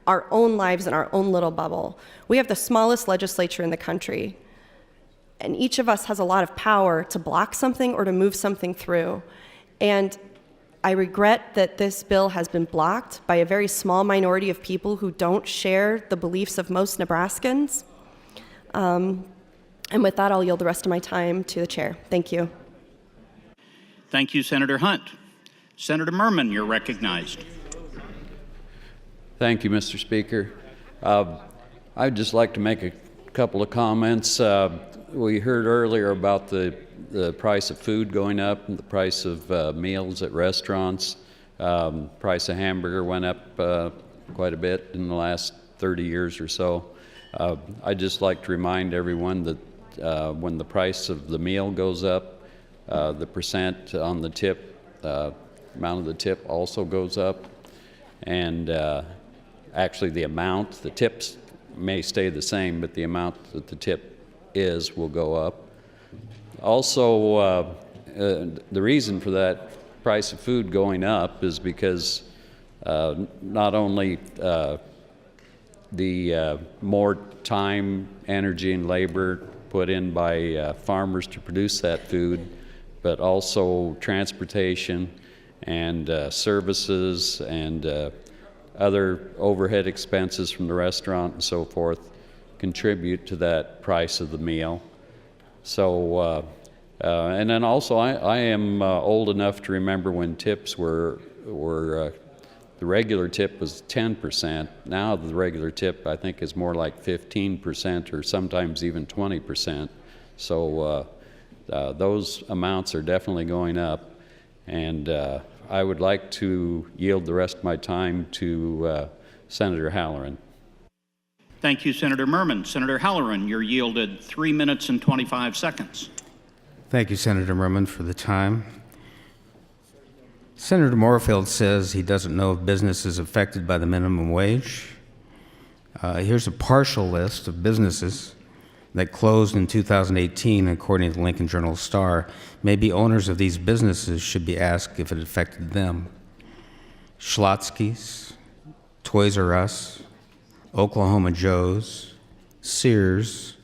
our own lives and our own little bubble. We have the smallest legislature in the country. And each of us has a lot of power to block something or to move something through. And I regret that this bill has been blocked by a very small minority of people who don't share the beliefs of most Nebraskans. And with that, I'll yield the rest of my time to the chair. Thank you. Thank you, Senator Hunt. Senator Merman, you're recognized. Thank you, Mr. Speaker. I'd just like to make a couple of comments. We heard earlier about the price of food going up and the price of meals at restaurants. Price of hamburger went up quite a bit in the last 30 years or so. I'd just like to remind everyone that when the price of the meal goes up, the percent on the tip, amount of the tip also goes up. And actually the amount, the tips may stay the same, but the amount that the tip will go up. Also, the reason for that price of food going up is because not only the more time, energy, and labor put in by farmers to produce that food, but also transportation and services and other overhead expenses from the restaurant and so forth contribute to that price of the meal. So, and then also I am old enough to remember when tips were the regular tip was 10%. Now the regular tip I think is more like 15% or sometimes even 20%. So those amounts are definitely going up, and I would like to yield the rest of my time to Senator Halloran. Thank you, Senator Merman. Senator Halloran, you're yielded 3 minutes and 25 seconds. Thank you, Senator Merman, for the time. Senator Moorfield says he doesn't know of businesses affected by the minimum wage. Here's a partial list of businesses that closed in 2018, according to the Lincoln Journal-Star. Maybe owners of these businesses should be asked if it affected them. Schlotzsky's, Toys R Us, Oklahoma Joe's, Sears,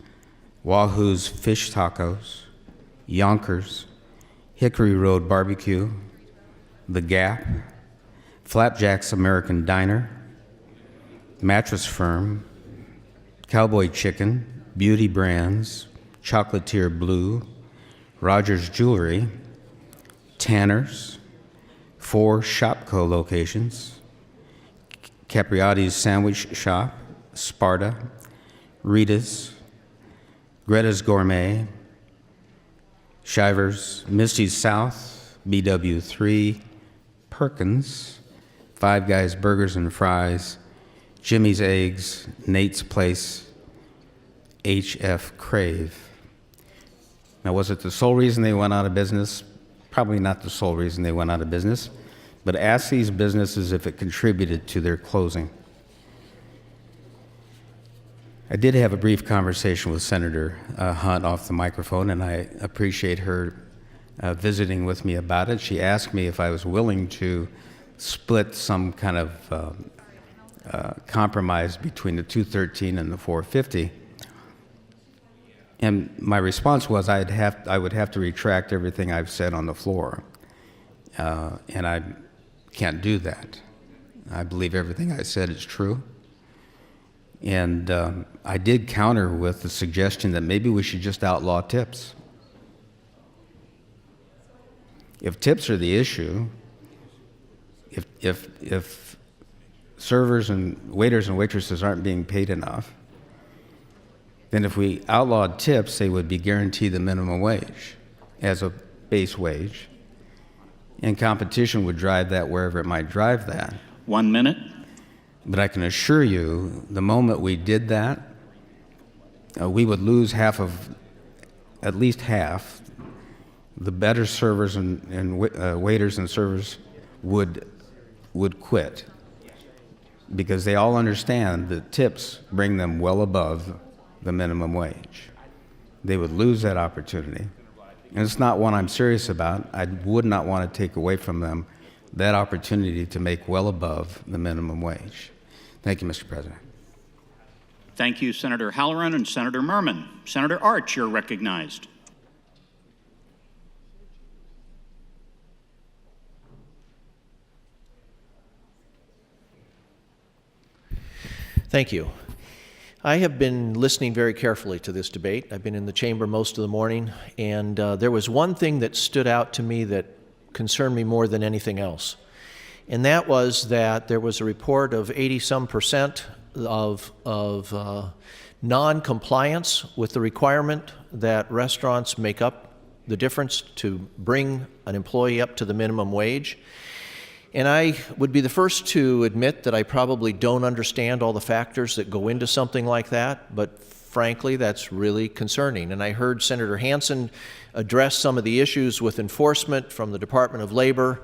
Wahoo's Fish Tacos, Yonkers, Hickory Road Barbecue, The Gap, Flapjack's American Diner, Mattress Firm, Cowboy Chicken, Beauty Brands, Chocolatier Blue, Rogers Jewelry, Tanner's, 4 Shopco locations, Capriati's Sandwich Shop, Sparta, Rita's, Greta's Gourmet, Shivers, Misty's South, BW3, Perkins, Five Guys Burgers and Fries, Jimmy's Eggs, Nate's Place, H.F. Crave. Now, was it the sole reason they went out of business? Probably not the sole reason they went out of business, but ask these businesses if it contributed to their closing. I did have a brief conversation with Senator Hunt off the microphone, and I appreciate her visiting with me about it. She asked me if I was willing to split some kind of compromise between the 213 and the 450. And my response was I would have to retract everything I've said on the floor, and I can't do that. I believe everything I said is true. And I did counter with the suggestion that maybe we should just outlaw tips. If tips are the issue, if servers and waiters and waitresses aren't being paid enough, then if we outlawed tips, they would be guaranteed the minimum wage as a base wage, and competition would drive that wherever it might drive that. 1 minute. But I can assure you, the moment we did that, we would lose at least half. The better servers and waiters and servers would quit, because they all understand that tips bring them well above the minimum wage. They would lose that opportunity. And it's not one I'm serious about. I would not want to take away from them that opportunity to make well above the minimum wage. Thank you, Mr. President. Thank you, Senator Halloran and Senator Merman. Senator Arch, you're recognized. Thank you. I have been listening very carefully to this debate. I've been in the chamber most of the morning, and there was one thing that stood out to me that concerned me more than anything else. And that was that there was a report of 80-some% of non-compliance with the requirement that restaurants make up the difference to bring an employee up to the minimum wage. And I would be the first to admit that I probably don't understand all the factors that go into something like that, but frankly, that's really concerning. And I heard Senator Hansen address some of the issues with enforcement from the Department of Labor,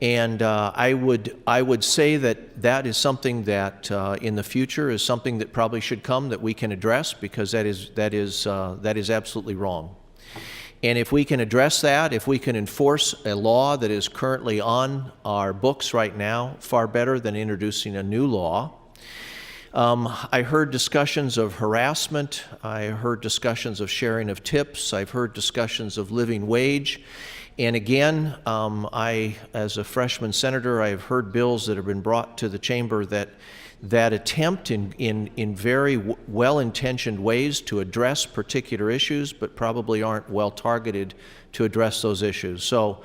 and I would say that that is something that in the future is something that probably should come that we can address, because that is absolutely wrong. And if we can address that, if we can enforce a law that is currently on our books right now, far better than introducing a new law. I heard discussions of harassment. I heard discussions of sharing of tips. I've heard discussions of living wage. And again, as a freshman senator, I've heard bills that have been brought to the chamber that attempt in very well-intentioned ways to address particular issues, but probably aren't well targeted to address those issues. So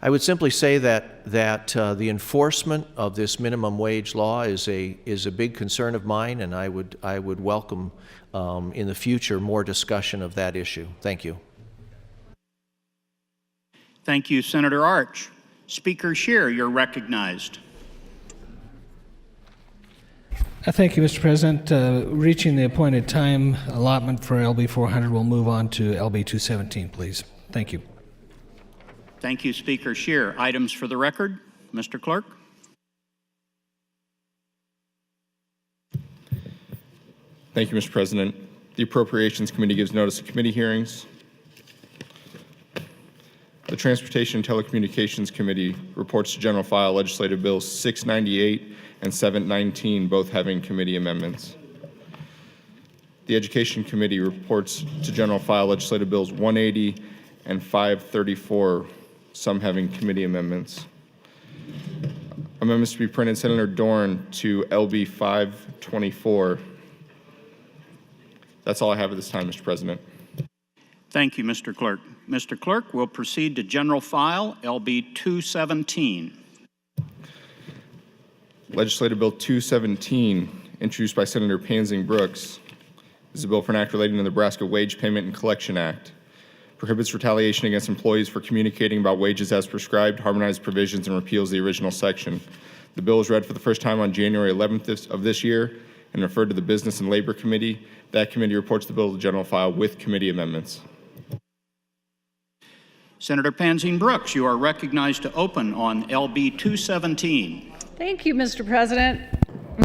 I would simply say that the enforcement of this minimum wage law is a big concern of mine, and I would welcome in the future more discussion of that issue. Thank you. Thank you, Senator Arch. Speaker Scheer, you're recognized. Thank you, Mr. President. Reaching the appointed time allotment for LB 400, we'll move on to LB 217, please. Thank you. Thank you, Speaker Scheer. Items for the record, Mr. Clerk. Thank you, Mr. President. The Appropriations Committee gives notice of committee hearings. The Transportation and Telecommunications Committee reports to General File Legislative Bills 698 and 719, both having committee amendments. The Education Committee reports to General File Legislative Bills 180 and 534, some having committee amendments. Amendments to be printed, Senator Dorn to LB 524. That's all I have at this time, Mr. President. Thank you, Mr. Clerk. Mr. Clerk, we'll proceed to General File, LB 217. Legislative Bill 217, introduced by Senator Pansing Brooks, is a bill for an act relating to the Nebraska Wage Payment and Collection Act. Prohibits retaliation against employees for communicating about wages as prescribed, harmonized provisions, and repeals the original section. The bill was read for the first time on January 11th of this year and referred to the Business and Labor Committee. That committee reports the bill to the General File with committee amendments. Senator Pansing Brooks, you are recognized to open on LB 217. Thank you, Mr. President.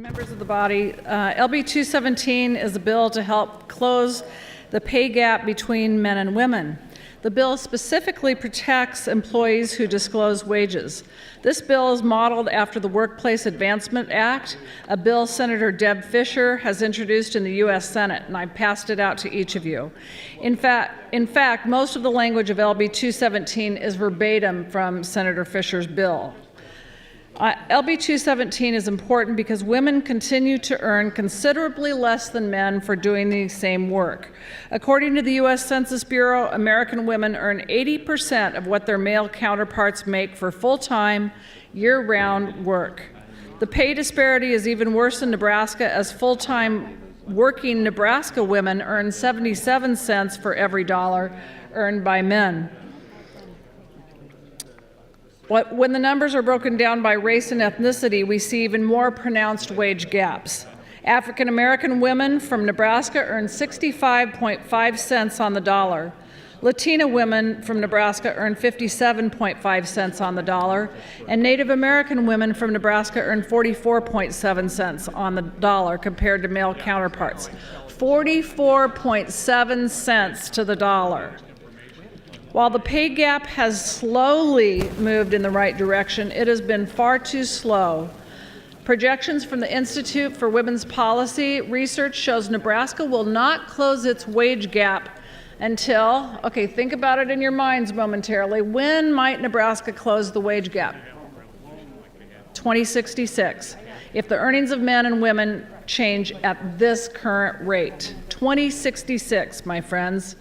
Members of the body, LB 217 is a bill to help close the pay gap between men and women. The bill specifically protects employees who disclose wages. This bill is modeled after the Workplace Advancement Act, a bill Senator Deb Fischer has introduced in the U.S. Senate, and I passed it out to each of you. In fact, most of the language of LB 217 is verbatim from Senator Fischer's bill. LB 217 is important because women continue to earn considerably less than men for doing the same work. According to the U.S. Census Bureau, American women earn 80% of what their male counterparts make for full-time, year-round work. The pay disparity is even worse in Nebraska, as full-time working Nebraska women earn 77 cents for every dollar earned by men. When the numbers are broken down by race and ethnicity, we see even more pronounced wage gaps. African American women from Nebraska earn 65.5 cents on the dollar. Latina women from Nebraska earn 57.5 cents on the dollar, and Native American women from Nebraska earn 44.7 cents on the dollar compared to male counterparts. 44.7 cents to the dollar. While the pay gap has slowly moved in the right direction, it has been far too slow. Projections from the Institute for Women's Policy research shows Nebraska will not close its wage gap until, okay, think about it in your minds momentarily. When might Nebraska close the wage gap? 2066. If the earnings of men and women change at this current rate. 2066, my friends.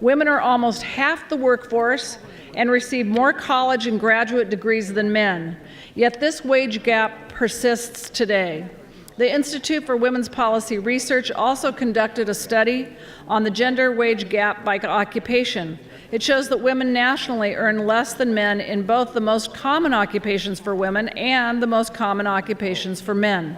Women are almost half the workforce and receive more college and graduate degrees than men. Yet this wage gap persists today. The Institute for Women's Policy Research also conducted a study on the gender wage gap by occupation. It shows that women nationally earn less than men in both the most common occupations for women and the most common occupations for men.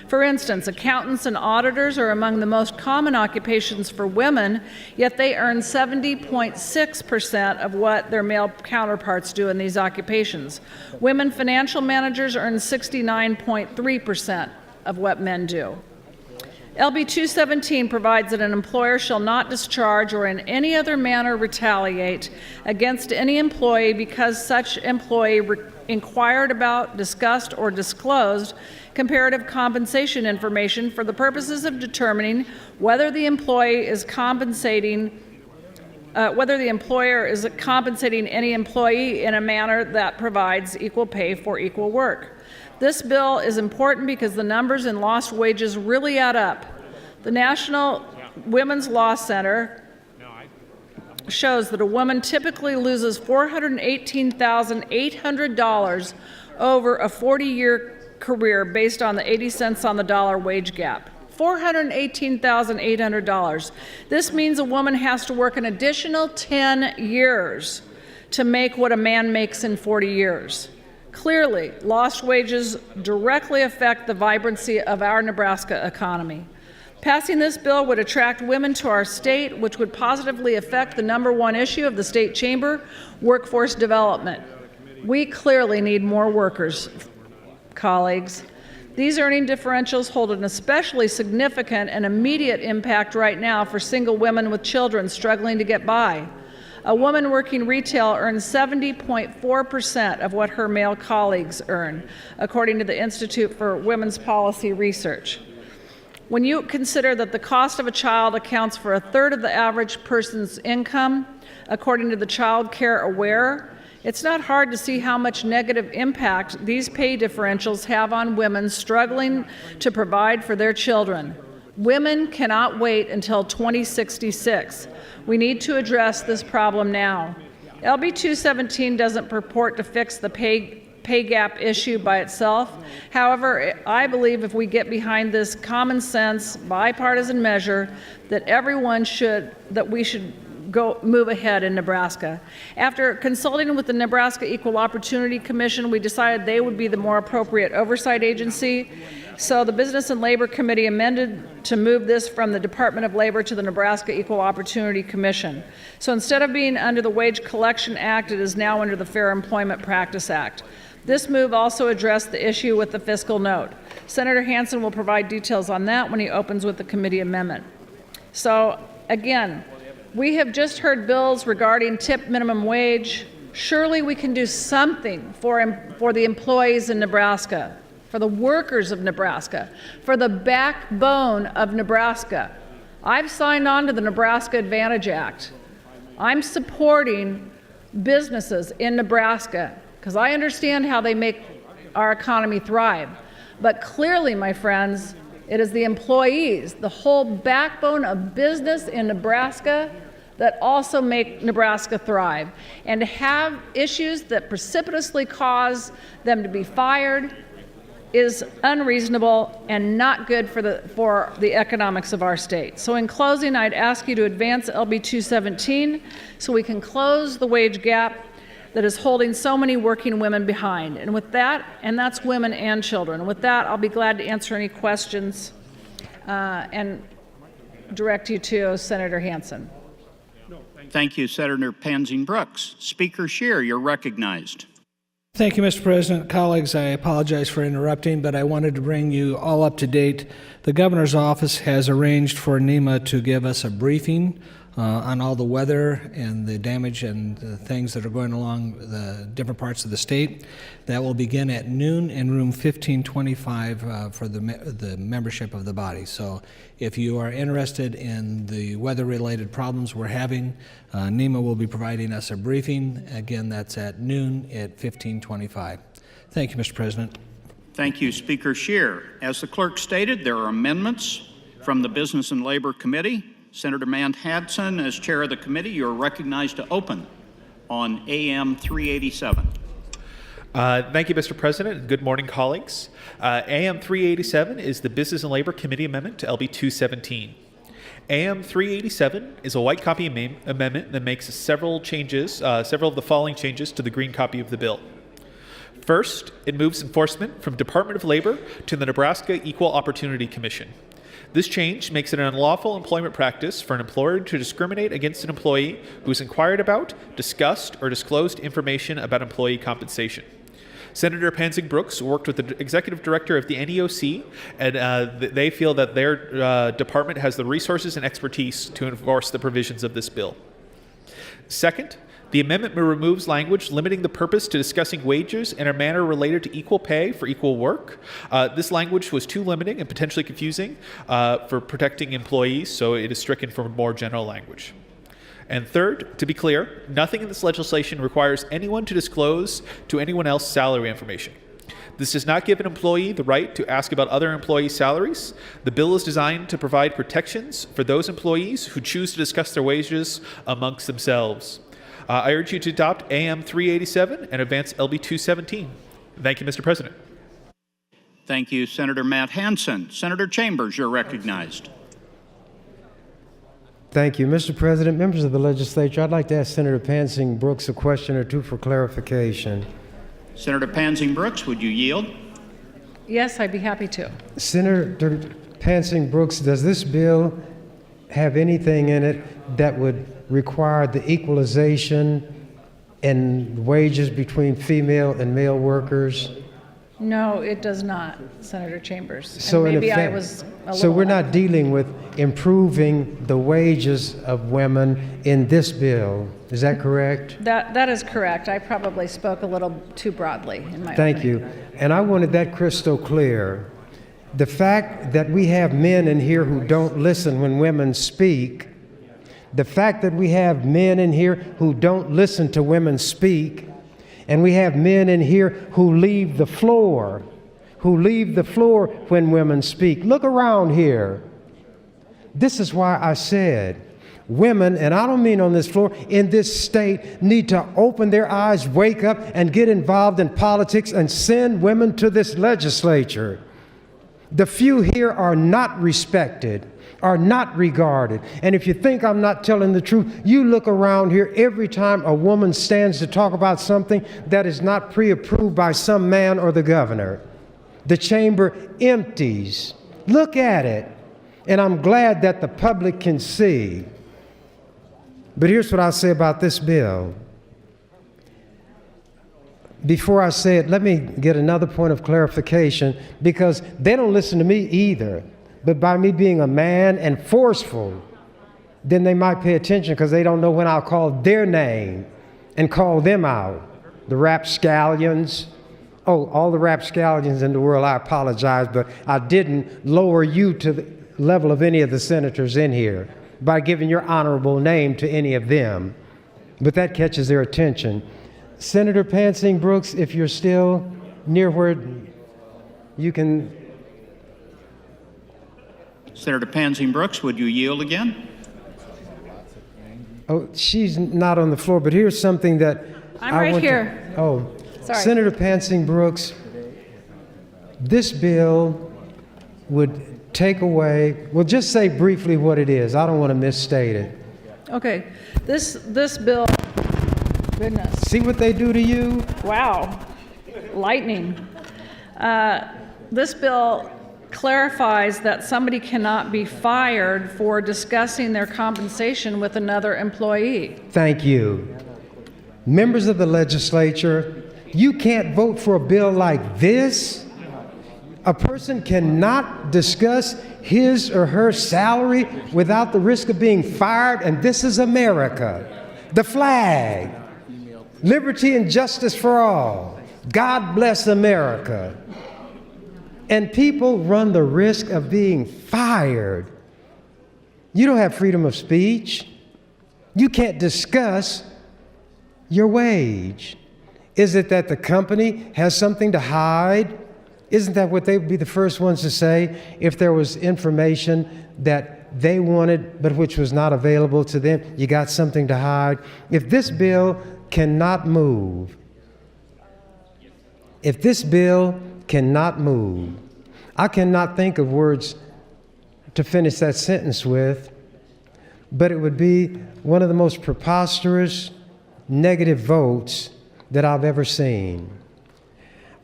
For instance, accountants and auditors are among the most common occupations for women, yet they earn 70.6% of what their male counterparts do in these occupations. Women financial managers earn 69.3% of what men do. LB 217 provides that an employer shall not discharge or in any other manner retaliate against any employee because such employee inquired about, discussed, or disclosed comparative compensation information for the purposes of determining whether the employee is whether the employer is compensating any employee in a manner that provides equal pay for equal work. This bill is important because the numbers in lost wages really add up. The National Women's Law Center shows that a woman typically loses $418,800 over a 40-year career based on the 80 cents on the dollar wage gap. $418,800. This means a woman has to work an additional 10 years to make what a man makes in 40 years. Clearly, lost wages directly affect the vibrancy of our Nebraska economy. Passing this bill would attract women to our state, which would positively affect the #1 issue of the state chamber, workforce development. We clearly need more workers, colleagues. These earning differentials hold an especially significant and immediate impact right now for single women with children struggling to get by. A woman working retail earns 70.4% of what her male colleagues earn, according to the Institute for Women's Policy Research. When you consider that the cost of a child accounts for 1/3 of the average person's income, according to the Child Care Aware, it's not hard to see how much negative impact these pay differentials have on women struggling to provide for their children. Women cannot wait until 2066. We need to address this problem now. LB 217 doesn't purport to fix the pay gap issue by itself. However, I believe if we get behind this common sense, bipartisan measure, that we should move ahead in Nebraska. After consulting with the Nebraska Equal Opportunity Commission, we decided they would be the more appropriate oversight agency. So the Business and Labor Committee amended to move this from the Department of Labor to the Nebraska Equal Opportunity Commission. So instead of being under the Wage Collection Act, it is now under the Fair Employment Practice Act. This move also addressed the issue with the fiscal note. Senator Hansen will provide details on that when he opens with the committee amendment. So again, we have just heard bills regarding tip minimum wage. Surely we can do something for the employees in Nebraska, for the workers of Nebraska, for the backbone of Nebraska. I've signed on to the Nebraska Advantage Act. I'm supporting businesses in Nebraska because I understand how they make our economy thrive. But clearly, my friends, it is the employees, the whole backbone of business in Nebraska, that also make Nebraska thrive. And to have issues that precipitously cause them to be fired is unreasonable and not good for the economics of our state. So in closing, I'd ask you to advance LB 217 so we can close the wage gap that is holding so many working women behind. And with that, and that's women and children. With that, I'll be glad to answer any questions and direct you to Senator Hansen. Thank you, Senator Pansing Brooks. Speaker Scheer, you're recognized. Thank you, Mr. President. Colleagues, I apologize for interrupting, but I wanted to bring you all up to date. The governor's office has arranged for NEMA to give us a briefing on all the weather and the damage and the things that are going along the different parts of the state. That will begin at noon in room 1525 for the membership of the body. So if you are interested in the weather-related problems we're having, NEMA will be providing us a briefing. Again, that's at noon at 1525. Thank you, Mr. President. Thank you, Speaker Scheer. As the clerk stated, there are amendments from the Business and Labor Committee. Senator Mann Hansen, as chair of the committee, you are recognized to open on AM 387. Thank you, Mr. President. Good morning, colleagues. AM 387 is the Business and Labor Committee amendment to LB 217. AM 387 is a white copy amendment that makes several of the following changes to the green copy of the bill. First, it moves enforcement from Department of Labor to the Nebraska Equal Opportunity Commission. This change makes it an unlawful employment practice for an employer to discriminate against an employee who has inquired about, discussed, or disclosed information about employee compensation. Senator Pansing Brooks worked with the executive director of the NEOC, and they feel that their department has the resources and expertise to enforce the provisions of this bill. Second, the amendment removes language limiting the purpose to discussing wages in a manner related to equal pay for equal work. This language was too limiting and potentially confusing for protecting employees, so it is stricken from more general language. And third, to be clear, nothing in this legislation requires anyone to disclose to anyone else salary information. This does not give an employee the right to ask about other employees' salaries. The bill is designed to provide protections for those employees who choose to discuss their wages amongst themselves. I urge you to adopt AM 387 and advance LB 217. Thank you, Mr. President. Thank you, Senator Matt Hansen. Senator Chambers, you're recognized. Thank you. Mr. President, members of the legislature, I'd like to ask Senator Pansing Brooks a question or two for clarification. Senator Pansing Brooks, would you yield? Yes, I'd be happy to. Senator Pansing Brooks, does this bill have anything in it that would require the equalization in wages between female and male workers? No, it does not, Senator Chambers. So and in maybe I effect, was a so little we're not dealing with improving the wages of women in this bill. Is that correct? That is correct. I probably spoke a little too broadly in my Thank opening. you. And I wanted that crystal clear. The fact that we have men in here who don't listen when women speak, the fact that we have men in here who don't listen to women speak, and we have men in here who leave the floor when women speak. Look around here. This is why I said women, and I don't mean on this floor, in this state need to open their eyes, wake up, and get involved in politics and send women to this legislature. The few here are not respected, are not regarded. And if you think I'm not telling the truth, you look around here every time a woman stands to talk about something that is not pre-approved by some man or the governor. The chamber empties. Look at it. And I'm glad that the public can see. But here's what I'll say about this bill. Before I say it, let me get another point of clarification, because they don't listen to me either. But by me being a man and forceful, then they might pay attention, because they don't know when I'll call their name and call them out. The rapscallions. Oh, all the rapscallions in the world, I apologize, but I didn't lower you to the level of any of the senators in here by giving your honorable name to any of them. But that catches their attention. Senator Pansing Brooks, if you're still near where you can. Senator Pansing Brooks, would you yield again? Oh, she's not on the floor, but here's something that I'm right here. Sorry. Senator Pansing Brooks, this bill would take away, well, just say briefly what it is. I don't want to misstate it. Okay, this bill, goodness. See what they do to you? Wow, lightning. This bill clarifies that somebody cannot be fired for discussing their compensation with another employee. Thank you. Members of the legislature, you can't vote for a bill like this. A person cannot discuss his or her salary without the risk of being fired, and this is America. The flag, liberty and justice for all. God bless America. And people run the risk of being fired. You don't have freedom of speech. You can't discuss your wage. Is it that the company has something to hide? Isn't that what they would be the first ones to say if there was information that they wanted but which was not available to them? You got something to hide. If this bill cannot move, I cannot think of words to finish that sentence with, but it would be one of the most preposterous negative votes that I've ever seen.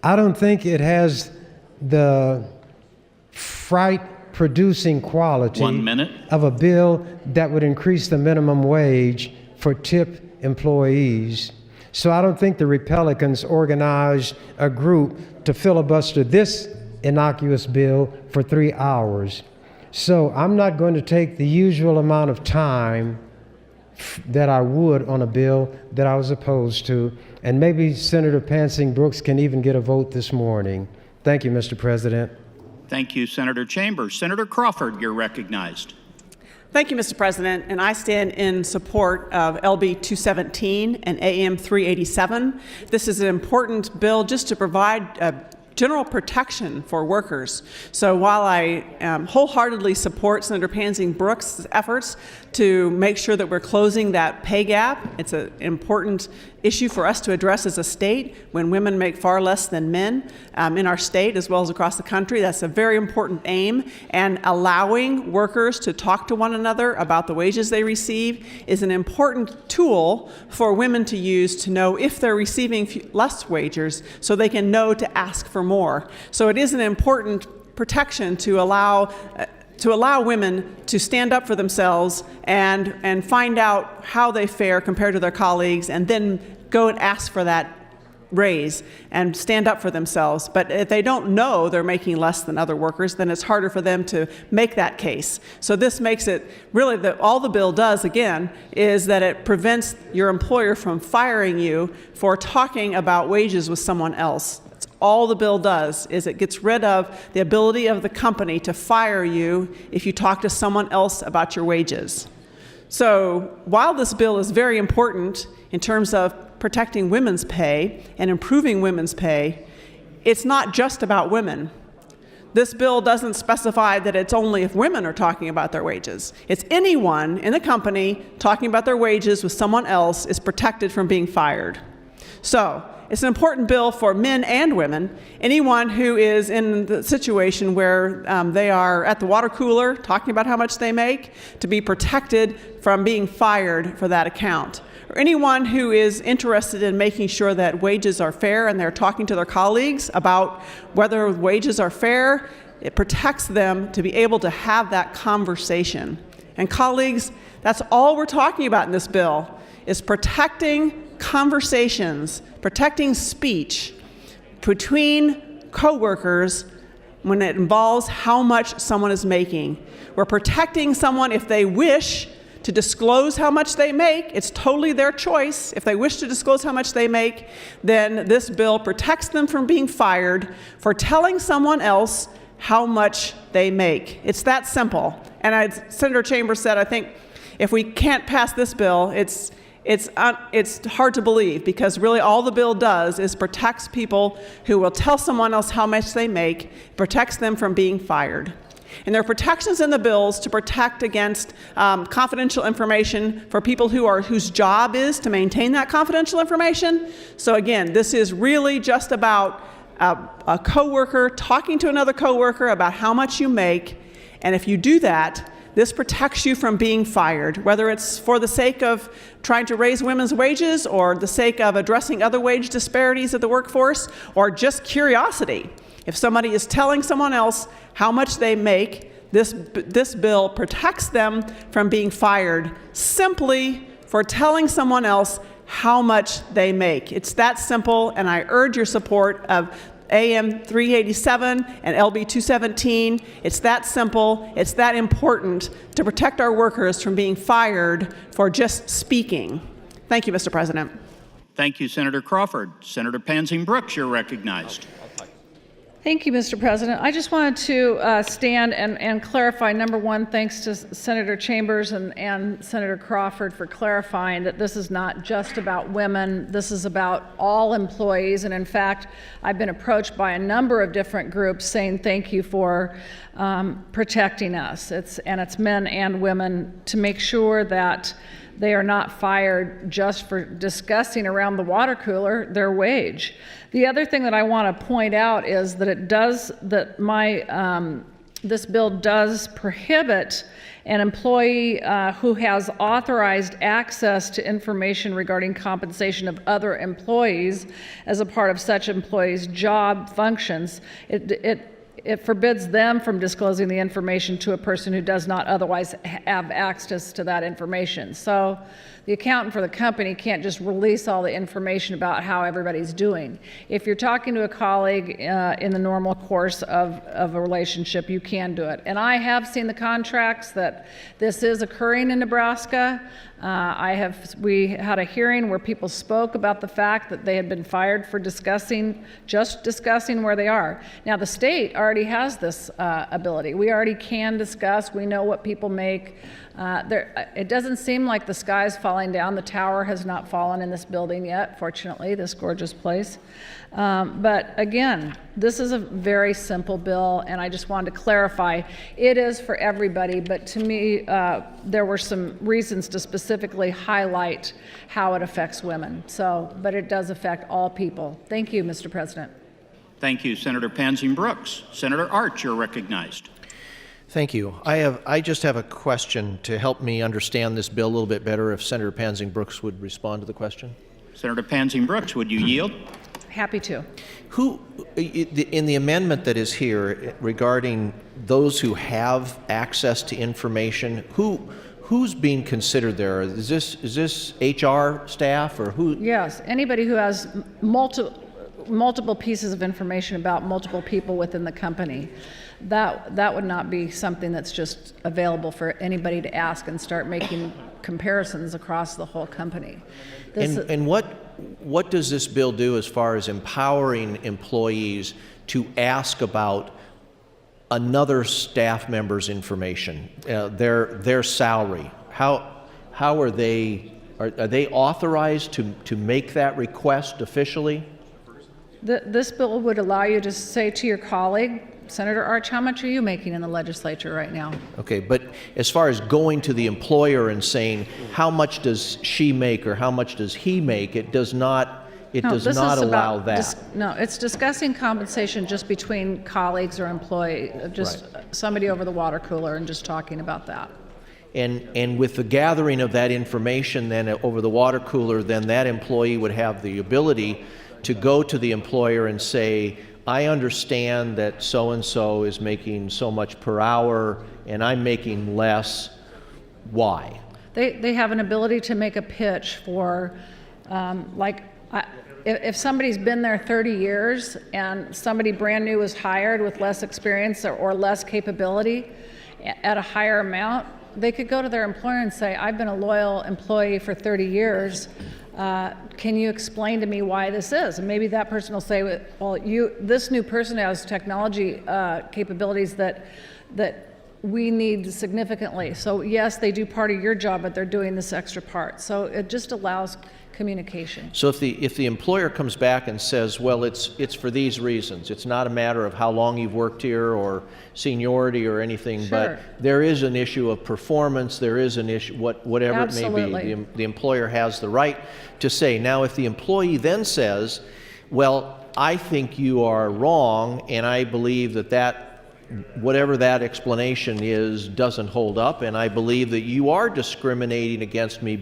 I don't think it has the fright-producing quality 1 minute. of a bill that would increase the minimum wage for tip employees. So I don't think the Republicans organized a group to filibuster this innocuous bill for 3 hours. So I'm not going to take the usual amount of time that I would on a bill that I was opposed to, and maybe Senator Pansing Brooks can even get a vote this morning. Thank you, Mr. President. Thank you, Senator Chambers. Senator Crawford, you're recognized. Thank you, Mr. President, and I stand in support of LB 217 and AM 387. This is an important bill just to provide general protection for workers. So while I wholeheartedly support Senator Pansing Brooks' efforts to make sure that we're closing that pay gap, it's an important issue for us to address as a state when women make far less than men in our state as well as across the country. That's a very important aim, and allowing workers to talk to one another about the wages they receive is an important tool for women to use to know if they're receiving less wages so they can know to ask for more. So it is an important protection to allow women to stand up for themselves and find out how they fare compared to their colleagues, and then go and ask for that raise and stand up for themselves. But if they don't know they're making less than other workers, then it's harder for them to make that case. So this makes it really all the bill does, again, is that it prevents your employer from firing you for talking about wages with someone else. That's all the bill does, is it gets rid of the ability of the company to fire you if you talk to someone else about your wages. So while this bill is very important in terms of protecting women's pay and improving women's pay, it's not just about women. This bill doesn't specify that it's only if women are talking about their wages. It's anyone in the company talking about their wages with someone else is protected from being fired. So it's an important bill for men and women. Anyone who is in the situation where they are at the water cooler talking about how much they make, to be protected from being fired for that account. Or anyone who is interested in making sure that wages are fair and they're talking to their colleagues about whether wages are fair, it protects them to be able to have that conversation. And colleagues, that's all we're talking about in this bill, is protecting conversations, protecting speech between coworkers when it involves how much someone is making. We're protecting someone if they wish to disclose how much they make. It's totally their choice. If they wish to disclose how much they make, then this bill protects them from being fired for telling someone else how much they make. It's that simple. And as Senator Chambers said, I think if we can't pass this bill, it's hard to believe, because really all the bill does is protects people who will tell someone else how much they make, protects them from being fired. And there are protections in the bills to protect against confidential information for people whose job is to maintain that confidential information. So again, this is really just about a coworker talking to another coworker about how much you make. And if you do that, this protects you from being fired, whether it's for the sake of trying to raise women's wages or the sake of addressing other wage disparities of the workforce, or just curiosity. If somebody is telling someone else how much they make, this bill protects them from being fired simply for telling someone else how much they make. It's that simple, and I urge your support of AM 387 and LB 217. It's that simple, it's that important to protect our workers from being fired for just speaking. Thank you, Mr. President. Thank you, Senator Crawford. Senator Pansing Brooks, you're recognized. Thank you, Mr. President. I just wanted to stand and clarify, number one, thanks to Senator Chambers and Senator Crawford for clarifying that this is not just about women. This is about all employees. And in fact, I've been approached by a number of different groups saying thank you for protecting us. It's men and women, to make sure that they are not fired just for discussing around the water cooler their wage. The other thing that I want to point out is that this bill does prohibit an employee who has authorized access to information regarding compensation of other employees as a part of such employees' job functions. It forbids them from disclosing the information to a person who does not otherwise have access to that information. So the accountant for the company can't just release all the information about how everybody's doing. If you're talking to a colleague in the normal course of a relationship, you can do it. And I have seen the contracts that this is occurring in Nebraska. We had a hearing where people spoke about the fact that they had been fired for just discussing where they are. Now, the state already has this ability. We already can discuss. We know what people make. It doesn't seem like the sky's falling down. The tower has not fallen in this building yet, fortunately, this gorgeous place. But again, this is a very simple bill, and I just wanted to clarify, it is for everybody, but to me, there were some reasons to specifically highlight how it affects women. But it does affect all people. Thank you, Mr. President. Thank you, Senator Pansy Brooks. Senator Arch, you're recognized. Thank you. I just have a question to help me understand this bill a little bit better. If Senator Pansy Brooks would respond to the question. Senator Pansy Brooks, would you yield? Happy to. Who, in the amendment that is here regarding those who have access to information, who's being considered there? Is this HR staff or who? Yes, anybody who has multiple pieces of information about multiple people within the company. That would not be something that's just available for anybody to ask and start making comparisons across the whole company. And what does this bill do as far as empowering employees to ask about another staff member's information, their salary? How are they authorized to make that request officially? This bill would allow you to say to your colleague, Senator Arch, how much are you making in the legislature right now? Okay, but as far as going to the employer and saying, how much does she make or how much does he make, it does not allow that. No, it's discussing compensation just between colleagues or employees, just somebody over the water cooler and just talking about that. And with the gathering of that information then over the water cooler, then that employee would have the ability to go to the employer and say, I understand that so-and-so is making so much per hour and I'm making less. Why? They have an ability to make a pitch for, if somebody's been there 30 years and somebody brand new is hired with less experience or less capability at a higher amount, they could go to their employer and say, I've been a loyal employee for 30 years. Can you explain to me why this is? And maybe that person will say, well, this new person has technology capabilities that we need significantly. So yes, they do part of your job, but they're doing this extra part. So it just allows communication. So if the employer comes back and says, well, it's for these reasons, it's not a matter of how long you've worked here or seniority or anything, Sure. but there is an issue of performance, there is an issue, whatever Absolutely. it may be, the employer has the right to say. Now, if the employee then says, well, I think you are wrong, and I believe that whatever that explanation is doesn't hold up, and I believe that you are discriminating against me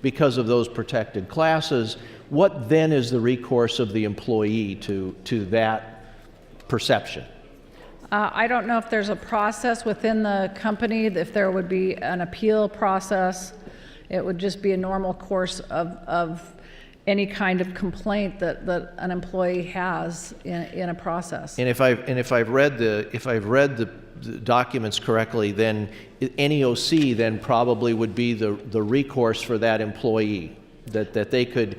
because of those protected classes, what then is the recourse of the employee to that perception? I don't know if there's a process within the company, if there would be an appeal process. It would just be a normal course of any kind of complaint that an employee has in a process. And if I've read the documents correctly, then NEOC then probably would be the recourse for that employee, that they could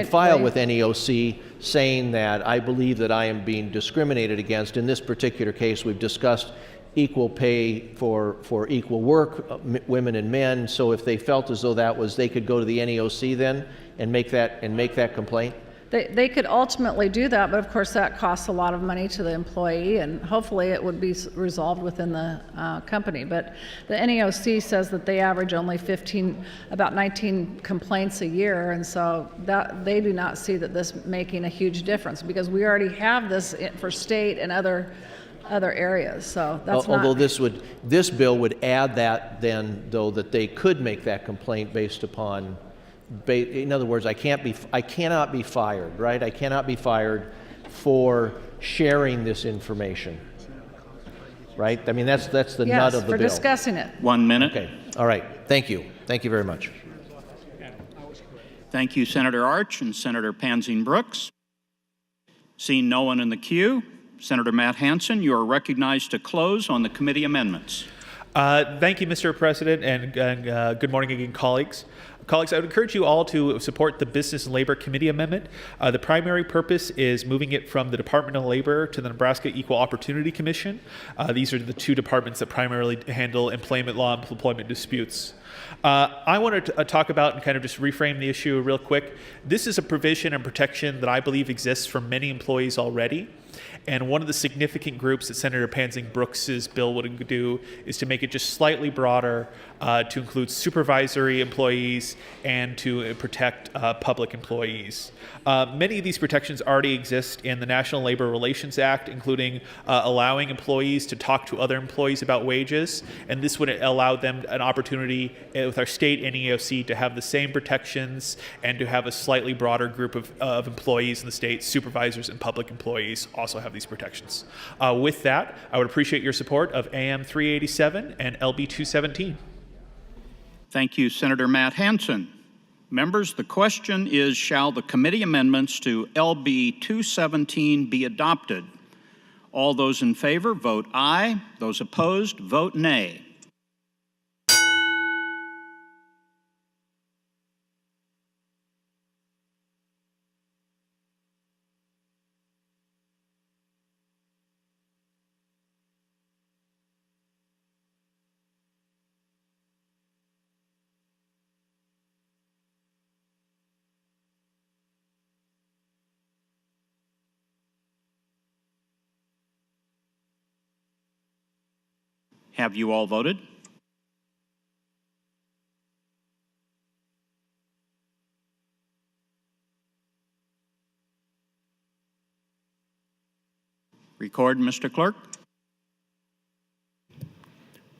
file with NEOC saying that I believe that I am being discriminated against. In this particular case, we've discussed equal pay for equal work, women and men. So if they felt as though they could go to the NEOC then and make that complaint. They could ultimately do that, but of course that costs a lot of money to the employee, and hopefully it would be resolved within the company. But the NEOC says that they average only about 19 complaints a year, and so that they do not see that this making a huge difference because we already have this for state and other areas. So that's although this bill would add that then, though, that they could make that complaint based upon. In other words, I cannot be fired, right? I cannot be fired for sharing this information, right? I mean, that's the nut of the bill. Yes, for discussing it. 1 minute. Okay. All right. Thank you. Thank you very much. Thank you, Senator Arch and Senator Pansy Brooks. Seeing no one in the queue, Senator Matt Hansen, you are recognized to close on the committee amendments. Thank you, Mr. President, and good morning again, colleagues. Colleagues, I would encourage you all to support the Business and Labor Committee amendment. The primary purpose is moving it from the Department of Labor to the Nebraska Equal Opportunity Commission. These are the two departments that primarily handle employment law and employment disputes. I want to talk about and kind of just reframe the issue real quick. This is a provision and protection that I believe exists for many employees already. And one of the significant groups that Senator Pansing Brooks's bill would do is to make it just slightly broader to include supervisory employees and to protect public employees. Many of these protections already exist in the National Labor Relations Act, including allowing employees to talk to other employees about wages. And this would allow them an opportunity with our state and EEOC to have the same protections and to have a slightly broader group of employees in the state, supervisors and public employees also have these protections. With that, I would appreciate your support of AM 387 and LB 217. Thank you, Senator Matt Hansen. Members, the question is, shall the committee amendments to LB 217 be adopted? All those in favor, vote aye. Those opposed, vote nay. Have you all voted? Record, Mr. Clerk.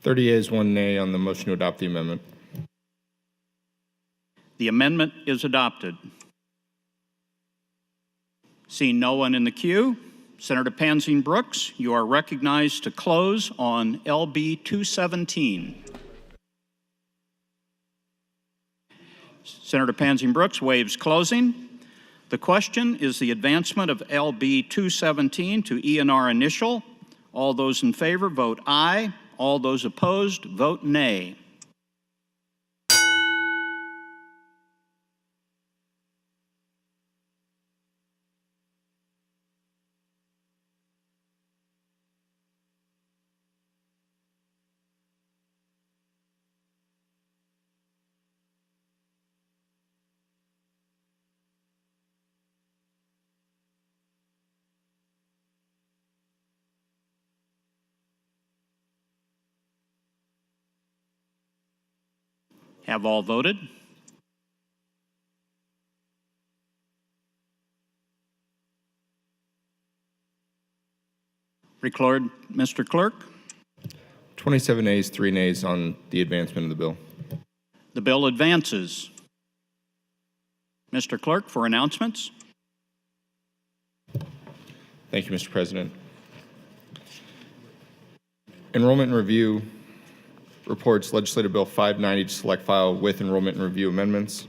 30 yeas, 1 nay on the motion to adopt the amendment. The amendment is adopted. Seeing no one in the queue, Senator Pansing Brooks, you are recognized to close on LB 217. Senator Pansing Brooks waives closing. The question is the advancement of LB 217 to ENR initial. All those in favor vote aye. All those opposed vote nay. Have all voted? Record, Mr. Clerk. 27 ayes, 3 nays on the advancement of the bill. The bill advances. Mr. Clerk, for announcements. Thank you, Mr. President. Enrollment and Review reports Legislative Bill 590 to select file with enrollment and review amendments.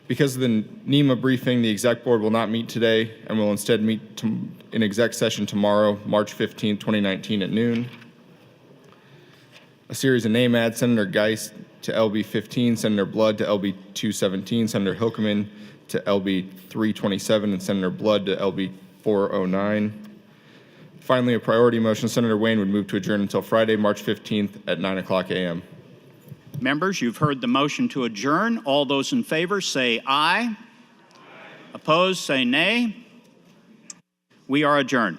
Because of the NEMA briefing, the Exec Board will not meet today and will instead meet in exec session tomorrow, March 15, 2019 at noon. A series of name adds: Senator Geist to LB 15, Senator Blood to LB 217, Senator Hilkeman to LB 327, and Senator Blood to LB 409. Finally, a priority motion. Senator Wayne would move to adjourn until Friday, March 15th at 9:00 a.m. Members, you've heard the motion to adjourn. All those in favor say aye. Opposed, say nay. We are adjourned.